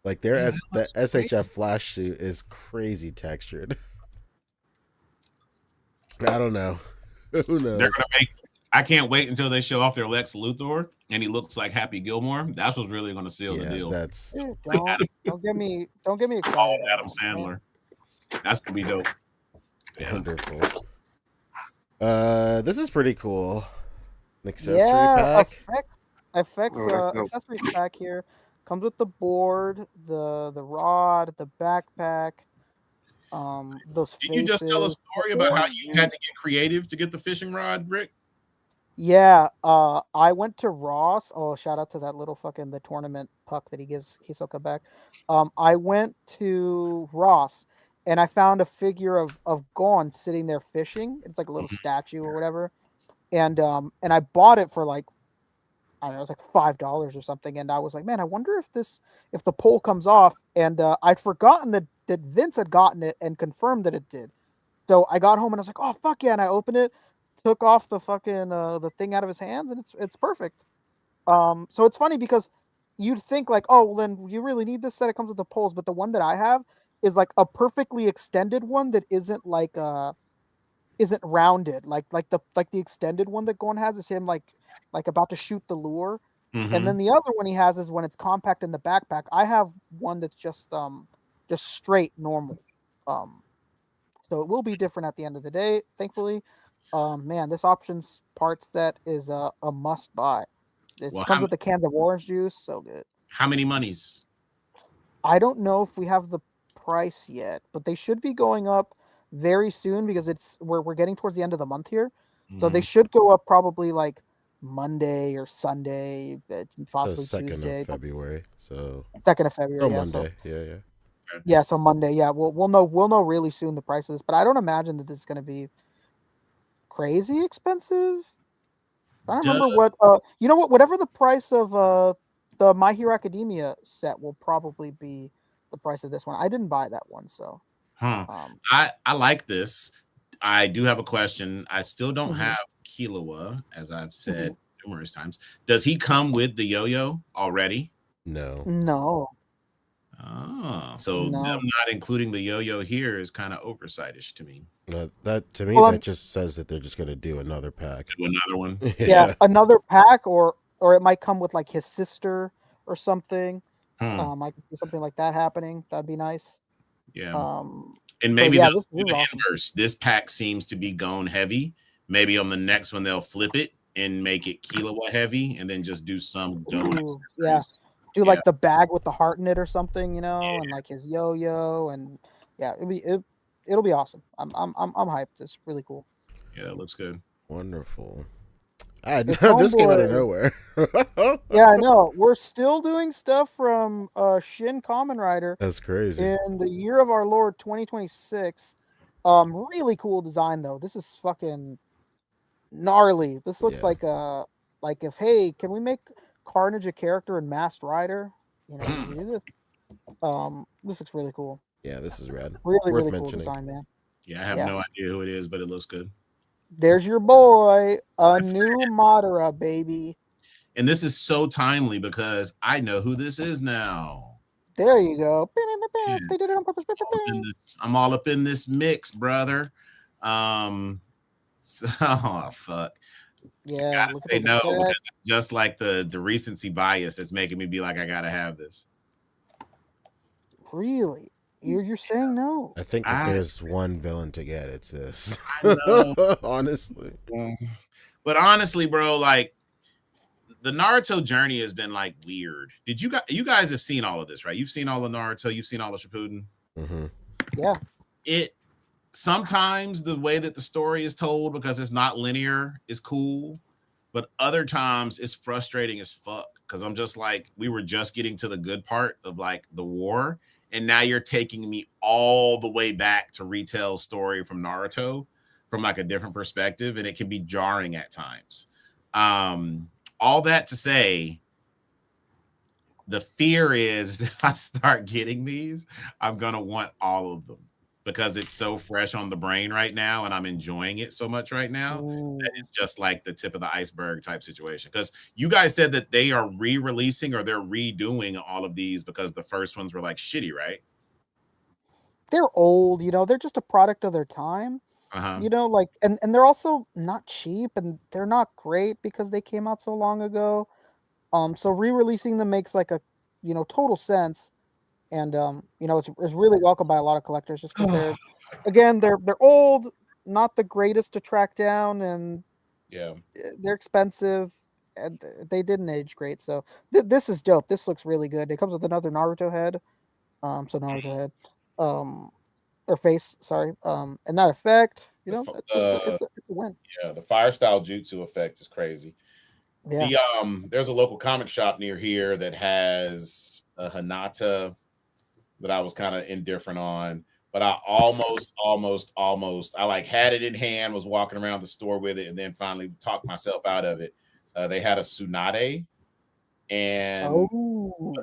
Like the SHF Flash suit is crazy textured. I don't know. Who knows? They're gonna make. I can't wait until they show off their Lex Luthor and he looks like Happy Gilmore. That's what's really going to seal the deal. That's Dude, don't get me excited. All Adam Sandler. That's gonna be dope. Yeah. Wonderful. This is pretty cool. An accessory pack. Accessories pack here. Comes with the board, the rod, the backpack. Those. Did you just tell a story about how you had to get creative to get the fishing rod, Rick? Yeah, I went to Ross. Oh, shout out to that little fucking the tournament puck that he gives Hisoka back. I went to Ross and I found a figure of Gon sitting there fishing. It's like a little Mhm. statue or whatever. And I bought it for like, I don't know, it was like $5 or something. And I was like, man, I wonder if the poll comes off. And I'd forgotten that Vince had gotten it and confirmed that it did. So I got home and I was like, oh fuck yeah! And I opened it, took off the fucking the thing out of his hands, and it's perfect. So it's funny because you'd think like, oh, well, then you really need this set. It comes with the poles, but the one that I have is like a perfectly extended one that isn't rounded. Like the extended one that Gon has is him like about to shoot the lure, and then Mhm. the other one he has is when it's compact in the backpack. I have one that's just straight normal. Um, so it will be different at the end of the day, thankfully. Man, this options part set is a must buy. It Well, comes with the cans of orange juice, so good. how many monies? I don't know if we have the price yet, but they should be going up very soon because we're getting towards the end of the month here. So they Mhm. should go up probably like Monday or Sunday, The possibly 2nd of Tuesday, February. So 2nd of February. oh, Yeah, so Monday. Yeah. yeah, so Monday. Yeah, we'll know really soon the prices, but I don't imagine that this is going to be crazy expensive. I don't Duh. remember what you know what, whatever the price of the My Hero Academia set will probably be the price of this one. I didn't buy that one, so Huh. um I like this. I do have a question. I still don't mhm, have Killua, as I've said mhm. numerous times. Does he come with the yo-yo already? No. No, Oh, so them no. not including the yo-yo here is kind of oversightish to me. That to me Well, that just says that they're just gonna do another pack. Do another one. yeah, Yeah. another pack or it might come with like his sister or something. Hmm. I could see something like that happening. That'd be nice. Yeah. Um And so maybe they'll yeah, this do is the awesome. inverse. This pack seems to be gone heavy. Maybe on the next one they'll flip it and make it Killua heavy, and then just do some dome Ooh, yeah. accessories. Do Yeah, like the bag with the heart in it or something, and like his yo-yo and yeah, it'll be awesome. I'm hyped. It's really cool. yeah, that looks good. Wonderful. It's This came out of homeboy. nowhere. Yeah, I know. We're still doing stuff from Shin Kamen Rider That's crazy. in the year of our Lord 2026. Really cool design though. This is fucking gnarly. This looks Yeah. like if hey, can we make Carnage a character in Masked Rider? Can we do this? This looks really cool. Yeah, this is rad. Really, Worth really cool mentioning. design, man. Yeah, I have Yeah. no idea who it is, but it looks good. There's your boy, a new Madara, baby. And this is so timely because I know who this is now. There you go. Yeah, They did it on purpose. I'm all up in this mix, brother. So, oh fuck. Yeah, Gotta look say at no those because effects. it's just like the recency bias that's making me be like, I gotta have this. Really? You're saying no? I think if I there's one villain to get, it's this. know. Honestly. But honestly, bro, like the Naruto journey has been like weird. Did you guys have seen all of this, right? You've seen all of Naruto, you've seen all of Shippuden. Mm-hmm. Yeah. It sometimes the way that the story is told because it's not linear is cool, but other times it's frustrating as fuck because I'm just like, we were just getting to the good part of like the war, and now you're taking me all the way back to retell story from Naruto from like a different perspective, and it can be jarring at times. All that to say, the fear is if I start getting these, I'm gonna want all of them because it's so fresh on the brain right now, and I'm enjoying it so much right now that Ooh. it's just like the tip of the iceberg type situation. Because you guys said that they are re-releasing or they're redoing all of these because the first ones were like shitty, right? They're old, they're just a product of their time. Uh-huh. Like and they're also not cheap and they're not great because they came out so long ago. So re-releasing them makes like a total sense. And it's really welcomed by a lot of collectors just because they're old, not the greatest to track down, and Yeah. they're expensive, and they didn't age great. So this is dope. This looks really good. It comes with another Naruto head. So Naruto head. Um, or face, sorry. And that effect, you know, it's a win. Yeah, the fire style jutsu effect is crazy. Yeah. There's a local comic shop near here that has a Hinata that I was kind of indifferent on, but I almost I like had it in hand, was walking around the store with it, and then finally talked myself out of it. They had a Tsunade, and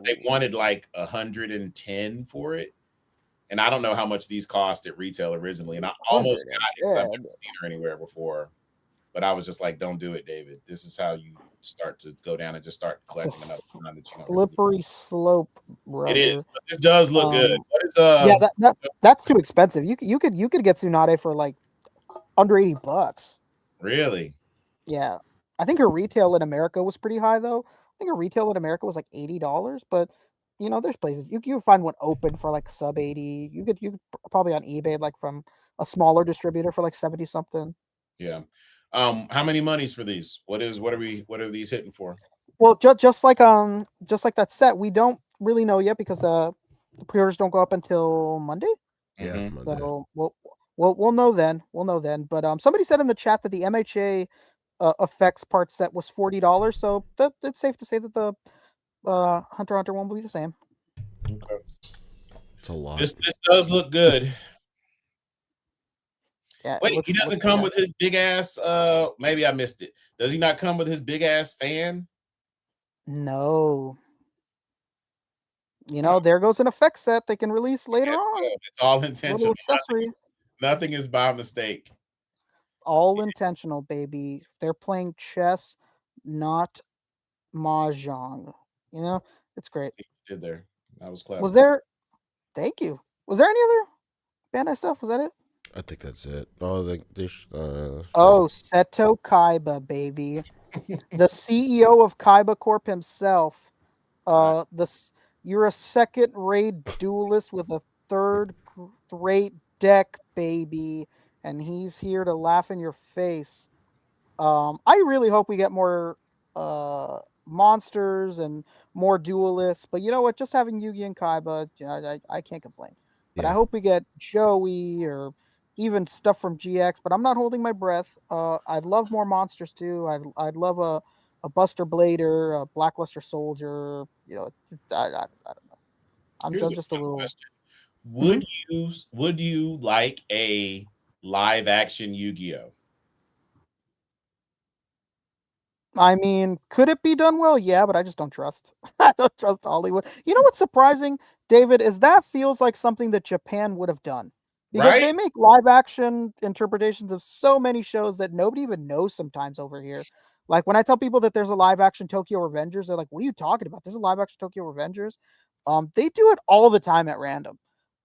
they wanted like 110 for it. And I don't know how much these cost at retail originally. And I almost got it because I've never seen her anywhere before. But I was just like, don't do it, David. This is how you start to go down and just start collecting enough time that you don't slippery slope, brother. It is, but this does look good. What is yeah, that's too expensive. You could get Tsunade for like under $80. Really? Yeah. I think her retail in America was pretty high though. I think her retail in America was like $80, but you know, there's places you can find one open for like sub 80. You could probably on eBay like from a smaller distributor for like 70 something. Yeah. How many monies for these? What are these hitting for? Well, just like that set, we don't really know yet because the pre-orders don't go up until Monday. Yeah. Monday. So we'll know then. We'll know then. But somebody said in the chat that the MHA effects part set was $40. So it's safe to say that the Hunter x Hunter one will be the same. Okay. It's a lot. This does look good. Yeah, wait, he doesn't come with his big ass. Maybe I missed it. Does he not come with his big ass fan? No. You know, there goes an effect set they can release later on. It's all intentional. Accessory. Nothing is by mistake. All intentional, baby. They're playing chess, not mahjong. You know, it's great. Did there? That was clever. Was there? Thank you. Was there any other Bandai stuff? Was that it? I think that's it. Oh, Seto Kaiba, baby, the CEO of Kaiba Corp himself. You're a second-rate duelist with a third-rate deck, baby, and he's here to laugh in your face. I really hope we get more monsters and more duelists, but you know what? Just having Yugi and Kaiba, I can't complain. But I hope we get Joey or even stuff from GX, but I'm not holding my breath. I'd love more monsters too. I'd love a Buster Blader, a Blackluster Soldier. You know, I don't know. I'm just a little. Question. Would you like a live action Yu-Gi-Oh? I mean, could it be done well? Yeah, but I just don't trust. I don't trust Hollywood. You know what's surprising, David, is that feels like something that Japan would have done. Because they make live action interpretations of so many shows that nobody even knows sometimes over here. Like when I tell people that there's a live action Tokyo Revengers, they're like, what are you talking about? There's a live action Tokyo Revengers. They do it all the time at random.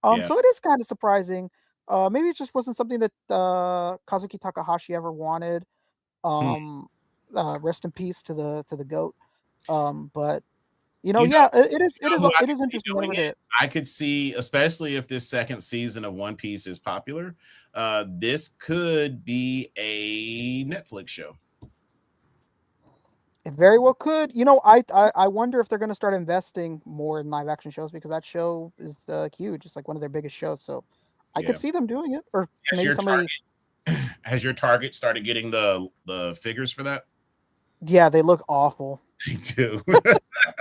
So it is kind of surprising. Maybe it just wasn't something that Kazuki Takahashi ever wanted. Rest in peace to the GOAT. But you know, it is interesting. I could see, especially if this second season of One Piece is popular, this could be a Netflix show. It very well could. You know, I wonder if they're going to start investing more in live action shows because that show is huge. It's like one of their biggest shows. So I could see them doing it. Or maybe somebody. Has your Target started getting the figures for that? Yeah, they look awful. They do.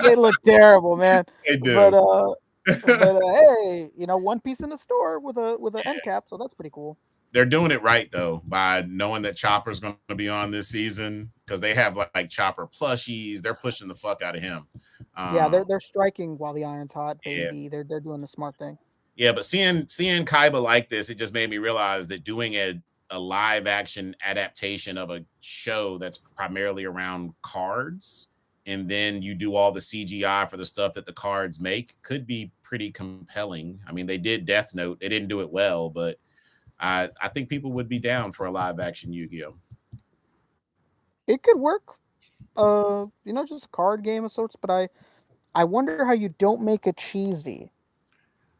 They look terrible, man. They do. But hey, you know, One Piece in the store with an end cap, so that's pretty cool. They're doing it right though by knowing that Chopper's going to be on this season because they have like Chopper plushies. They're pushing the fuck out of him. Yeah, they're striking while the iron's hot, baby. Yeah. They're doing the smart thing. Yeah, but seeing Kaiba like this, it just made me realize that doing a live action adaptation of a show that's primarily around cards, and then you do all the CGI for the stuff that the cards make could be pretty compelling. I mean, they did Death Note. They didn't do it well, but I think people would be down for a live action Yu-Gi-Oh. It could work. You know, just a card game of sorts, but I wonder how you don't make it cheesy.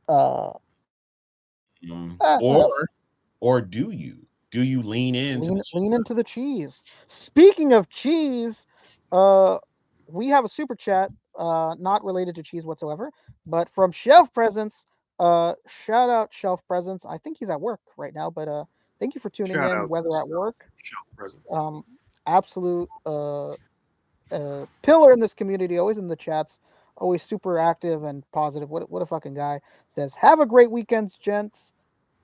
Or do you? Do you lean into the cheese? Speaking of cheese, we have a super chat, not related to cheese whatsoever, but from Shelf Presents. Shout out Shelf Presence. I think he's at work right now, but thank you for tuning Shout in, out whether to at work. Shelf Presence. Absolute pillar in this community, always in the chats, always super active and positive. What a fucking guy. Says, have a great weekend, gents.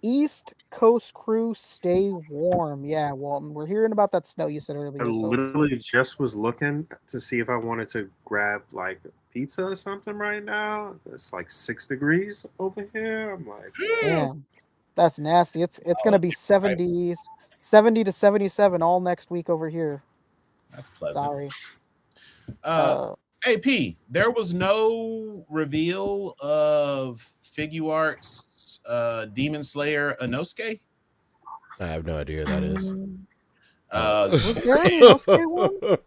East Coast crew, stay warm. Yeah, Walton, we're hearing about that snow you said earlier. I So literally just was looking to see if I wanted to grab like pizza or something right now. It's like 6 degrees over here. I'm like, damn, that's nasty. It's gonna be 70 to 77 all next week over here. That's pleasant. Sorry. AP, there was no reveal of Figuarts Demon Slayer Inosuke. I have no idea who that is. Was there an Inosuke one?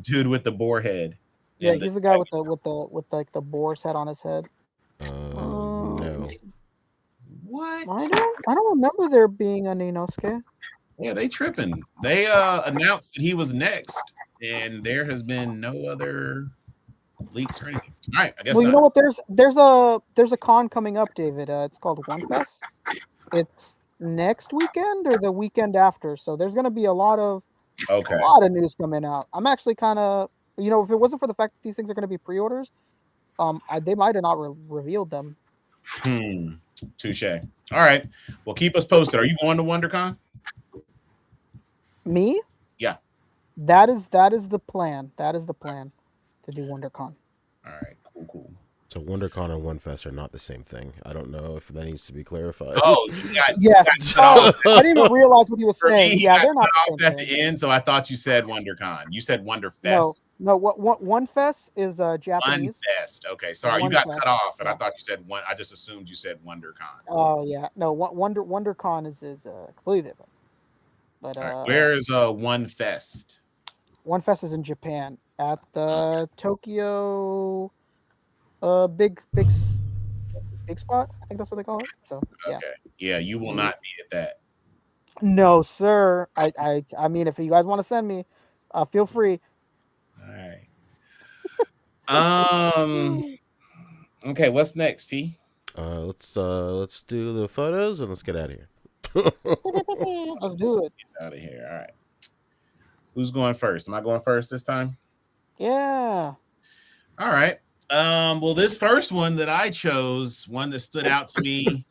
Dude with the boar head. Yeah, he's the guy with like the boar's head on his head. No. What? I don't remember there being an Inosuke. Yeah, they tripping. They announced that he was next, and there has been no other leaks or anything. All right, I guess. Well, you know what? There's a con coming up, David. It's called OneFest. It's next weekend or the weekend after. So there's gonna be a lot of news coming out. I'm actually kind of, if it wasn't for the fact that these things are gonna be pre-orders, they might have not revealed them. Touche. All right. Well, keep us posted. Are you going to WonderCon? Me? Yeah. That is the plan. That is the plan to do WonderCon. All right. Cool. So WonderCon and OneFest are not the same thing. I don't know if that needs to be clarified. Oh, yes. I didn't even realize what he was saying. Yeah, they're not the same at the end. So I thought you said WonderCon. You said WonderFest. No. What OneFest is Japanese. OneFest. Okay, sorry, you got cut off, and I thought you said one. I just assumed you said WonderCon. Oh yeah, no. WonderCon is completely different. But where is OneFest? OneFest is in Japan at the Tokyo big spot. I think that's what they call it. So yeah. Okay. Yeah, you will not be at that. No, sir. I mean, if you guys want to send me, feel free. All right. Okay, what's next, P? Let's do the photos and let's get out of here. Let's do it. Get out of here. All right. Who's going first? Am I going first this time? Yeah. All right. Well, this first one that I chose, one that stood out to me,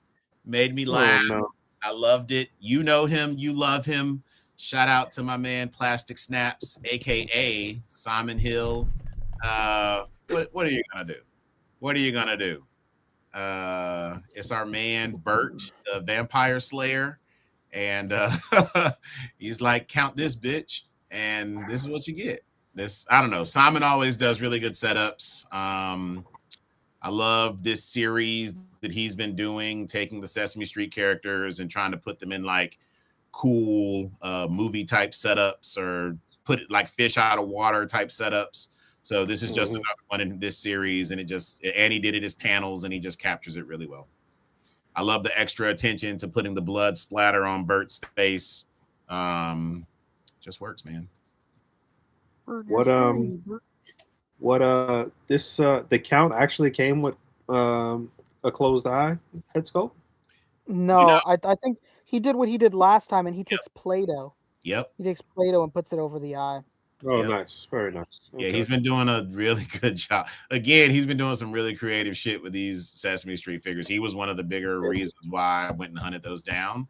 made me laugh. Oh, no. I loved it. You know him. You love him. Shout out to my man Plastic Snaps, a.k.a. Simon Hill. What are you going to do? What are you going to do? It's our man Bert, the Vampire Slayer. And he's like, count this, bitch. And this is what you get. This, I don't know. Simon always does really good setups. I love this series that he's been doing, taking the Sesame Street characters and trying to put them in like cool movie type setups or put it like fish out of water type setups. So this is just another one in this series, and he did it as panels, and he just captures it really well. I love the extra attention to putting the blood splatter on Bert's face. Just works, man. The count actually came with a closed eye head sculpt? No, I think he did what he did last time, and he takes Play-Doh. Yep. He takes Play-Doh and puts it over the eye. Oh, nice. Very nice. Okay. Yeah, he's been doing a really good job. Again, he's been doing some really creative shit with these Sesame Street figures. He was one of the bigger reasons why I went and hunted those down.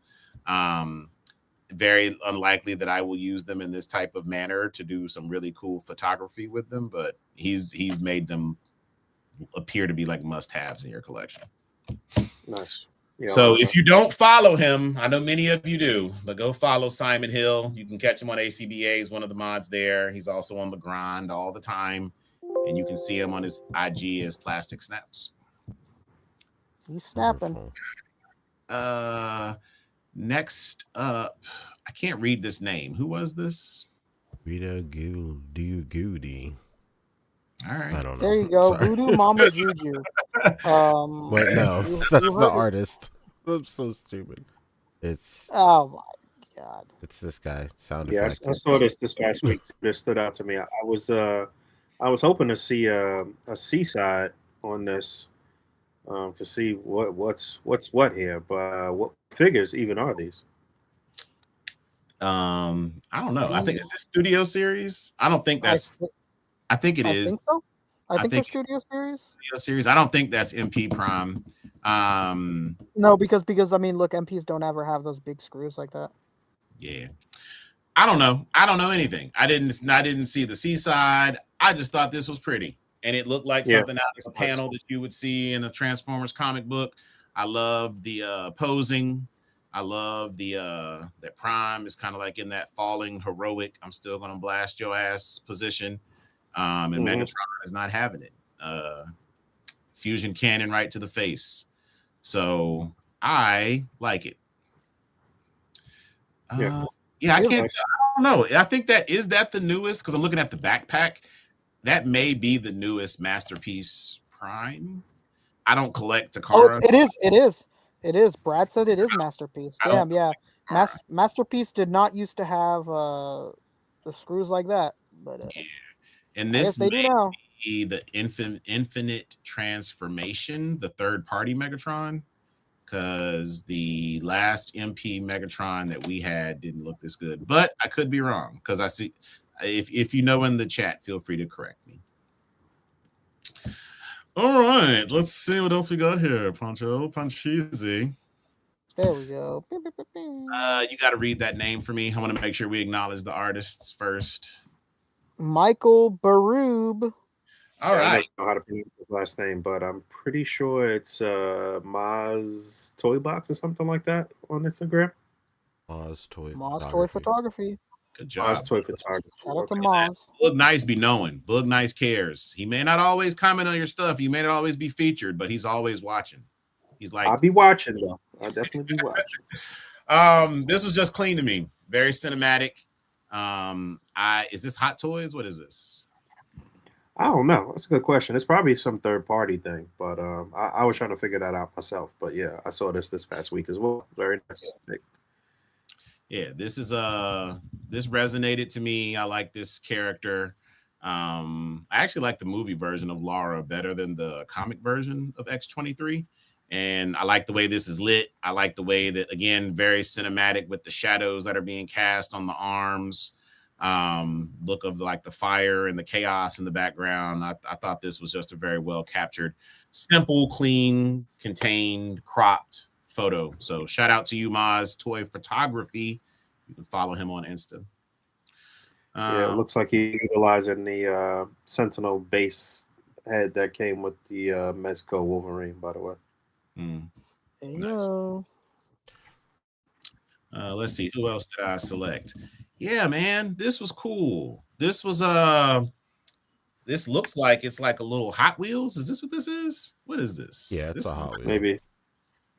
Very unlikely that I will use them in this type of manner to do some really cool photography with them, but he's made them appear to be like must-haves in your collection. Nice. Yeah, so if you don't follow him, I know many of you do, but go follow Simon Hill. You can catch him on ACBA. He's one of the mods there. He's also on the grind all the time, and you can see him on his IG as Plastic Snaps. He's snapping. Next up, I can't read this name. Who was this? Rita Goody. All right. I don't know. There you go. Sorry. Voodoo Mama Juju. But no, that's the artist. I'm so stupid. It's oh my god. It's this guy. Sound effect. effect. I saw this past week. This stood out to me. I was hoping to see a seaside on this. to see what's what here. But what figures even are these? I don't know. I think it's a studio series. I don't think that's. I think it is. Think so. I think think they're studio series. Studio series. I don't think that's MP Prime. No, because I mean, look, MPs don't ever have those big screws like that. Yeah. I don't know. I don't know anything. I didn't see the seaside. I just thought this was pretty. And it looked like something out of a panel that you would see in a Transformers comic book. I love the posing. I love the that Prime is kind of like in that falling heroic, I'm still gonna blast your ass position. And Megatron is not having it. Fusion cannon right to the face. So I like it. Yeah, I can't tell. I don't know. I think that the newest, because I'm looking at the backpack. That may be the newest Masterpiece Prime. I don't collect Takara. It is. Brad said it is Masterpiece. Damn, yeah. Masterpiece did not used to have the screws like that, but and this they do now. Be the infinite transformation, the third party Megatron, because the last MP Megatron that we had didn't look this good, but I could be wrong because I see. If you know in the chat, feel free to correct me. All right, let's see what else we got here. Panchisi. There we go. You got to read that name for me. I want to make sure we acknowledge the artists first. Michael Baroob. All right. I don't know how to pronounce his last name, but I'm pretty sure it's Maz Toy Box or something like that on Instagram. Maz Toy Photography. Good job. Maz Toy Photography. Shout out to Maz. Boog Nice be knowing. Boog Nice cares. He may not always comment on your stuff. He may not always be featured, but he's always watching. He's like, I'll be watching though. I'll definitely be watching. This was just clean to me. Very cinematic. Is this Hot Toys? What is this? I don't know. That's a good question. It's probably some third party thing, but I was trying to figure that out myself. But yeah, I saw this past week as well. Very nice. Yeah, this is this resonated to me. I like this character. I actually like the movie version of Lara better than the comic version of X-23. And I like the way this is lit. I like the way that, again, very cinematic with the shadows that are being cast on the arms. Look of like the fire and the chaos in the background. I thought this was just a very well captured, simple, clean, contained, cropped photo. So shout out to you, Maz Toy Photography. You can follow him on Insta. Yeah, it looks like he's utilizing the Sentinel base head that came with the Mezco Wolverine, by the way. Hello. Let's see, who else did I select? Yeah, man, this was cool. This was this looks like it's like a little Hot Wheels. Is this what this is? What is this? Yeah, it's this a Hot Wheel. Maybe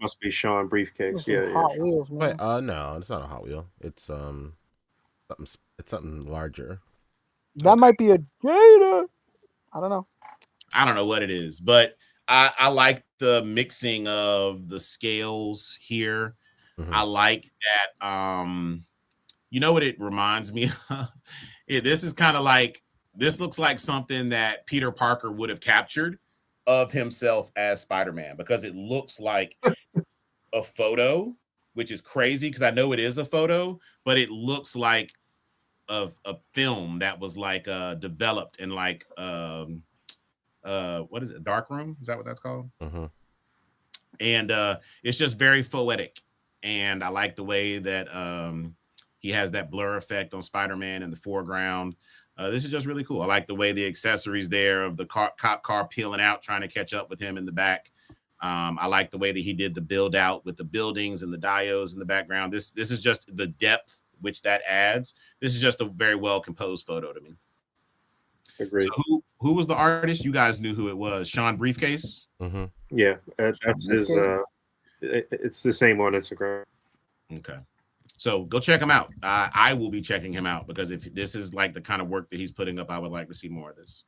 must be Sean Briefcase. Yeah, Hot Wheels, man. Wait, no, it's not a Hot Wheel. It's something larger. That might be a Jada. I don't know. I don't know what it is, but I like the mixing of the scales here. I like that. You know what it reminds me of? This is kind of like, this looks like something that Peter Parker would have captured of himself as Spider-Man, because it looks like a photo, which is crazy because I know it is a photo, but it looks like a film that was like developed in like what is it, dark room? Is that what that's called? And it's just very poetic, and I like the way that he has that blur effect on Spider-Man in the foreground. This is just really cool. I like the way the accessories there of the cop car peeling out, trying to catch up with him in the back. I like the way that he did the build out with the buildings and the diodes in the background. This is just the depth which that adds. This is just a very well composed photo to me. Agreed. So who was the artist? You guys knew who it was. Sean Briefcase. Yeah, that's his. It's the same on Instagram. Okay, so go check him out. I will be checking him out, because if this is like the kind of work that he's putting up, I would like to see more of this.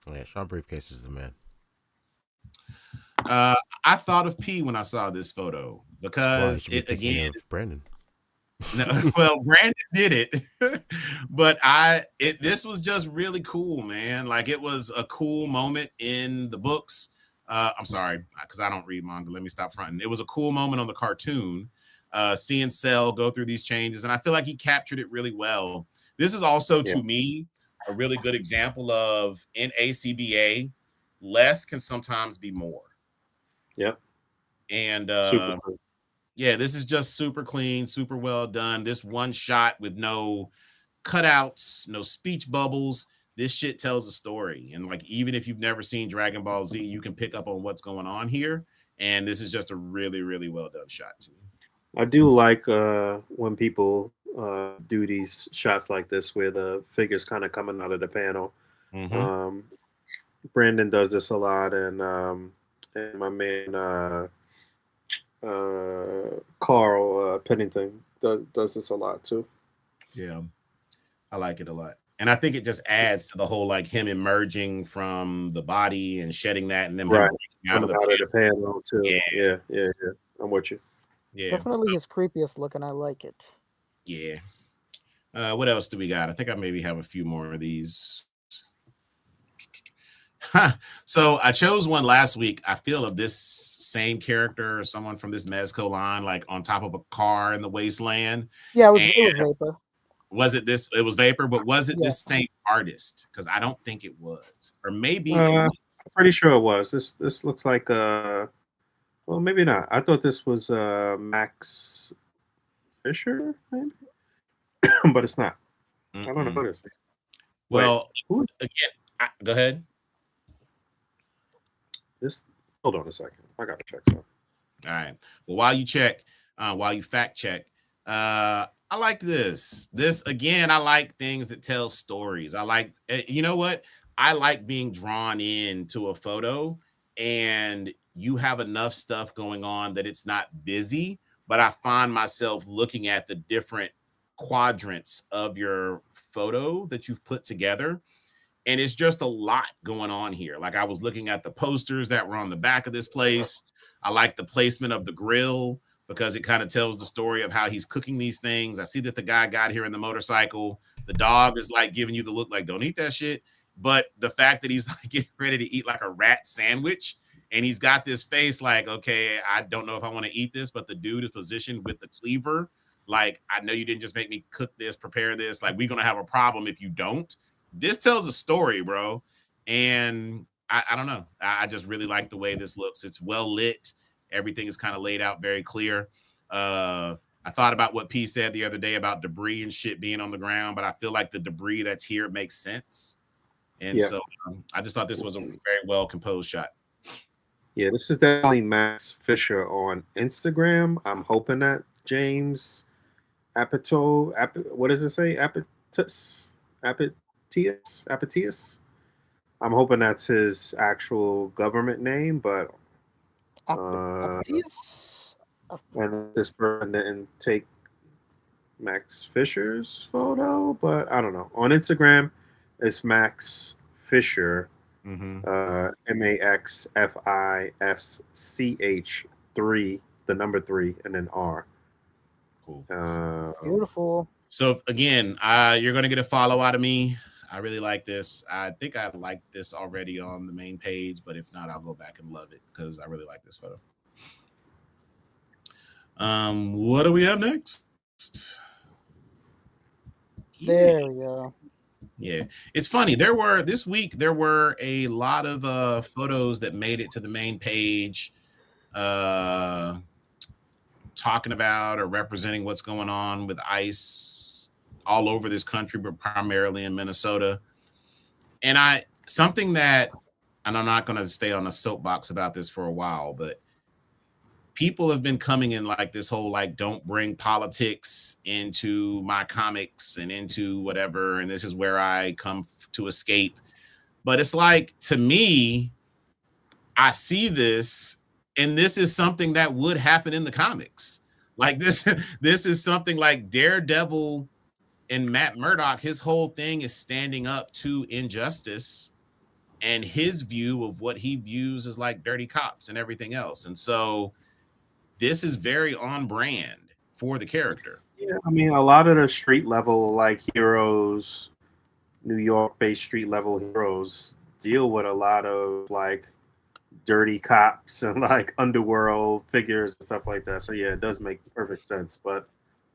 Yeah, Sean Briefcase is the man. I thought of P when I saw this photo, because it again, Brandon. No, well, Brandon did it, but this was just really cool, man. Like, it was a cool moment in the books. I'm sorry, because I don't read manga. Let me stop fronting. It was a cool moment on the cartoon, seeing Cell go through these changes, and I feel like he captured it really well. This is also, to me, a really good example of, in ACBA, less can sometimes be more. Yep. And Super yeah, this is just super clean, super well done. This one shot with no cutouts, no speech bubbles. This shit tells a story. And like, even if you've never seen Dragon Ball Z, you can pick up on what's going on here. And this is just a really, really well done shot too. I do like when people do these shots like this where the figures kind of coming out of the panel. Brandon does this a lot, and my man Carl Pennington does this a lot too. Yeah, I like it a lot. And I think it just adds to the whole, like, him emerging from the body and shedding that, and then out of the panel too. Yeah. I'm with you. Yeah, definitely his creepiest look, and I like it. Yeah. What else do we got? I think I maybe have a few more of these. So I chose one last week. I feel of this same character or someone from this Mezco line, like on top of a car in the wasteland. Yeah, it was Vapor. Was it this? It was Vapor, but was it this same artist? Because I don't think it was, or maybe. I'm pretty sure it was. This looks like well, maybe not. I thought this was Max Fisher, maybe, but it's not. I don't know this. Well, again, go ahead. Hold on a second. I gotta check something. All right. Well, while you check, while you fact check, I like this. This again, I like things that tell stories. I like, you know what? I like being drawn into a photo, and you have enough stuff going on that it's not busy, but I find myself looking at the different quadrants of your photo that you've put together. And it's just a lot going on here. Like, I was looking at the posters that were on the back of this place. I like the placement of the grill because it kind of tells the story of how he's cooking these things. I see that the guy got here in the motorcycle. The dog is like giving you the look like, don't eat that shit. But the fact that he's like getting ready to eat like a rat sandwich, and he's got this face like, okay, I don't know if I want to eat this, but the dude is positioned with the cleaver. Like, I know you didn't just make me cook this, prepare this. Like, we're going to have a problem if you don't. This tells a story, bro. And I don't know. I just really like the way this looks. It's well lit. Everything is kind of laid out very clear. I thought about what P said the other day about debris and shit being on the ground, but I feel like the debris that's here makes sense. And so I just thought this was a very well composed shot. Yeah, this is definitely Max Fisher on Instagram. I'm hoping that James what does it say? Apatius. I'm hoping that's his actual government name, but Apatius? And this person didn't take Max Fisher's photo, but I don't know. On Instagram, it's Max Fisher, MAXFISCH3, the number 3, and then R. Cool. Beautiful. So again, you're going to get a follow out of me. I really like this. I think I liked this already on the main page, but if not, I'll go back and love it because I really like this photo. What do we have next? There we go. Yeah, it's funny. This week there were a lot of photos that made it to the main page, talking about or representing what's going on with ICE all over this country, but primarily in Minnesota. And I'm not going to stay on a soapbox about this for a while, but people have been coming in like this whole, like, don't bring politics into my comics and into whatever. And this is where I come to escape. But it's like, to me, I see this, and this is something that would happen in the comics. Like this is something like Daredevil and Matt Murdock. His whole thing is standing up to injustice and his view of what he views as like dirty cops and everything else. And so this is very on brand for the character. Yeah, I mean, a lot of the street level like heroes, New York-based street level heroes deal with a lot of like dirty cops and like underworld figures and stuff like that. So yeah, it does make perfect sense. But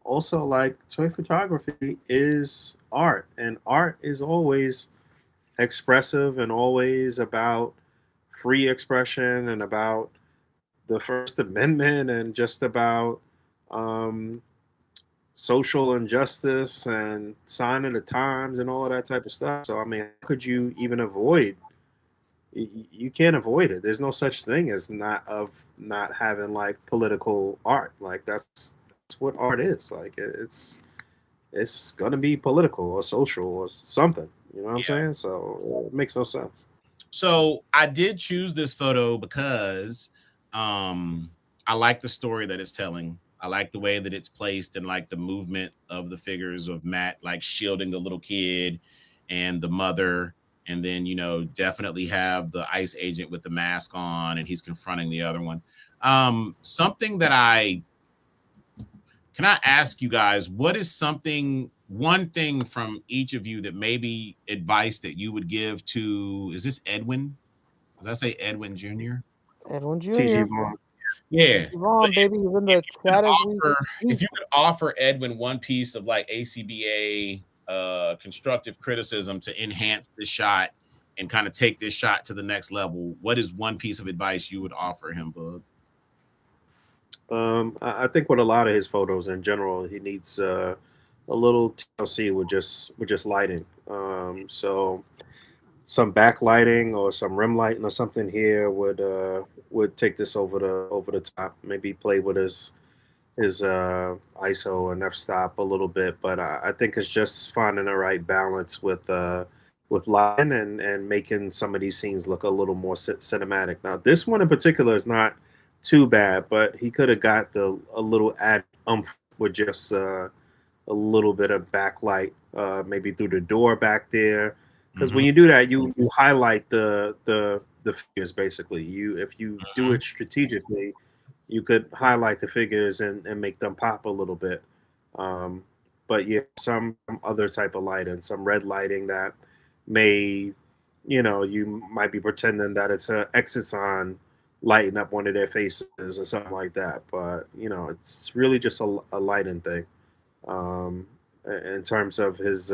also, like, toy photography is art, and art is always expressive and always about free expression and about the First Amendment and just about um, social injustice and sign of the times and all of that type of stuff. So I mean, how could you even avoid? You can't avoid it. There's no such thing as not having like political art. Like that's what art is. Like it's gonna be political or social or something. You know what I'm saying? So it makes no sense. So I did choose this photo because I like the story that it's telling. I like the way that it's placed and like the movement of the figures of Matt, like shielding the little kid and the mother. And then, you know, definitely have the ICE agent with the mask on and he's confronting the other one. Something that can I ask you guys, what is one thing from each of you that maybe advice that you would give to, is this Edwin? Does I say Edwin Jr.? Edwin Jr. TG Vaughn. Yeah. Vaughn, baby, he's in the chat as we speak. If you could offer Edwin one piece of like ACBA constructive criticism to enhance this shot and kind of take this shot to the next level, what is one piece of advice you would offer him, Bug? I think with a lot of his photos in general, he needs a little TLC with just lighting. So some backlighting or some rim lighting or something here would take this over the top. Maybe play with his ISO and f-stop a little bit, but I think it's just finding the right balance with lighting and making some of these scenes look a little more cinematic. Now, this one in particular is not too bad, but he could have got a little add with just a little bit of backlight, maybe through the door back there. Because when you do that, you highlight the figures basically. If you do it strategically, you could highlight the figures and make them pop a little bit. But yeah, some other type of lighting, some red lighting that may, you might be pretending that it's a Exoson lighting up one of their faces or something like that. But, it's really just a lighting thing. In terms of his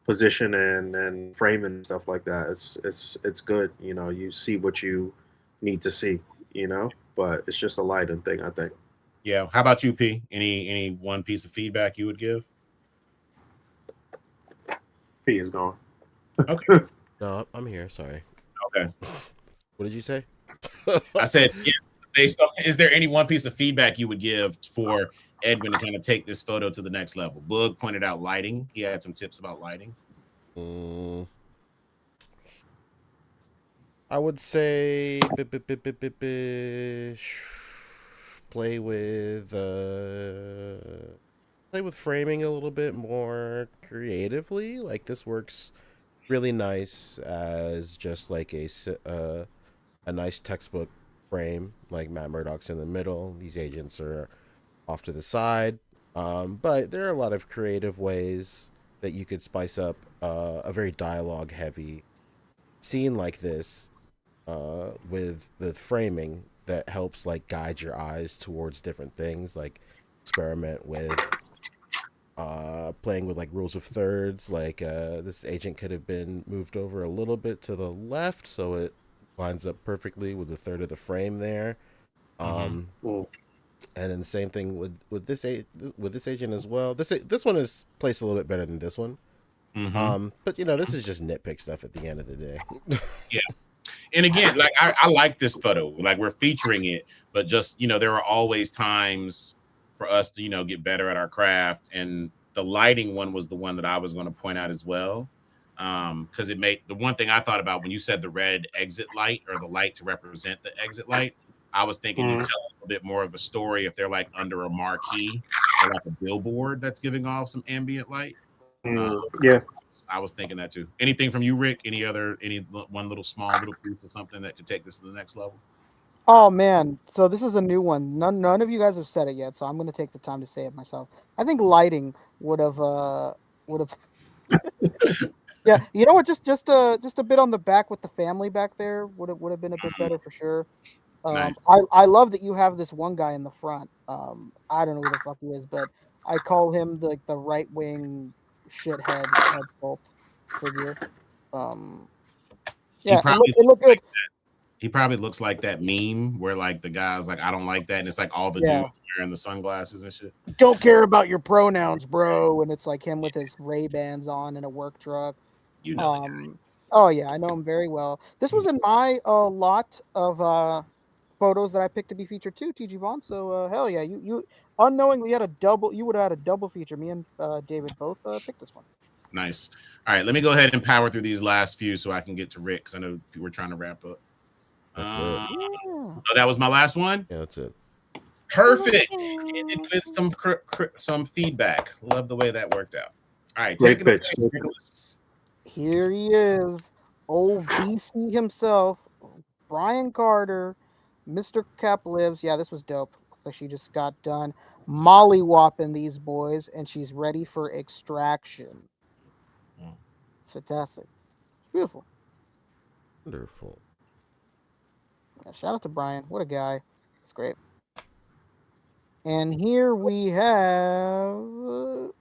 position and framing and stuff like that, it's good. You see what you need to see, but it's just a lighting thing, I think. Yeah. How about you, P? Any one piece of feedback you would give? P is gone. Okay. No, I'm here. Sorry. Okay. What did you say? I said, yeah, based on, is there any one piece of feedback you would give for Edwin to kind of take this photo to the next level? Bug pointed out lighting. He had some tips about lighting. I would say play with framing a little bit more creatively. Like, this works really nice as just like a nice textbook frame. Like, Matt Murdock's in the middle, these agents are off to the side, but there are a lot of creative ways that you could spice up a very dialogue heavy scene like this with the framing that helps like guide your eyes towards different things. Like, experiment with playing with like rules of thirds. Like, this agent could have been moved over a little bit to the left so it lines up perfectly with the third of the frame there. And then the same thing with this agent as well. This one is placed a little bit better than this one. But this is just nitpick stuff at the end of the day. Yeah. And again, like I like this photo. Like, we're featuring it, but just there are always times for us to get better at our craft. And the lighting one was the one that I was going to point out as well. Because it made the one thing I thought about when you said the red exit light, or the light to represent the exit light. I was thinking you tell a little bit more of a story if they're like under a marquee or like a billboard that's giving off some ambient light. Yeah, I was thinking that too. Anything from you, Rick? Any one little small little piece of something that could take this to the next level? Oh man, so this is a new one. None of you guys have said it yet, so I'm going to take the time to say it myself. I think lighting would have Yeah, you know what? Just a bit on the back with the family back there would have been a bit better for sure. Nice. I love that you have this one guy in the front. I don't know who the fuck he is, but I call him the right wing shithead head sculpt figure. He Yeah, probably it looked good. he probably looks like that meme where like the guy's like, I don't like that, and it's like all the Yeah. dudes wearing the sunglasses and shit. Don't care about your pronouns, bro. And it's like him with his Ray-Bans on in a work truck. You know the guy. Oh yeah, I know him very well. This was in my lot of photos that I picked to be featured too, TG Vaughn. So hell yeah, you unknowingly had a double. You would have had a double feature. Me and David both picked this one. Nice. All right, let me go ahead and power through these last few so I can get to Rick because I know we're trying to wrap up. That's it. Oh, that was my last one. Yeah, that's it. Perfect. Ended with some feedback. Love the way that worked out. All right, Great take it pitch. away. Here he is, old BC himself, Brian Carter, Mr. Cap Lives. Yeah, this was dope. Looks like she just got done molly-whopping these boys, and she's ready for extraction. It's fantastic. It's beautiful. Wonderful. Yeah, shout out to Brian. What a guy. It's great. And here we have... who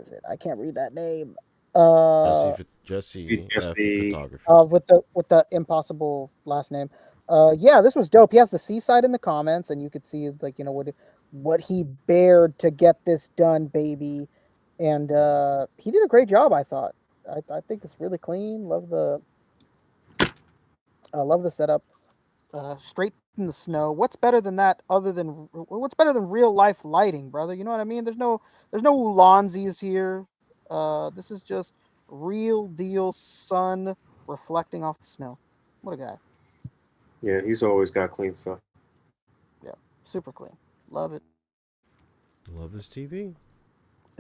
is it? I can't read that name. Jesse F. Jesse. Photography. With the impossible last name. Yeah, this was dope. He has the seaside in the comments, and you could see like what he bared to get this done, baby. And he did a great job, I thought. I think it's really clean. Love the setup. Straight in the snow. What's better than that? What's better than real life lighting, brother? You know what I mean? There's no Lonzies here. This is just real deal sun reflecting off the snow. What a guy. Yeah, he's always got clean stuff. Yeah, super clean. Love it. Love this TV.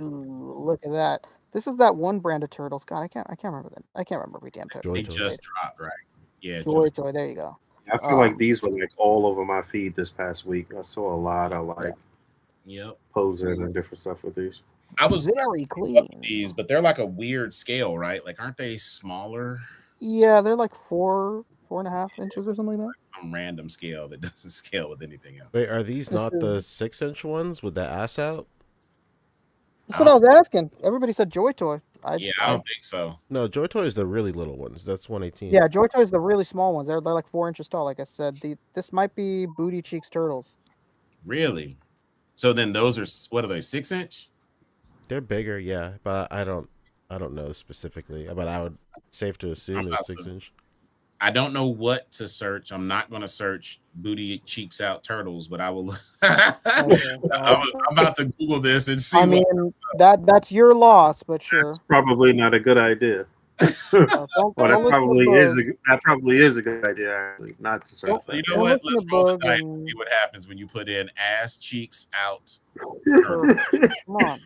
Ooh, look at that. This is that one brand of turtles. God, I can't remember that. I can't remember every damn turtle. They just dropped, right? Yeah. Joy Toy. There you go. I feel like these were like all over my feed this past week. I saw a lot of like posing and different stuff with these. I was very clean. These, but they're like a weird scale, right? Like, aren't they smaller? Yeah, they're like 4.5 inches or something like that. Some random scale that doesn't scale with anything else. Wait, are these not the 6-inch ones with the ass out? That's what I was asking. Everybody said Joy Toy. I don't think so. No, Joy Toy is the really little ones. That's 118. Yeah, Joy Toy is the really small ones. They're like 4 inches tall. Like I said, this might be Booty Cheeks Turtles. Really? So then those are, what are they, 6-inch? They're bigger, yeah, but I don't know specifically. But I would safe to assume it's 6-inch. I don't know what to search. I'm not going to search Booty Cheeks Out Turtles, but I will. I'm about to Google this and see. I mean, that's your loss, but sure. That's probably not a good idea. Well, that probably is a good idea, actually, not to search. You know what? Let's roll the dice and see what happens when you put in ass cheeks out. Come on.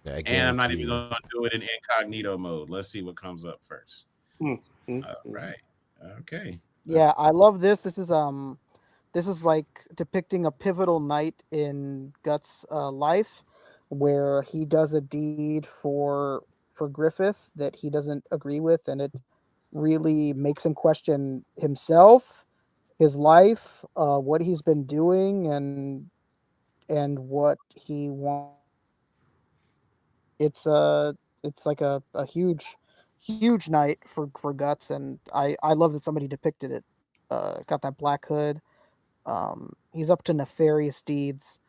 And I'm not even going to do it in incognito mode. Let's see what comes up first. Right. Okay. Yeah, I love this. This is like depicting a pivotal night in Guts' life, where he does a deed for Griffith that he doesn't agree with, and it really makes him question himself, his life, what he's been doing, and what he wants. It's like a huge night for Guts, and I love that somebody depicted it. Got that black hood. He's up to nefarious deeds,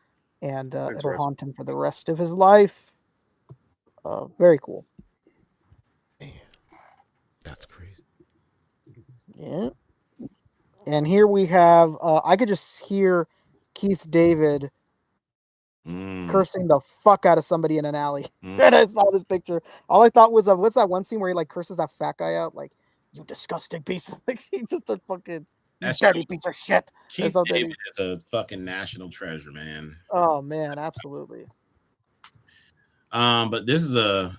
and it'll haunt him for the rest of his life. Very cool. Man, that's crazy. Yeah. And here we have, I could just hear Keith David cursing the fuck out of somebody in an alley. And I saw this picture. All I thought was, what's that one scene where he like curses that fat guy out? Like, you disgusting piece of, like, he's just a fucking dirty piece of shit. Keith David is a fucking national treasure, man. Oh man, absolutely. But this is a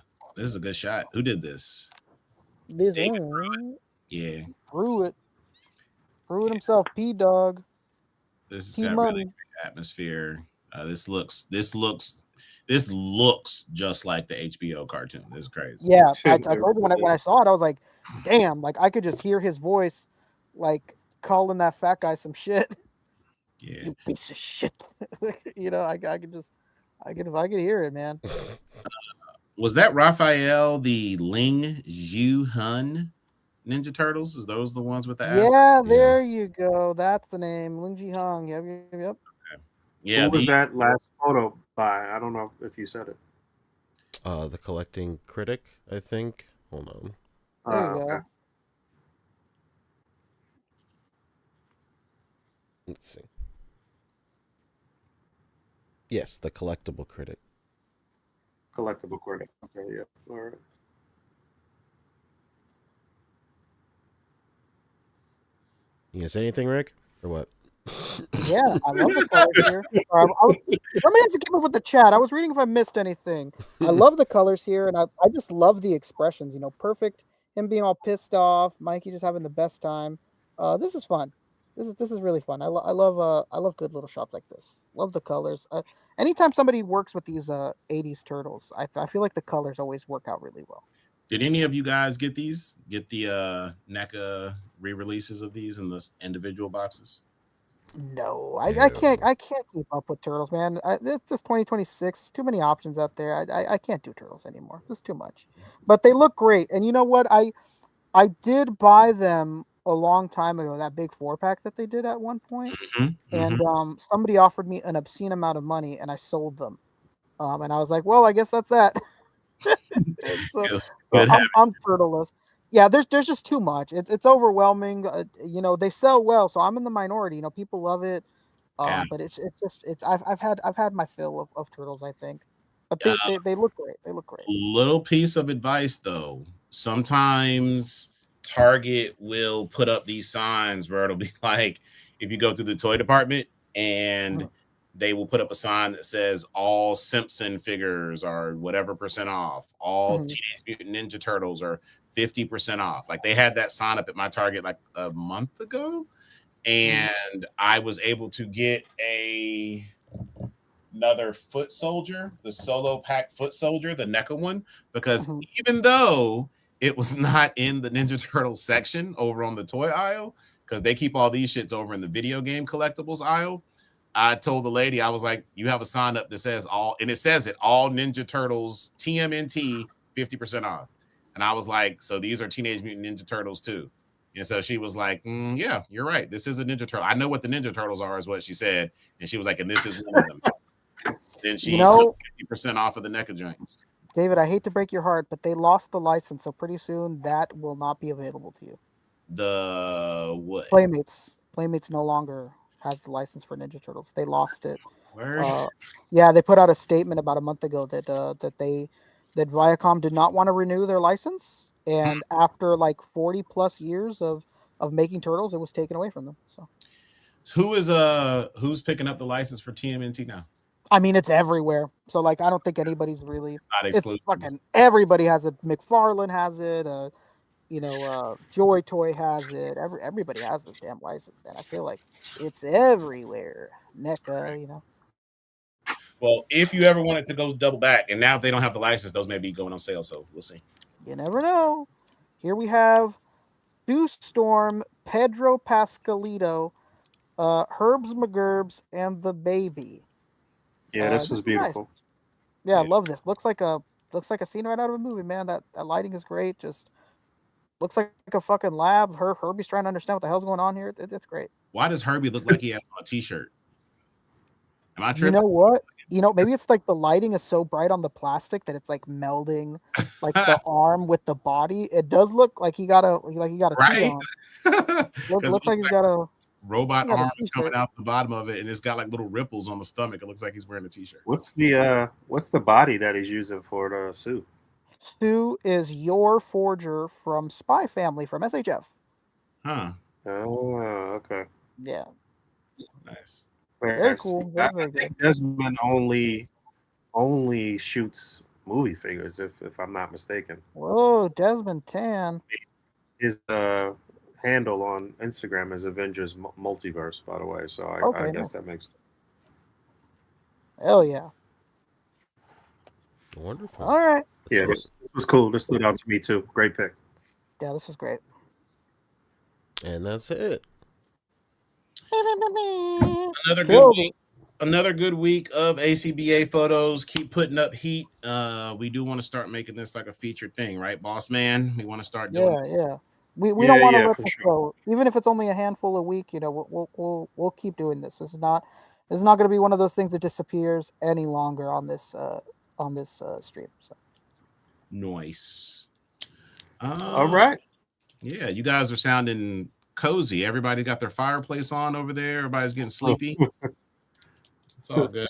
good shot. Who did this? David Pruitt. Yeah. Pruitt himself, P-Dog. This has got really great atmosphere. This looks This looks just like the HBO cartoon. This is crazy. Yeah, I told you when I saw it, I was like, damn, like I could just hear his voice, like calling that fat guy some shit. Yeah, You piece of shit. You know, I could just, I could hear it, man. Was that Raphael the Ling Zhu Hun Ninja Turtles? Is those the ones with the ass? Yeah, there you go. That's the name, Ling Ji Hong. Yep. Okay. Yeah, Who was that last photo by? I don't know if you said it. The Collecting Critic, I think. Hold on. There you go. Okay. Let's see. Yes, the Collectible Critic. Collectible critic. Okay, yeah. All right. You gonna say anything, Rick, or what? Yeah, I love the colors here. Somebody has to keep up with the chat. I was reading if I missed anything. I love the colors here, and I just love the expressions. You know, perfect. Him being all pissed off, Mikey just having the best time. This is fun. This is really fun. I love good little shots like this. Love the colors. Anytime somebody works with these 80s turtles, I feel like the colors always work out really well. Did any of you guys get these? Get the NECA re-releases of these in the individual boxes? No, I can't keep up with turtles, man. It's just 2026. There's too many options out there. I can't do turtles anymore. It's too much. But they look great. And you know what? I did buy them a long time ago, that big 4-pack that they did at one point. And somebody offered me an obscene amount of money and I sold them. And I was like, well, I guess that's that. So, I'm turtleless. Yeah, there's just too much. It's overwhelming. You know, they sell well, so I'm in the minority. You know, people love it. But it's I've had my fill of turtles, I think. But they look great. They look great. Little piece of advice though. Sometimes Target will put up these signs where it'll be like, if you go through the toy department and they will put up a sign that says all Simpson figures are whatever percent off, all Teenage Mutant Ninja Turtles are 50% off. Like they had that sign up at my Target like a month ago, and I was able to get another Foot Soldier, the solo pack Foot Soldier, the NECA one, because even though it was not in the Ninja Turtles section over on the toy aisle, because they keep all these shits over in the video game collectibles aisle, I told the lady, I was like, you have a sign up that says all, and it says it, all Ninja Turtles TMNT 50% off. And I was like, so these are Teenage Mutant Ninja Turtles too. And so she was like, yeah, you're right. This is a Ninja Turtle. I know what the Ninja Turtles are, is what she said. And she was like, and this is one of them. Then she took 50% off of the NECA joints. David, I hate to break your heart, but they lost the license, so pretty soon that will not be available to you. The what? Playmates no longer has the license for Ninja Turtles. They lost it. Word? Yeah, they put out a statement about a month ago that Viacom did not want to renew their license, and after like 40 plus years of making turtles, it was taken away from them. So who's picking up the license for TMNT now? I mean, it's everywhere. So like, I don't think anybody's really. It's not exclusive. It's fucking everybody has it. McFarlane has it. Joy Toy has it. Everybody has this damn license, and I feel like it's everywhere. NECA, you know. Well, if you ever wanted to go double back, and now if they don't have the license, those may be going on sale, so we'll see. You never know. Here we have Sue Storm, Pedro Pascalito, Herbs McGurbs, and the baby. Yeah, this was beautiful. Nice. Yeah, I love this. Looks like a scene right out of a movie, man. That lighting is great. Just looks like a fucking lab. Herbie's trying to understand what the hell's going on here. It's great. Why does Herbie look like he has on a t-shirt? Am I tripping? You know what? Maybe it's like the lighting is so bright on the plastic that it's like melding like the arm with the body. It does look like he got a right. Looks like he's got a robot arm coming out the bottom of it, and it's got like little ripples on the stomach. It looks like he's wearing a t-shirt. What's the body that he's using for the suit? Sue is your Forger from Spy Family from SHF. Huh. Oh, okay. Yeah. Nice. Very cool. I think Desmond only shoots movie figures, if I'm not mistaken. Whoa, Desmond Tan. His handle on Instagram is Avengers Multiverse, by the way. So I guess that makes. Hell yeah. Wonderful. All right. Yeah, this was cool. This stood out to me too. Great pick. Yeah, this was great. And that's it. Another good Killed week. Another good week of ACBA photos. Keep putting up heat. We do want to start making this like a featured thing, right, boss man? We want to start doing Yeah, this. yeah. We Yeah, don't want to yeah, let for this sure. go, even if it's only a handful a week. You know, we'll keep doing this. This is not going to be one of those things that disappears any longer on this stream. So. Nice. All right. Yeah, you guys are sounding cozy. Everybody got their fireplace on over there. Everybody's getting sleepy. It's all good.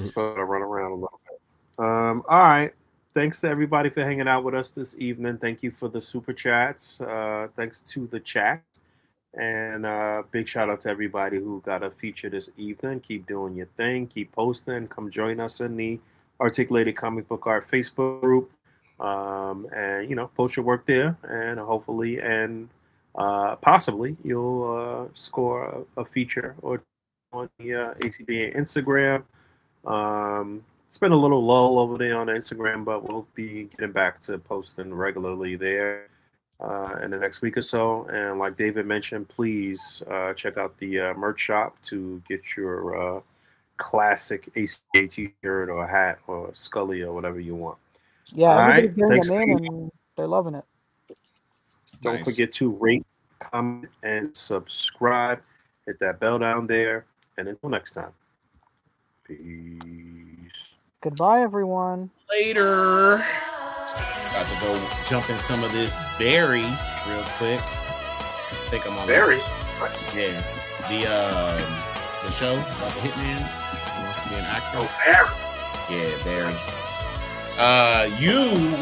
So I run around a little bit. All right. Thanks to everybody for hanging out with us this evening. Thank you for the super chats. Thanks to the chat. And big shout out to everybody who got a feature this evening. Keep doing your thing. Keep posting. Come join us in the Articulated Comic Book Art Facebook group. And, you know, post your work there. And hopefully and possibly you'll score a feature or on the ACBA Instagram. It's been a little lull over there on Instagram, but we'll be getting back to posting regularly there in the next week or so. And like David mentioned, please check out the merch shop to get your classic ACBA t-shirt or hat or Scully or whatever you want. Yeah, everybody's right. getting Thanks them for in, and they're loving it. Don't Nice. forget to rate, comment, and subscribe. Hit that bell down there. And until next time, peace. Goodbye, everyone. Later. About to go jump in some of this berry real quick. I think I'm on Berry? this. Yeah. The show about the hitman who wants to be an actor. Oh, Barry. Yeah, Barry.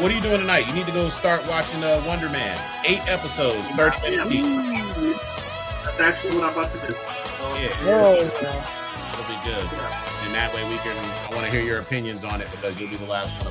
What are you doing tonight? You need to go start watching Wonderman. 8 episodes, 30 minutes each. That's actually what I'm about to do. Yeah. It'll be good. And that way I want to hear your opinions on it because you'll be the last one of us.